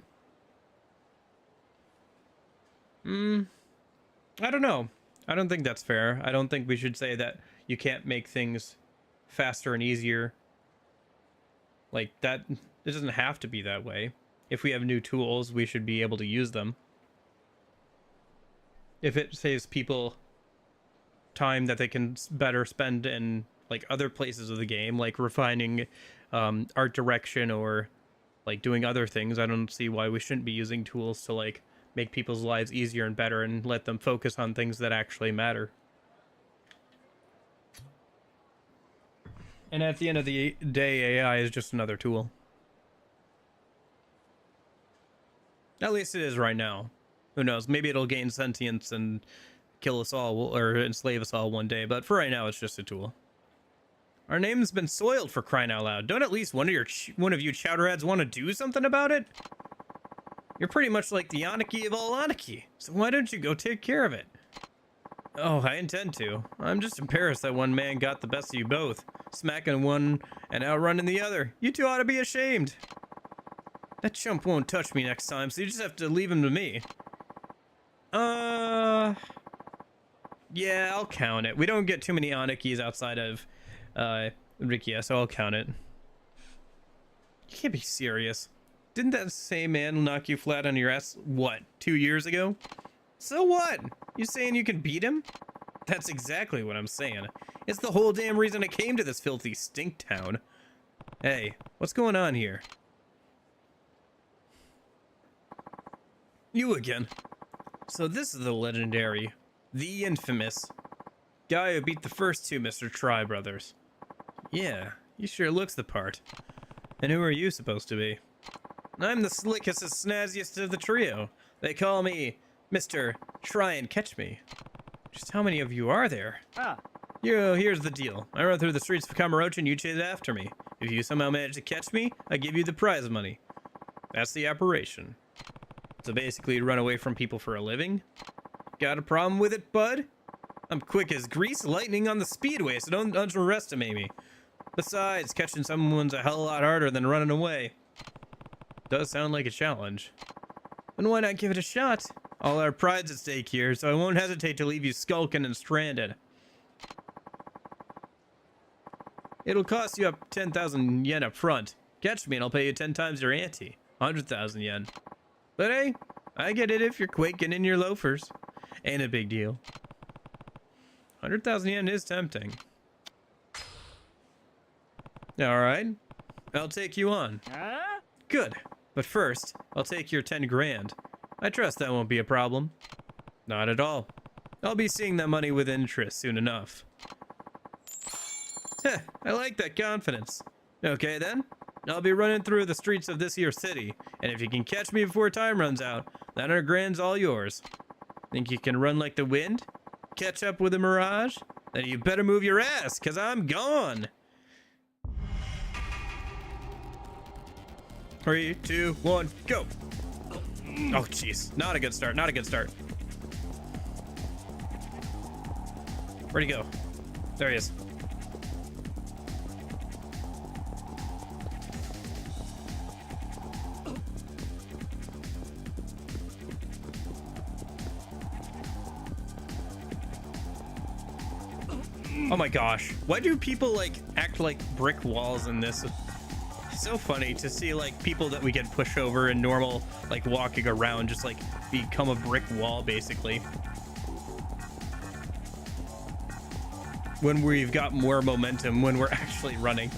I don't know. I don't think that's fair. I don't think we should say that you can't make things faster and easier. Like that, it doesn't have to be that way. If we have new tools, we should be able to use them. If it saves people time that they can better spend in like other places of the game, like refining art direction or like doing other things, I don't see why we shouldn't be using tools to like make people's lives easier and better and let them focus on things that actually matter. And at the end of the day, AI is just another tool. At least it is right now. Who knows? Maybe it'll gain sentience and kill us all or enslave us all one day, but for right now, it's just a tool. Our name's been soiled, for crying out loud. Don't at least one of you chowderheads want to do something about it? You're pretty much like the Anarchy of all Anarchy, so why don't you go take care of it? Oh, I intend to. I'm just embarrassed that one man got the best of you both, smacking one and outrunning the other. You two ought to be ashamed. That chump won't touch me next time, so you just have to leave him to me. Yeah, I'll count it. We don't get too many Anarchies outside of Rikiya, so I'll count it. You can't be serious. Didn't that same man knock you flat on your ass, what, 2 years ago? So what? You saying you can beat him? That's exactly what I'm saying. It's the whole damn reason I came to this filthy stink town. Hey, what's going on here? You again. So this is the legendary, the infamous guy who beat the first two Mr. Try brothers. Yeah, he sure looks the part. And who are you supposed to be? I'm the slickest and snazziest of the trio. They call me Mr. Try and Catch Me. Just how many of you are there? Here's the deal. I run through the streets of Kamurocho and you chase after me. If you somehow manage to catch me, I give you the prize money. That's the operation. So basically you run away from people for a living? Got a problem with it, bud? I'm quick as grease lightning on the speedway, so don't underestimate me. Besides, catching someone's a hell of a lot harder than running away. Does sound like a challenge. And why not give it a shot? All our pride's at stake here, so I won't hesitate to leave you skulking and stranded. It'll cost you up 10,000 yen up front. Catch me and I'll pay you 10 times your ante, 100,000 yen. But hey, I get it if you're quaking in your loafers. Ain't a big deal. 100,000 yen is tempting. Alright, I'll take you on. Good, but first, I'll take your 10 grand. I trust that won't be a problem. Not at all. I'll be seeing that money with interest soon enough. Heh, I like that confidence. Okay then, I'll be running through the streets of this here city, and if you can catch me before time runs out, then 100 grand's all yours. Think you can run like the wind? Catch up with a mirage? Then you better move your ass, cause I'm gone! 3, 2, 1, go! Oh, jeez. Not a good start. Not a good start. Where'd he go? There he is. Oh my gosh. Why do people like act like brick walls in this? It's so funny to see like people that we can push over in normal like walking around just like become a brick wall basically. When we've got more momentum when we're actually running.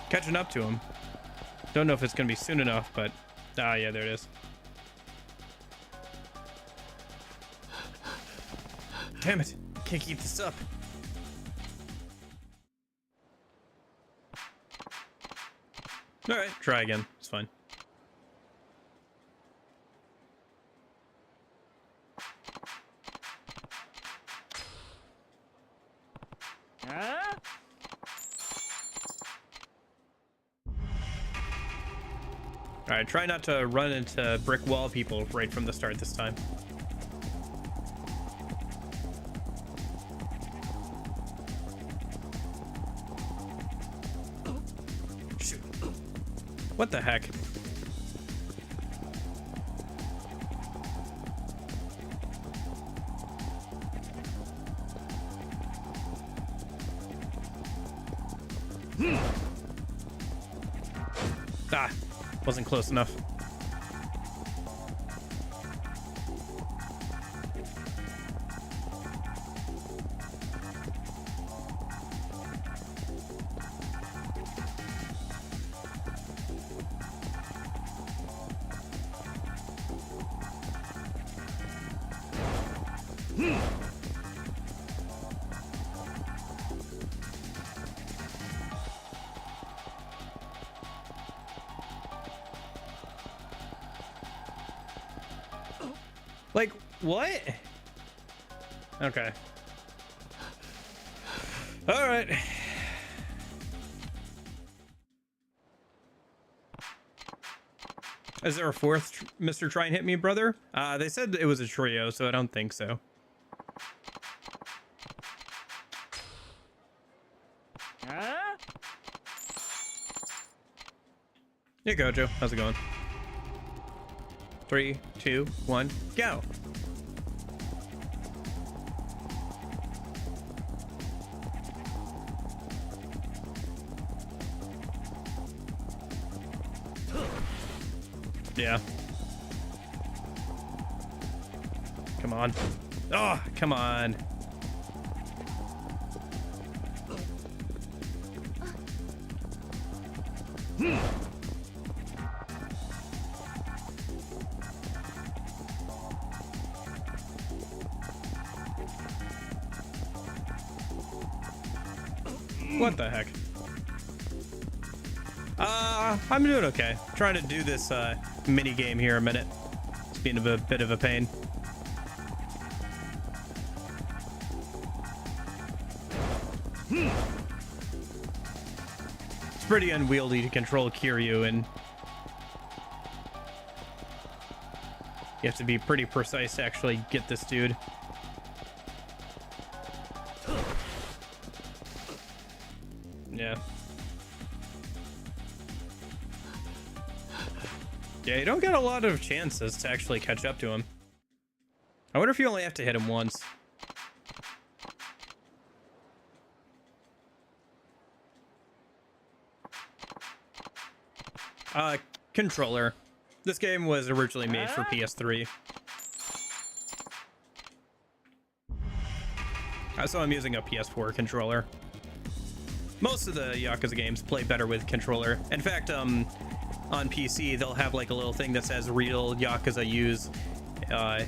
Catching up to him. Don't know if it's gonna be soon enough, but yeah, there it is. Damn it, can't keep this up. All right, try again. It's fine. All right, try not to run into brick wall people right from the start this time. Shoot. What the heck? Ah, wasn't close enough. Like, what? Okay. All right. Is there a fourth Mr. Try and Hit Me brother? They said it was a trio, so I don't think so. Here you go, Joe. How's it going? 3, 2, 1, go. Yeah. Come on. Oh, come on. What the heck? I'm doing okay. Trying to do this mini game here a minute. It's being a bit of a pain. It's pretty unwieldy to control Kiryu, and you have to be pretty precise to actually get this dude. Yeah. Yeah, you don't get a lot of chances to actually catch up to him. I wonder if you only have to hit him once. Controller. This game was originally made for PS3. So I'm using a PS4 controller. Most of the Yakuza games play better with controller. In fact, on PC, they'll have like a little thing that says real Yakuza use a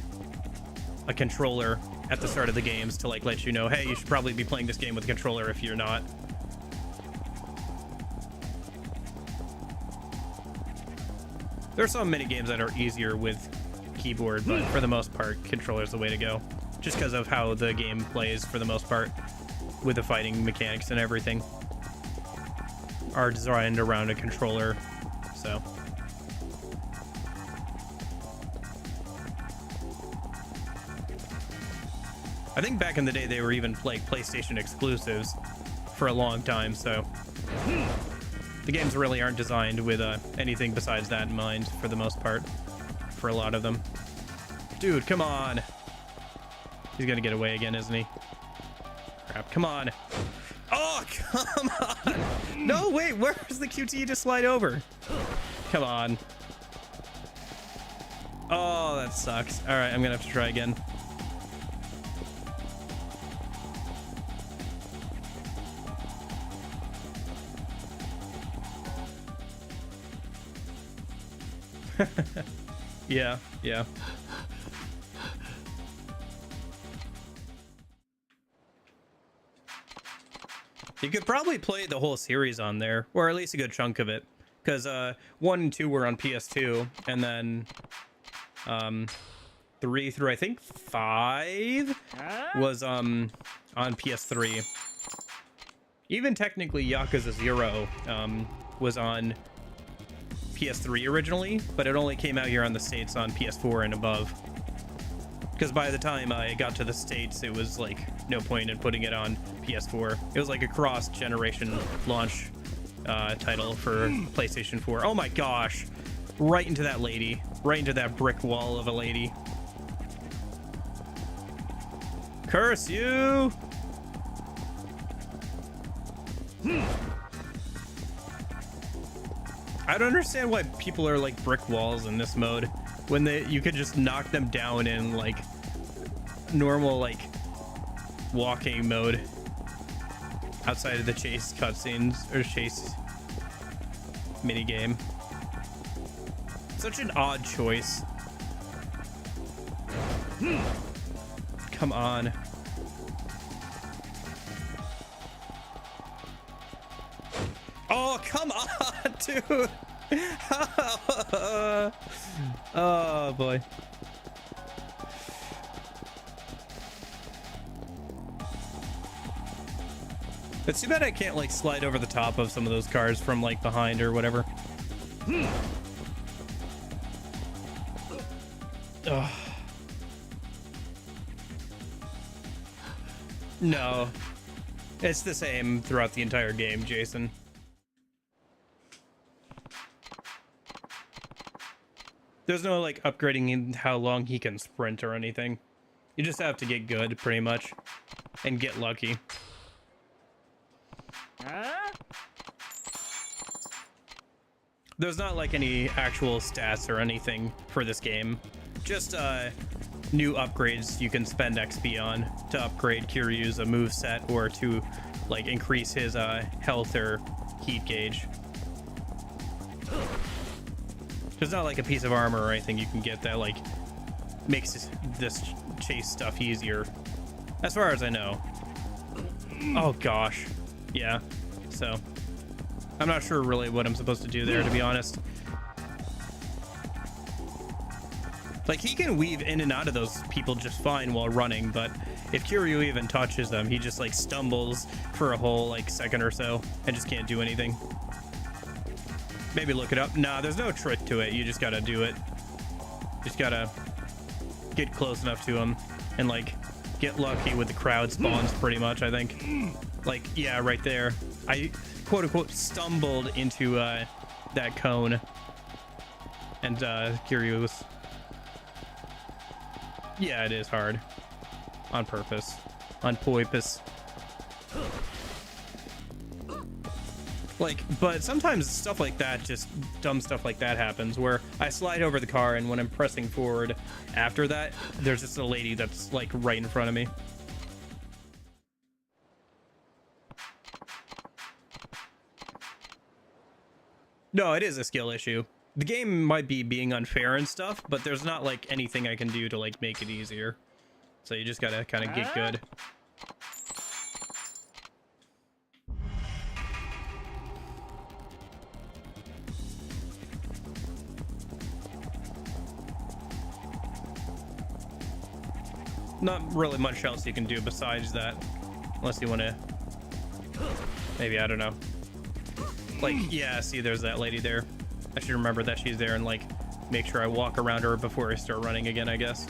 controller at the start of the games to like let you know, hey, you should probably be playing this game with a controller if you're not. There are some mini games that are easier with keyboard, but for the most part, controller's the way to go. Just because of how the game plays for the most part, with the fighting mechanics and everything, are designed around a controller, so. I think back in the day they were even like PlayStation exclusives for a long time, so the games really aren't designed with anything besides that in mind for the most part, for a lot of them. Dude, come on. He's gonna get away again, isn't he? Crap, come on. Oh, come on. No, wait, where's the QT to slide over? Come on. Oh, that sucks. All right, I'm gonna have to try again. Yeah, yeah. You could probably play the whole series on there, or at least a good chunk of it, because 1 and 2 were on PS2, and then 3 through I think 5 was on PS3. Even technically Yakuza 0 was on PS3 originally, but it only came out here on the States on PS4 and above. Because by the time I got to the States, it was like no point in putting it on PS4. It was like a cross-generation launch title for PlayStation 4. Oh my gosh. Right into that lady. Right into that brick wall of a lady. Curse you! I don't understand why people are like brick walls in this mode when you could just knock them down in like normal like walking mode outside of the chase cutscenes or chase minigame. Such an odd choice. Come on. Oh, come on, dude. Oh, boy. It's too bad I can't, like, slide over the top of some of those cars from, like, behind or whatever. Ugh. No. It's the same throughout the entire game, Jason. There's no, like, upgrading in how long he can sprint or anything. You just have to get good, pretty much. And get lucky. There's not, like, any actual stats or anything for this game. Just, new upgrades you can spend XP on to upgrade Kiryu's moveset or to, like, increase his, health or heat gauge. There's not like a piece of armor or anything you can get that like makes this chase stuff easier, as far as I know. Oh gosh, yeah. So I'm not sure really what I'm supposed to do there, to be honest. Like, he can weave in and out of those people just fine while running, but if Kiryu even touches them, he just like stumbles for a whole like second or so and just can't do anything. Maybe look it up. Nah, there's no trick to it. You just gotta do it. Just gotta get close enough to him and like get lucky with the crowd spawns, pretty much, I think. Like, yeah, right there. I quote unquote stumbled into that cone, and Kiryu was... Yeah, it is hard. On purpose. On purpose. Like, but sometimes stuff like that, just dumb stuff like that happens where I slide over the car, and when I'm pressing forward after that, there's just a lady that's like right in front of me. No, it is a skill issue. The game might be being unfair and stuff, but there's not like anything I can do to like make it easier. So you just gotta kind of get good. Not really much else you can do besides that, unless you want to, maybe, I don't know. Like, yeah, see, there's that lady there. I should remember that she's there and like make sure I walk around her before I start running again, I guess.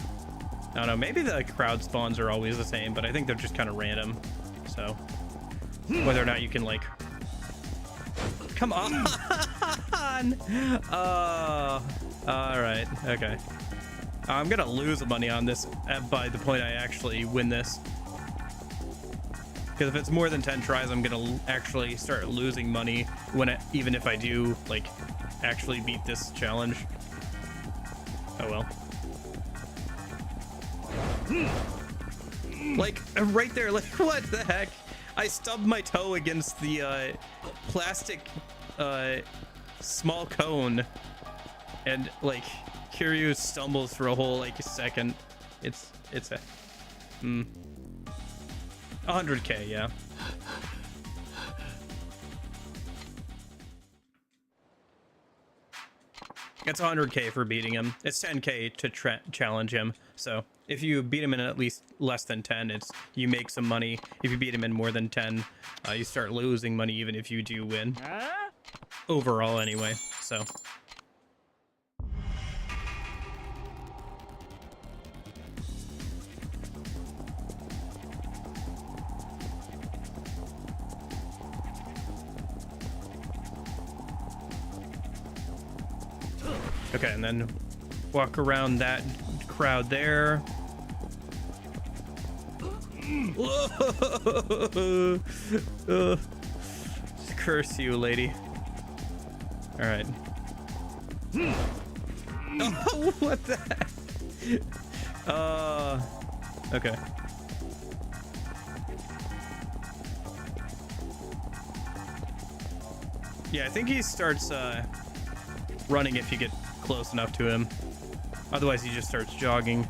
I don't know, maybe the crowd spawns are always the same, but I think they're just kind of random. So, whether or not you can, like... Come on! Alright, okay. I'm gonna lose money on this by the point I actually win this. Because if it's more than 10 tries, I'm gonna actually start losing money when even if I do, like, actually beat this challenge. Oh well. Like, right there, like, what the heck? I stubbed my toe against the plastic small cone, and like Kiryu stumbles for a whole like second. It's a 100k, yeah. It's 100k for beating him. It's 10k to challenge him. So if you beat him in at least less than 10, you make some money. If you beat him in more than 10, you start losing money even if you do win. Overall, anyway. So. Okay, and then walk around that crowd there. Curse you, lady. All right. Oh, what the heck? Okay. Yeah, I think he starts running if you get close enough to him. Otherwise, he just starts jogging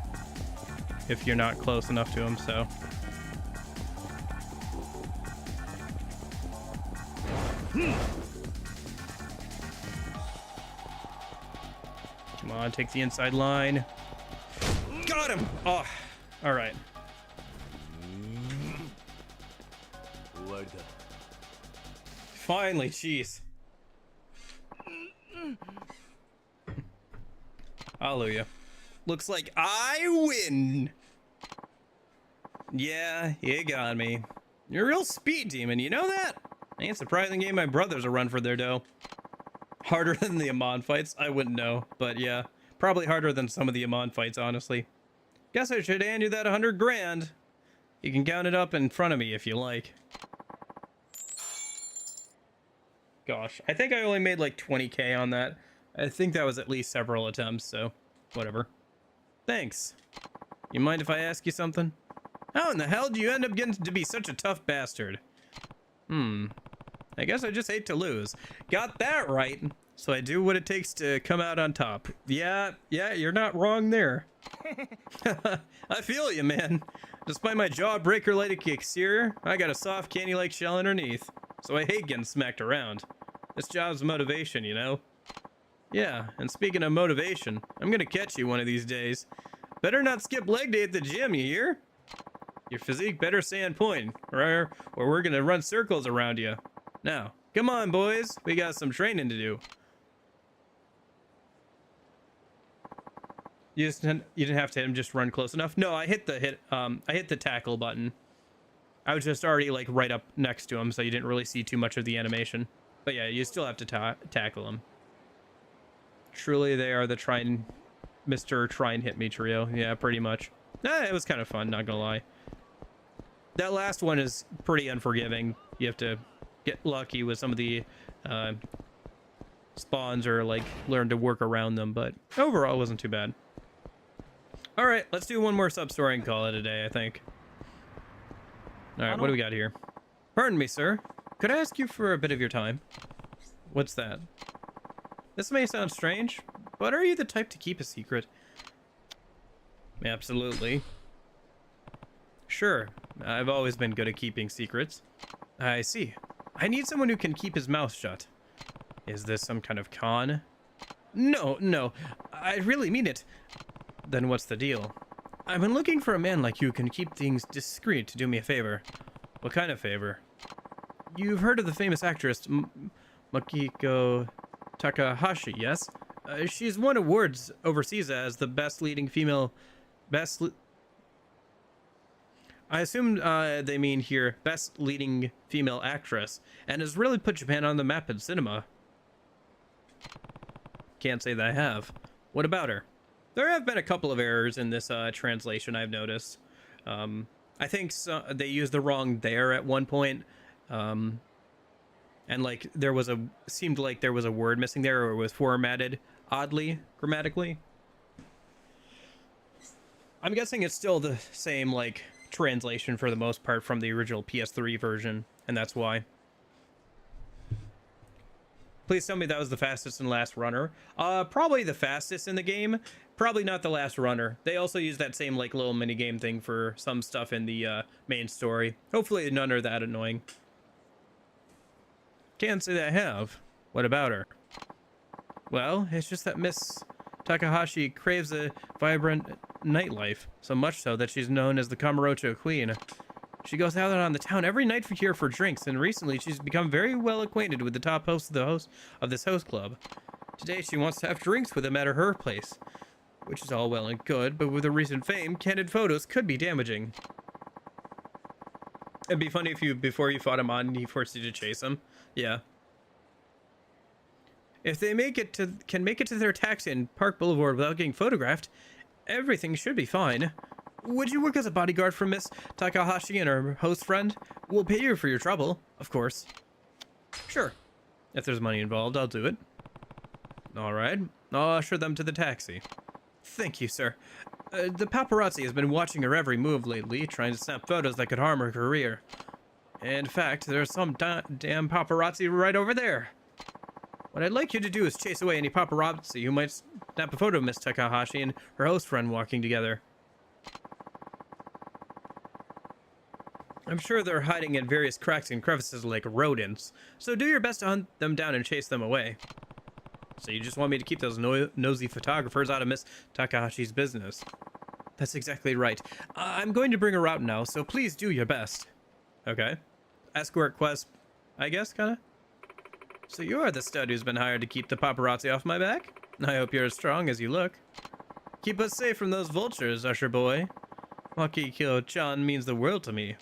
if you're not close enough to him, so. Come on, take the inside line. Got him! Oh, all right. Finally, jeez. Hallelujah. Looks like I win. Yeah, you got me. You're a real speed demon, you know that? Ain't surprising gave my brothers a run for their dough. Harder than the Amon fights? I wouldn't know, but yeah. Probably harder than some of the Amon fights, honestly. Guess I should hand you that 100 grand. You can count it up in front of me if you like. Gosh, I think I only made like 20k on that. I think that was at least several attempts, so whatever. Thanks. You mind if I ask you something? How in the hell do you end up getting to be such a tough bastard? I guess I just hate to lose. Got that right. So I do what it takes to come out on top. Yeah, you're not wrong there. I feel you, man. Despite my jawbreaker-like exterior, I got a soft candy-like shell underneath. So I hate getting smacked around. This job's motivation, you know? Yeah, and speaking of motivation, I'm gonna catch you one of these days. Better not skip leg day at the gym, you hear? Your physique better stay on point, or we're gonna run circles around you. Now, come on, boys. We got some training to do. You didn't have to hit him, just run close enough. No, I hit the tackle button. I was just already like right up next to him, so you didn't really see too much of the animation. But yeah, you still have to tackle him. Truly, they are the Mr. Try and Hit Me trio. Yeah, pretty much. It was kind of fun, not gonna lie. That last one is pretty unforgiving. You have to get lucky with some of the spawns or like learn to work around them, but overall it wasn't too bad. All right, let's do one more sub-story and call it a day, I think. All right, what do we got here? Pardon me, sir. Could I ask you for a bit of your time? What's that? This may sound strange, but are you the type to keep a secret? Absolutely. Sure, I've always been good at keeping secrets. I see. I need someone who can keep his mouth shut. Is this some kind of con? No, I really mean it. Then what's the deal? I've been looking for a man like you who can keep things discreet to do me a favor. What kind of favor? You've heard of the famous actress Makiko Takahashi, yes? She's won awards overseas as the best I assume they mean here best leading female actress, and has really put Japan on the map in cinema. Can't say that I have. What about her? There have been a couple of errors in this translation I've noticed. I think they used the wrong there at one point. And like seemed like there was a word missing there, or it was formatted oddly grammatically. I'm guessing it's still the same like translation for the most part from the original PS3 version, and that's why. Please tell me that was the fastest and last runner. Probably the fastest in the game. Probably not the last runner. They also use that same like little mini game thing for some stuff in the main story. Hopefully none are that annoying. Can't say that I have. What about her? Well, it's just that Miss Takahashi craves a vibrant nightlife, so much so that she's known as the Kamurocho Queen. She goes out on the town every night here for drinks, and recently she's become very well acquainted with the top host of this host club. Today she wants to have drinks with him at her place, which is all well and good, but with her recent fame, candid photos could be damaging. It'd be funny if before you fought him on, he forced you to chase him. Yeah. If they can make it to their taxi in Park Boulevard without getting photographed, everything should be fine. Would you work as a bodyguard for Miss Takahashi and her host friend? We'll pay you for your trouble, of course. Sure. If there's money involved, I'll do it. All right. I'll usher them to the taxi. Thank you, sir. The paparazzi has been watching her every move lately, trying to snap photos that could harm her career. In fact, there's some damn paparazzi right over there. What I'd like you to do is chase away any paparazzi who might snap a photo of Miss Takahashi and her host friend walking together. I'm sure they're hiding in various cracks and crevices like rodents, so do your best to hunt them down and chase them away. So you just want me to keep those nosy photographers out of Miss Takahashi's business? That's exactly right. I'm going to bring her out now, so please do your best. Okay. Escort quest, I guess, kinda? So you're the stud who's been hired to keep the paparazzi off my back? I hope you're as strong as you look. Keep us safe from those vultures, usher boy. Makiko-chan means the world to me.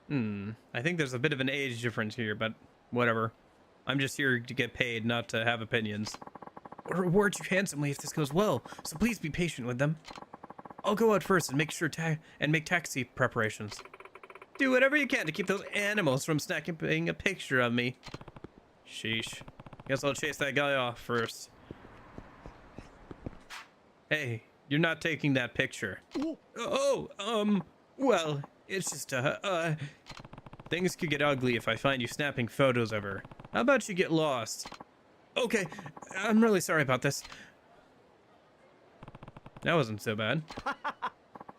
I think there's a bit of an age difference here, but whatever. I'm just here to get paid, not to have opinions. I'll reward you handsomely if this goes well, so please be patient with them. I'll go out first and make taxi preparations. Do whatever you can to keep those animals from snapping a picture of me. Sheesh. Guess I'll chase that guy off first. Hey, you're not taking that picture. Well, it's just, things could get ugly if I find you snapping photos of her. How about you get lost? Okay, I'm really sorry about this. That wasn't so bad.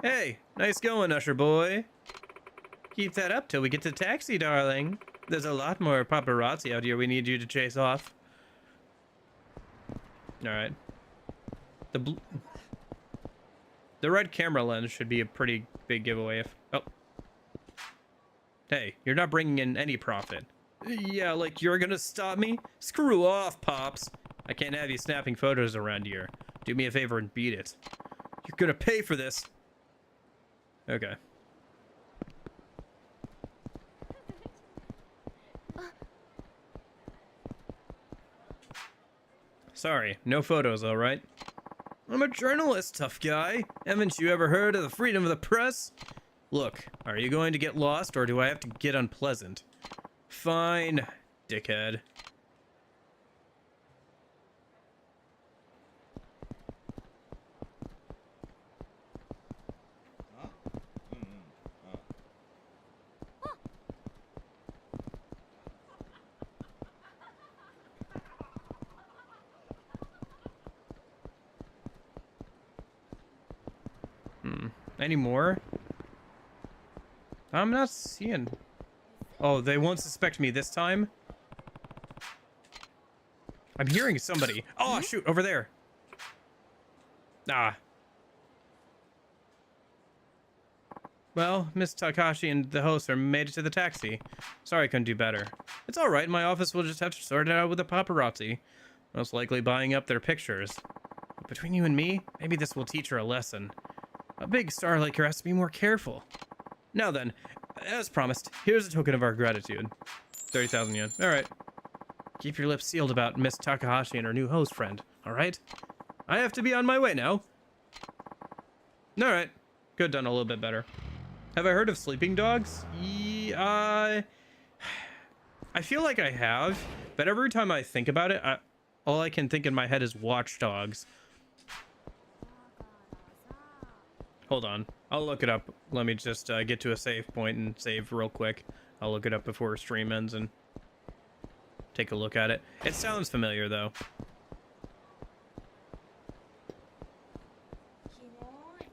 Hey, nice going, usher boy. Keep that up till we get to the taxi, darling. There's a lot more paparazzi out here we need you to chase off. Alright. The red camera lens should be a pretty big giveaway if... Oh. Hey, you're not bringing in any profit. Yeah, like you're gonna stop me? Screw off, Pops. I can't have you snapping photos around here. Do me a favor and beat it. You're gonna pay for this. Okay. Sorry, no photos, alright? I'm a journalist, tough guy. Haven't you ever heard of the freedom of the press? Look, are you going to get lost or do I have to get unpleasant? Fine, dickhead. Any more? I'm not seeing. Oh, they won't suspect me this time? I'm hearing somebody. Oh, shoot, over there. Ah. Well, Miss Takahashi and the host are made it to the taxi. Sorry I couldn't do better. It's alright, my office will just have to sort it out with the paparazzi. Most likely buying up their pictures. But between you and me, maybe this will teach her a lesson. A big star like her has to be more careful. Now then, as promised, here's a token of our gratitude. 30,000 yen. Alright. Keep your lips sealed about Miss Takahashi and her new host friend, alright? I have to be on my way now. Alright. Could have done a little bit better. Have I heard of sleeping dogs? I feel like I have, but every time I think about it, all I can think in my head is watchdogs. Hold on. I'll look it up. Let me just get to a save point and save real quick. I'll look it up before stream ends and take a look at it. It sounds familiar, though.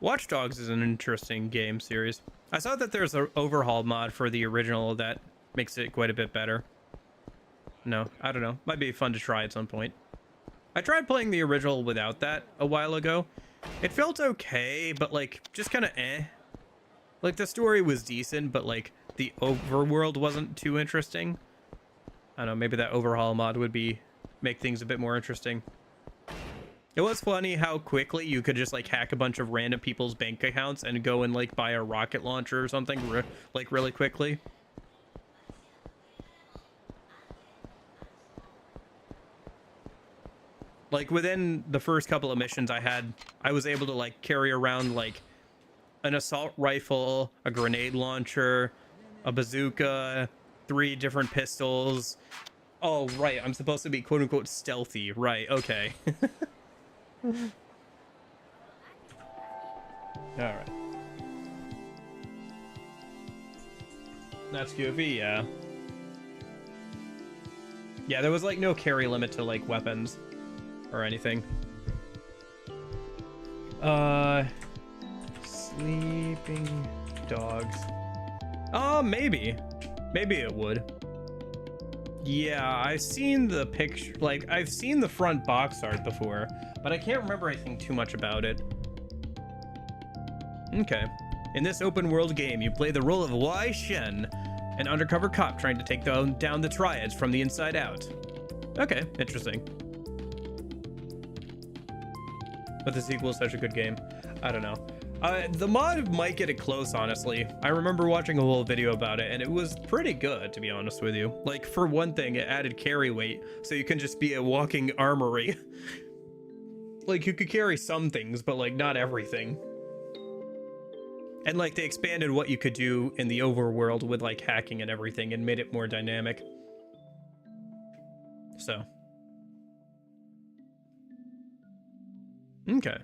Watch Dogs is an interesting game series. I saw that there's an overhaul mod for the original that makes it quite a bit better. No, I don't know. Might be fun to try at some point. I tried playing the original without that a while ago. It felt okay, but like just kind of eh. Like the story was decent, but like the overworld wasn't too interesting. I don't know, maybe that overhaul mod would make things a bit more interesting. It was funny how quickly you could just like hack a bunch of random people's bank accounts and go and like buy a rocket launcher or something like really quickly. Like within the first couple of missions I was able to like carry around like an assault rifle, a grenade launcher, a bazooka, 3 different pistols. Oh, right. I'm supposed to be quote unquote stealthy. Right. Okay. All right. That's goofy. Yeah. Yeah, there was like no carry limit to like weapons or anything. Sleeping dogs. Maybe it would. Yeah, I've seen the picture, like I've seen the front box art before, but I can't remember anything too much about it. Okay. In this open world game, you play the role of Wei Shen, an undercover cop trying to take down the triads from the inside out. Okay, interesting. But the sequel is such a good game. I don't know. The mod might get it close, honestly. I remember watching a whole video about it, and it was pretty good, to be honest with you. Like, for one thing, it added carry weight, so you can just be a walking armory. Like, you could carry some things, but, like, not everything. And, like, they expanded what you could do in the overworld with, like, hacking and everything, and made it more dynamic. So. Okay.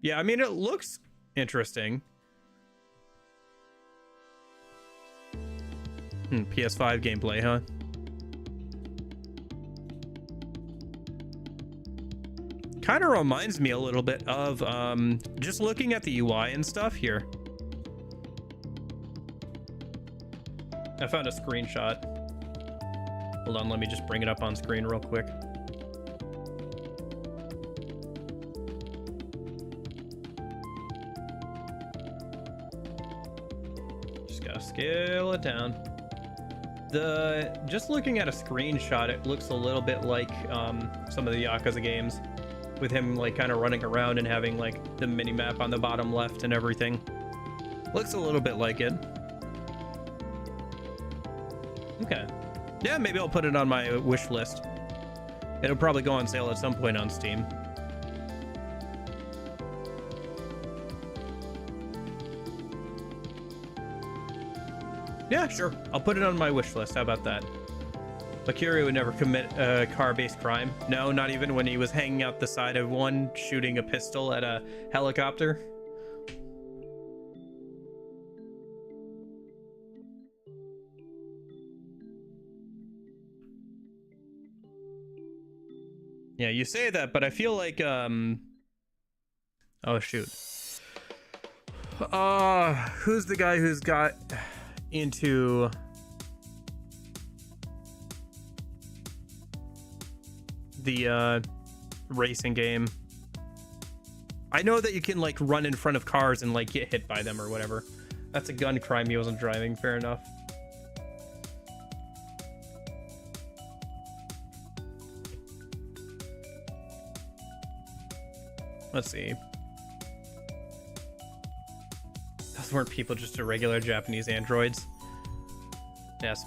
Yeah, I mean, it looks interesting. PS5 gameplay, huh? Kind of reminds me a little bit of just looking at the UI and stuff here. I found a screenshot. Hold on, let me just bring it up on screen real quick. Scale it down. Just looking at a screenshot, it looks a little bit like some of the Yakuza games, with him like kind of running around and having like the mini map on the bottom left and everything. Looks a little bit like it. Okay. Yeah, maybe I'll put it on my wish list. It'll probably go on sale at some point on Steam. Yeah, sure. I'll put it on my wish list. How about that? Akira would never commit a car-based crime. No, not even when he was hanging out the side of one, shooting a pistol at a helicopter. Yeah, you say that, but I feel like, oh, shoot. Who's the guy who's got into the racing game? I know that you can like run in front of cars and like get hit by them or whatever. That's a gun crime. He wasn't driving. Fair enough. Let's see. weren't people, just regular Japanese androids. Yes.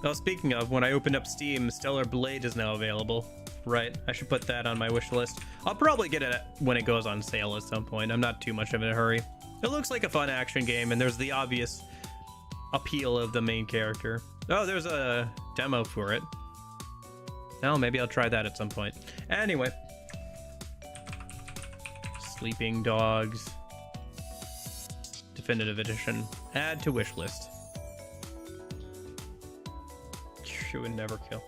Well, speaking of, when I opened up Steam, Stellar Blade is now available. Right, I should put that on my wish list. I'll probably get it when it goes on sale at some point. I'm not too much of in a hurry. It looks like a fun action game, and there's the obvious appeal of the main character. Oh, there's a demo for it. Well, maybe I'll try that at some point. Anyway. Sleeping Dogs. Definitive Edition. Add to wish list. She would never kill.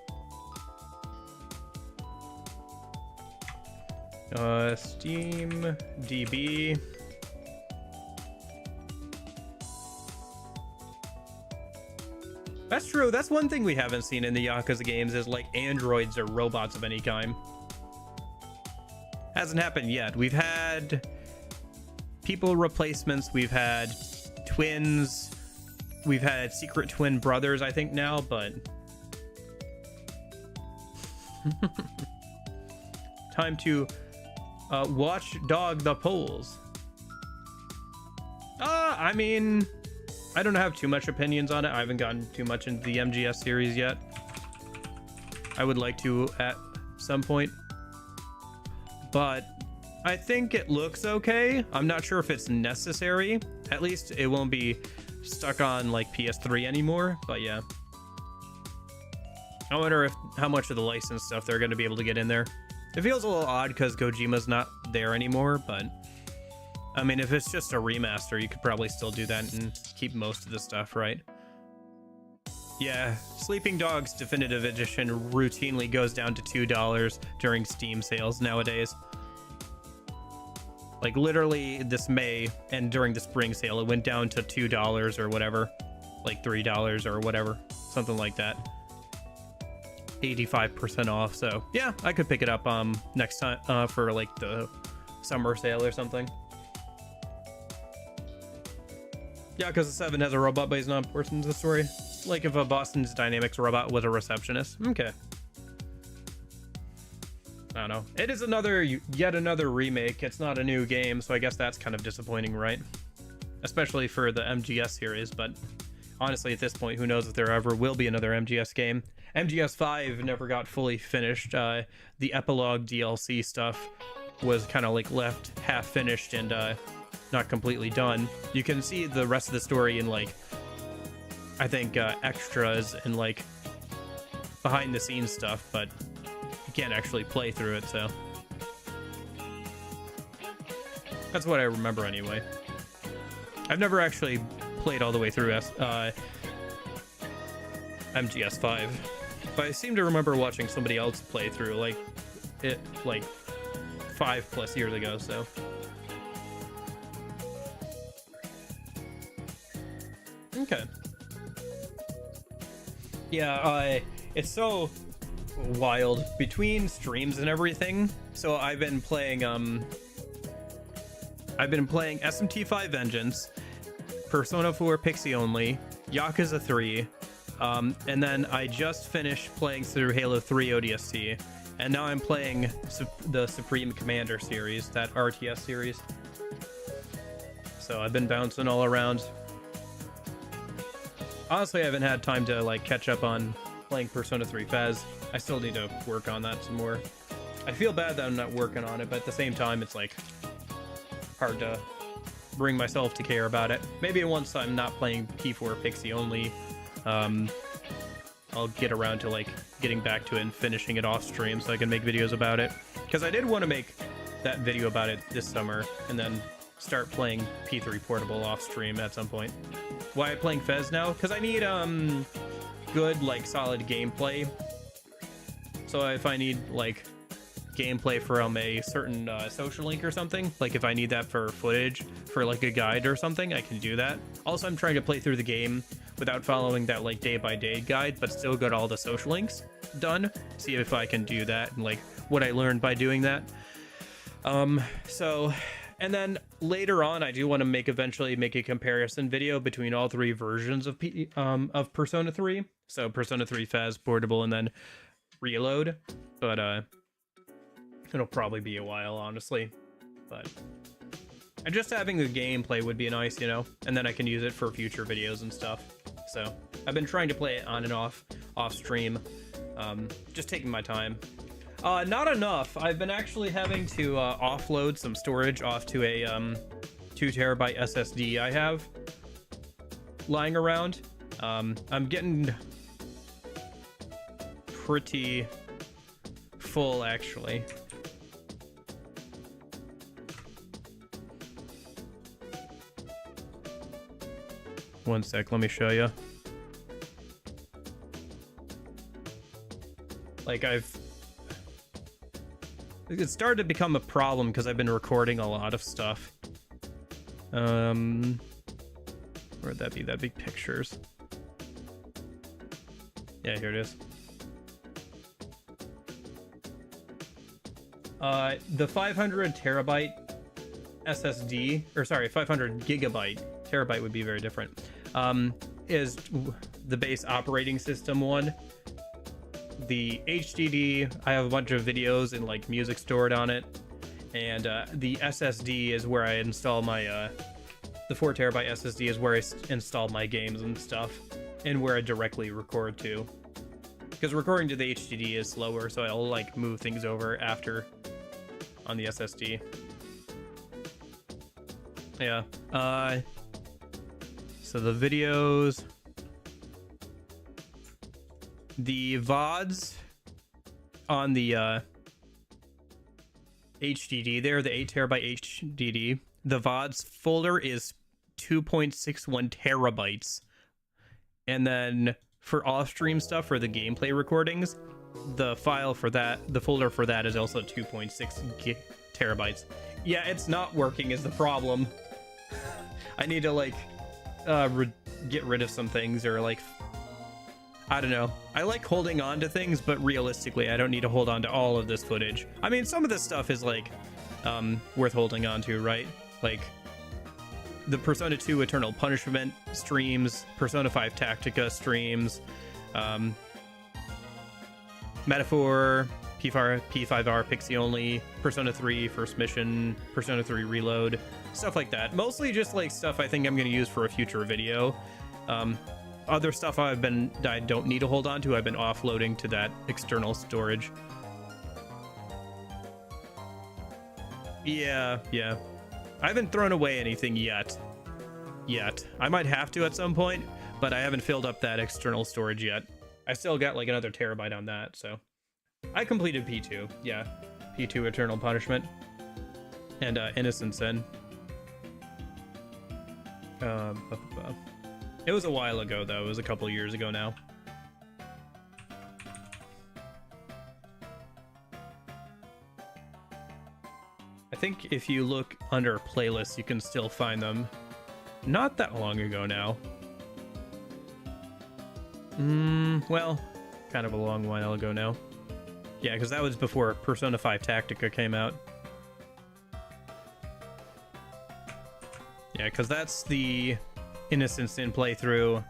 Steam DB. That's true. That's one thing we haven't seen in the Yakuza games is like androids or robots of any kind. Hasn't happened yet. We've had people replacements. We've had twins. We've had secret twin brothers, I think now, but time to watch Dog the Polls. I mean, I don't have too much opinions on it. I haven't gotten too much into the MGS series yet. I would like to at some point. But I think it looks okay. I'm not sure if it's necessary. At least it won't be stuck on like PS3 anymore, but yeah. I wonder how much of the licensed stuff they're going to be able to get in there. It feels a little odd because Kojima's not there anymore, but I mean, if it's just a remaster, you could probably still do that and keep most of the stuff, right? Yeah, Sleeping Dogs Definitive Edition routinely goes down to $2 during Steam sales nowadays. Like literally this May and during the spring sale, it went down to $2 or whatever, like $3 or whatever, something like that. 85% off. So yeah, I could pick it up next time for like the summer sale or something. Yeah, because the 7 has a robot, but he's not important to the story. Like if a Boston's Dynamics robot was a receptionist. Okay. I don't know. It is yet another remake. It's not a new game, so I guess that's kind of disappointing, right? Especially for the MGS series, but honestly, at this point, who knows if there ever will be another MGS game. MGS 5 never got fully finished. The epilogue DLC stuff was kind of like left half finished and not completely done. You can see the rest of the story in like, I think extras and like behind the scenes stuff, but you can't actually play through it, so that's what I remember anyway. I've never actually played all the way through MGS 5, but I seem to remember watching somebody else play through like 5+ years ago, so okay. Yeah, it's so wild between streams and everything. So I've been playing SMT5 Vengeance, Persona 4 Pixie Only, Yakuza 3, and then I just finished playing through Halo 3 ODST, and now I'm playing the Supreme Commander series, that RTS series. So I've been bouncing all around. Honestly, I haven't had time to like catch up on playing Persona 3 Fez. I still need to work on that some more. I feel bad that I'm not working on it, but at the same time, it's like hard to bring myself to care about it. Maybe once I'm not playing P4 Pixie Only, I'll get around to like getting back to it and finishing it off stream so I can make videos about it. Because I did want to make that video about it this summer and then start playing P3 Portable off stream at some point. Why am I playing Fez now? Because I need good like solid gameplay. So if I need like gameplay from a certain social link or something, like if I need that for footage for like a guide or something, I can do that. Also, I'm trying to play through the game without following that like day-by-day guide, but still got all the social links done. See if I can do that and like what I learned by doing that. And then later on, I do want to eventually make a comparison video between all 3 versions of Persona 3. So Persona 3 Fez, Portable, and then Reload. But it'll probably be a while, honestly. But And just having the gameplay would be nice, you know, and then I can use it for future videos and stuff. So I've been trying to play it on and off stream, just taking my time. Not enough. I've been actually having to offload some storage off to a 2 terabyte SSD I have lying around. I'm getting pretty full actually. One sec, let me show you. Like it started to become a problem because I've been recording a lot of stuff. Where'd that be? That'd be pictures. Yeah, here it is. The 500 terabyte SSD, or sorry, 500 gigabyte, terabyte would be very different, is the base operating system one. The HDD, I have a bunch of videos and like music stored on it, and the SSD is where I install my the 4 terabyte SSD is where I install my games and stuff, and where I directly record to, because recording to the HDD is slower, so I'll like move things over after on the SSD. Yeah. So the videos, the VODs on the HDD there, the 8 terabyte HDD, the VODs folder is 2.61 terabytes. And then for off-stream stuff, for the gameplay recordings, the file for that, the folder for that is also 2.6 terabytes. Yeah, it's not working is the problem. I need to like get rid of some things, or like, I don't know. I like holding on to things, but realistically, I don't need to hold on to all of this footage. I mean, some of this stuff is like worth holding on to, right? Like the Persona 2 Eternal Punishment streams, Persona 5 Tactica streams, Metaphor, P5R Pixie Only, Persona 3 First Mission, Persona 3 Reload, stuff like that. Mostly just like stuff I think I'm going to use for a future video. Other stuff I don't need to hold on to, I've been offloading to that external storage. Yeah. I haven't thrown away anything yet. I might have to at some point, but I haven't filled up that external storage yet. I still got like another terabyte on that, so. I completed P2, yeah. P2 Eternal Punishment. And Innocent Sin. It was a while ago, though. It was a couple years ago now. I think if you look under playlists, you can still find them. Not that long ago now. Well, kind of a long while ago now. Yeah, because that was before Persona 5 Tactica came out. Yeah, because that's the Innocent Sin playthrough,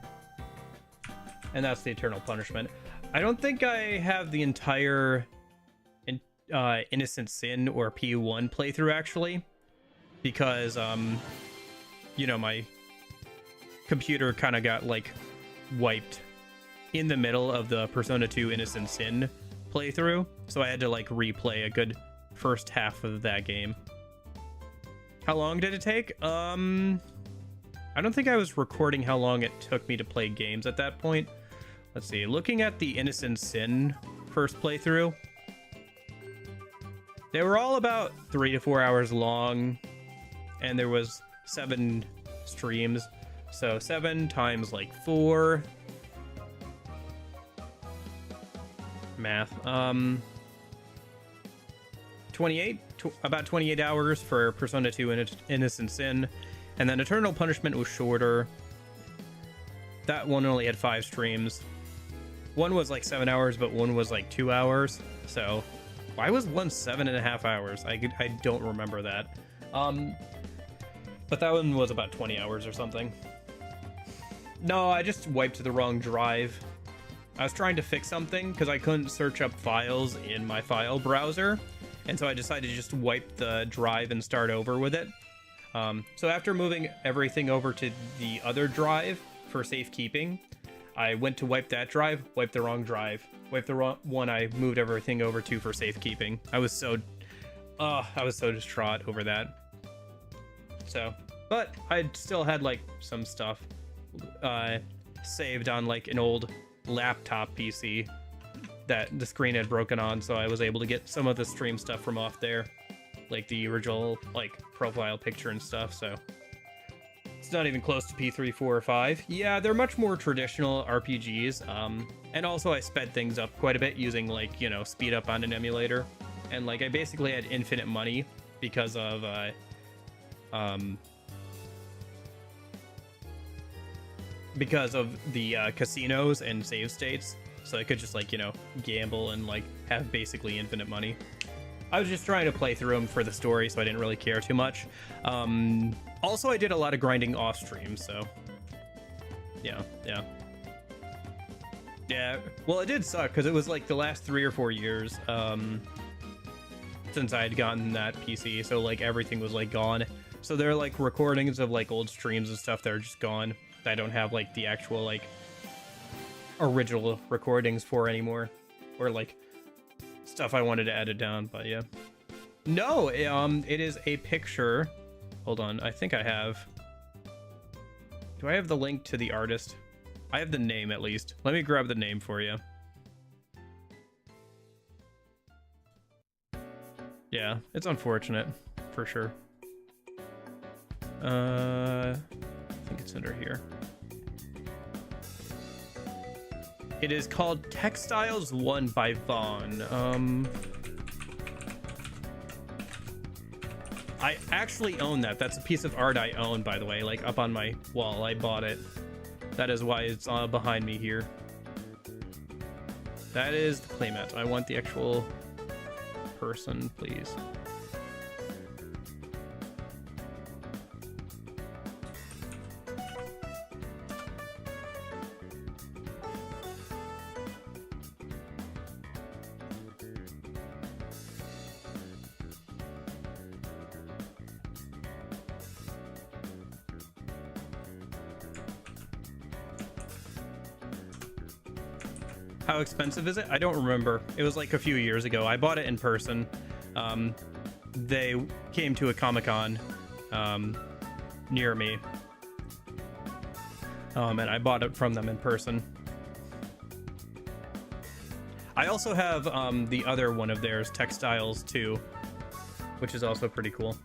and that's the Eternal Punishment. I don't think I have the entire Innocent Sin or P1 playthrough, actually, because, you know, my computer kind of got, like, wiped in the middle of the Persona 2 Innocent Sin playthrough, so I had to like replay a good first half of that game. How long did it take? I don't think I was recording how long it took me to play games at that point. Let's see, looking at the Innocent Sin first playthrough, they were all about 3 to 4 hours long, and there was 7 streams, so 7 times like 4 math, 28, about 28 hours for Persona 2 Innocent Sin, and then Eternal Punishment was shorter. That one only had 5 streams. One was like 7 hours, but one was like 2 hours. So why was one 7.5 hours? I don't remember that. But that one was about 20 hours or something. No, I just wiped the wrong drive. I was trying to fix something because I couldn't search up files in my file browser, and so I decided to just wipe the drive and start over with it. So after moving everything over to the other drive for safekeeping, I went to wipe that drive, wiped the wrong drive, wiped the wrong one I moved everything over to for safekeeping. I was so distraught over that. So, but I still had like some stuff saved on like an old laptop PC that the screen had broken on, so I was able to get some of the stream stuff from off there, like the original like profile picture and stuff. So it's not even close to P3, 4, or 5. Yeah, they're much more traditional RPGs. And also I sped things up quite a bit using like, you know, speed up on an emulator. And like I basically had infinite money because of the casinos and save states. So I could just like, you know, gamble and like have basically infinite money. I was just trying to play through them for the story, so I didn't really care too much. Also, I did a lot of grinding off stream, so yeah. Well, it did suck because it was like the last 3 or 4 years since I had gotten that PC, so like everything was like gone. So there are like recordings of like old streams and stuff that are just gone. I don't have like the actual like original recordings for anymore, or like stuff I wanted to edit down. But yeah, no, it is a picture. Hold on, I think I have. Do I have the link to the artist? I have the name at least. Let me grab the name for you. Yeah, it's unfortunate for sure. I think it's under here. It is called Textiles 1 by Vaughn. I actually own that. That's a piece of art I own, by the way, like up on my wall. I bought it. That is why it's behind me here. That is the playmat. I want the actual person, please. How expensive is it? I don't remember. It was like a few years ago. I bought it in person. They came to a Comic-Con near me. And I bought it from them in person. I also have the other one of theirs, Textiles 2, which is also pretty cool.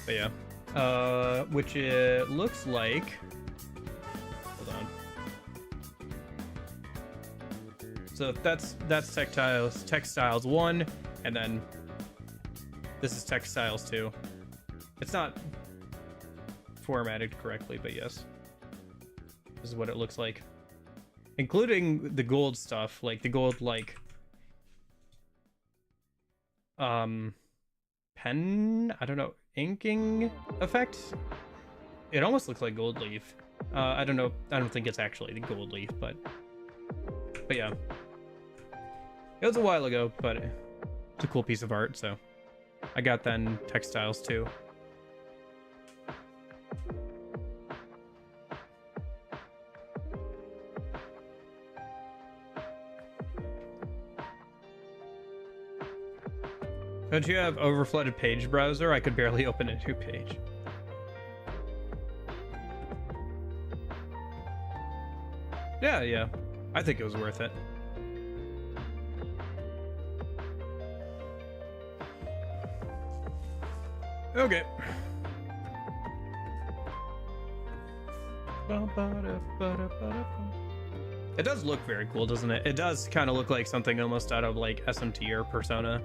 But yeah, which it looks like. Hold on. So that's Textiles 1, and then this is Textiles 2. It's not formatted correctly, but yes, this is what it looks like, including the gold stuff, like the gold like pen, I don't know, inking effect. It almost looks like gold leaf. I don't know, I don't think it's actually the gold leaf, but yeah, it was a while ago, but it's a cool piece of art, so I got that in Textiles too. Don't you have overflooded page browser? I could barely open a new page. Yeah. I think it was worth it. Okay. It does look very cool, doesn't it? It does kind of look like something almost out of like SMT or Persona.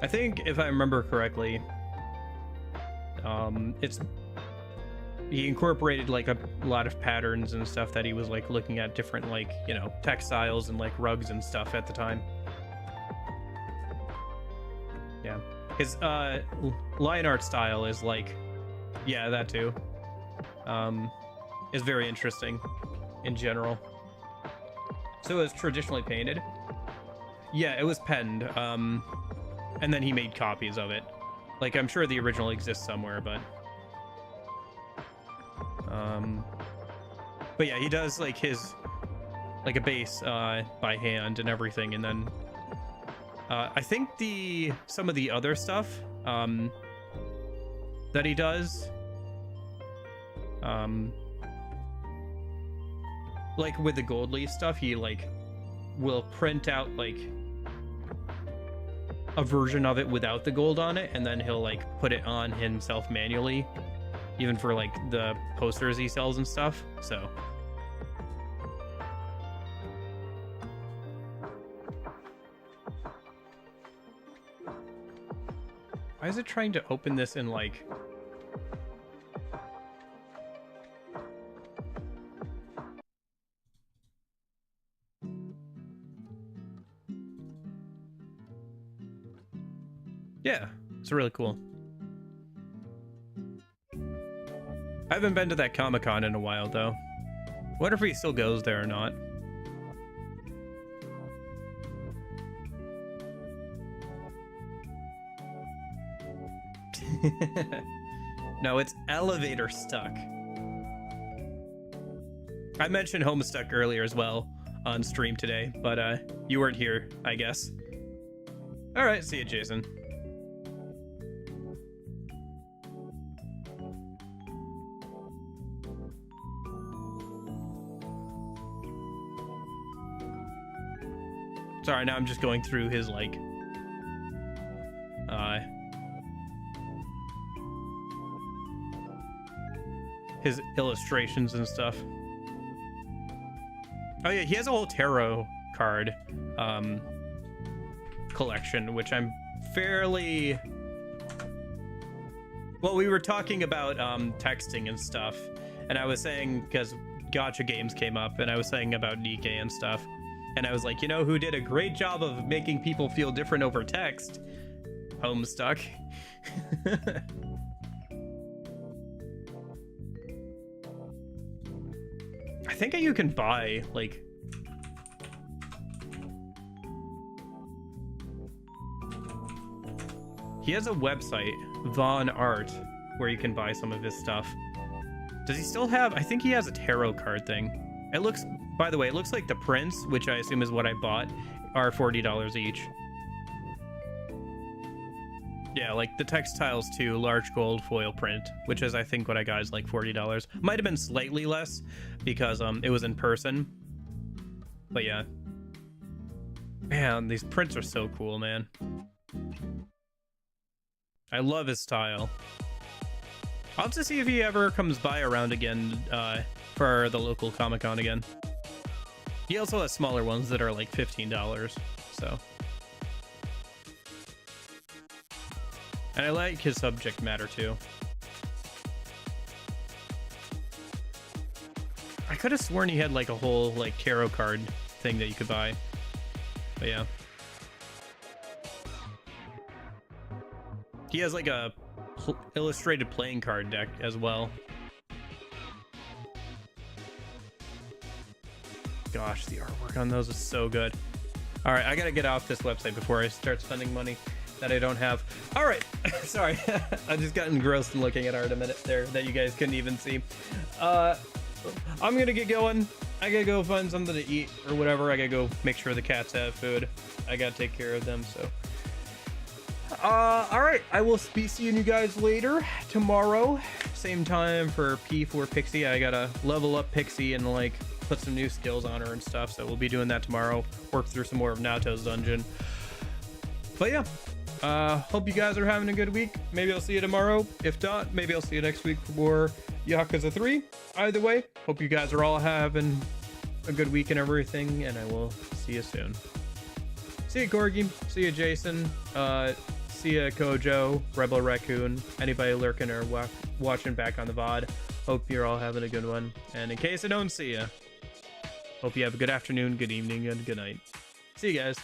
I think if I remember correctly, he incorporated like a lot of patterns and stuff that he was like looking at different like, you know, textiles and like rugs and stuff at the time. Yeah, his line art style is like, yeah, that too. is very interesting in general. So it was traditionally painted. Yeah, it was penned. And then he made copies of it. Like, I'm sure the original exists somewhere, but yeah, he does like his like a base by hand and everything, and then I think some of the other stuff that he does, like with the gold leaf stuff, he like will print out like a version of it without the gold on it, and then he'll like put it on himself manually, even for like the posters he sells and stuff. So why is it trying to open this in like yeah, it's really cool. I haven't been to that Comic-Con in a while though. Wonder if he still goes there or not. No, it's elevator stuck. I mentioned Homestuck earlier as well on stream today, but you weren't here, I guess. All right, see you, Jason. Sorry, now I'm just going through his like his illustrations and stuff. Oh yeah, he has a whole tarot card collection, which I'm fairly well, we were talking about texting and stuff, and I was saying, because Gacha games came up, and I was saying about Nikkei and stuff, and I was like, you know who did a great job of making people feel different over text? Homestuck. I think you can buy like he has a website, Von Art, where you can buy some of his stuff. Does he still have? I think he has a tarot card thing. It looks, by the way, it looks like the prints, which I assume is what I bought, are $40 each. Yeah, like the textiles too, large gold foil print, which is I think what I got is like $40. Might have been slightly less because it was in person. But yeah. Man, these prints are so cool, man. I love his style. I'll have to see if he ever comes by around again for the local Comic-Con again. He also has smaller ones that are like $15, so. And I like his subject matter too. I could have sworn he had like a whole like tarot card thing that you could buy. But yeah. He has like a illustrated playing card deck as well. Gosh, the artwork on those is so good. All right, I gotta get off this website before I start spending money that I don't have. All right, sorry. I just got engrossed in looking at art a minute there that you guys couldn't even see. I'm gonna get going. I gotta go find something to eat or whatever. I gotta go make sure the cats have food. I gotta take care of them, so. All right, I will be seeing you guys later tomorrow, same time for P4 Pixie. I gotta level up Pixie and like put some new skills on her and stuff, so we'll be doing that tomorrow. Work through some more of Naoto's dungeon. But yeah, hope you guys are having a good week. Maybe I'll see you tomorrow. If not, maybe I'll see you next week for more Yakuza 3. Either way, hope you guys are all having a good week and everything, and I will see you soon. See you, Corgi. See you, Jason. See ya, Kojo, Rebel Raccoon, anybody lurking or watching back on the VOD. Hope you're all having a good one. And in case I don't see ya, hope you have a good afternoon, good evening, and good night. See you guys.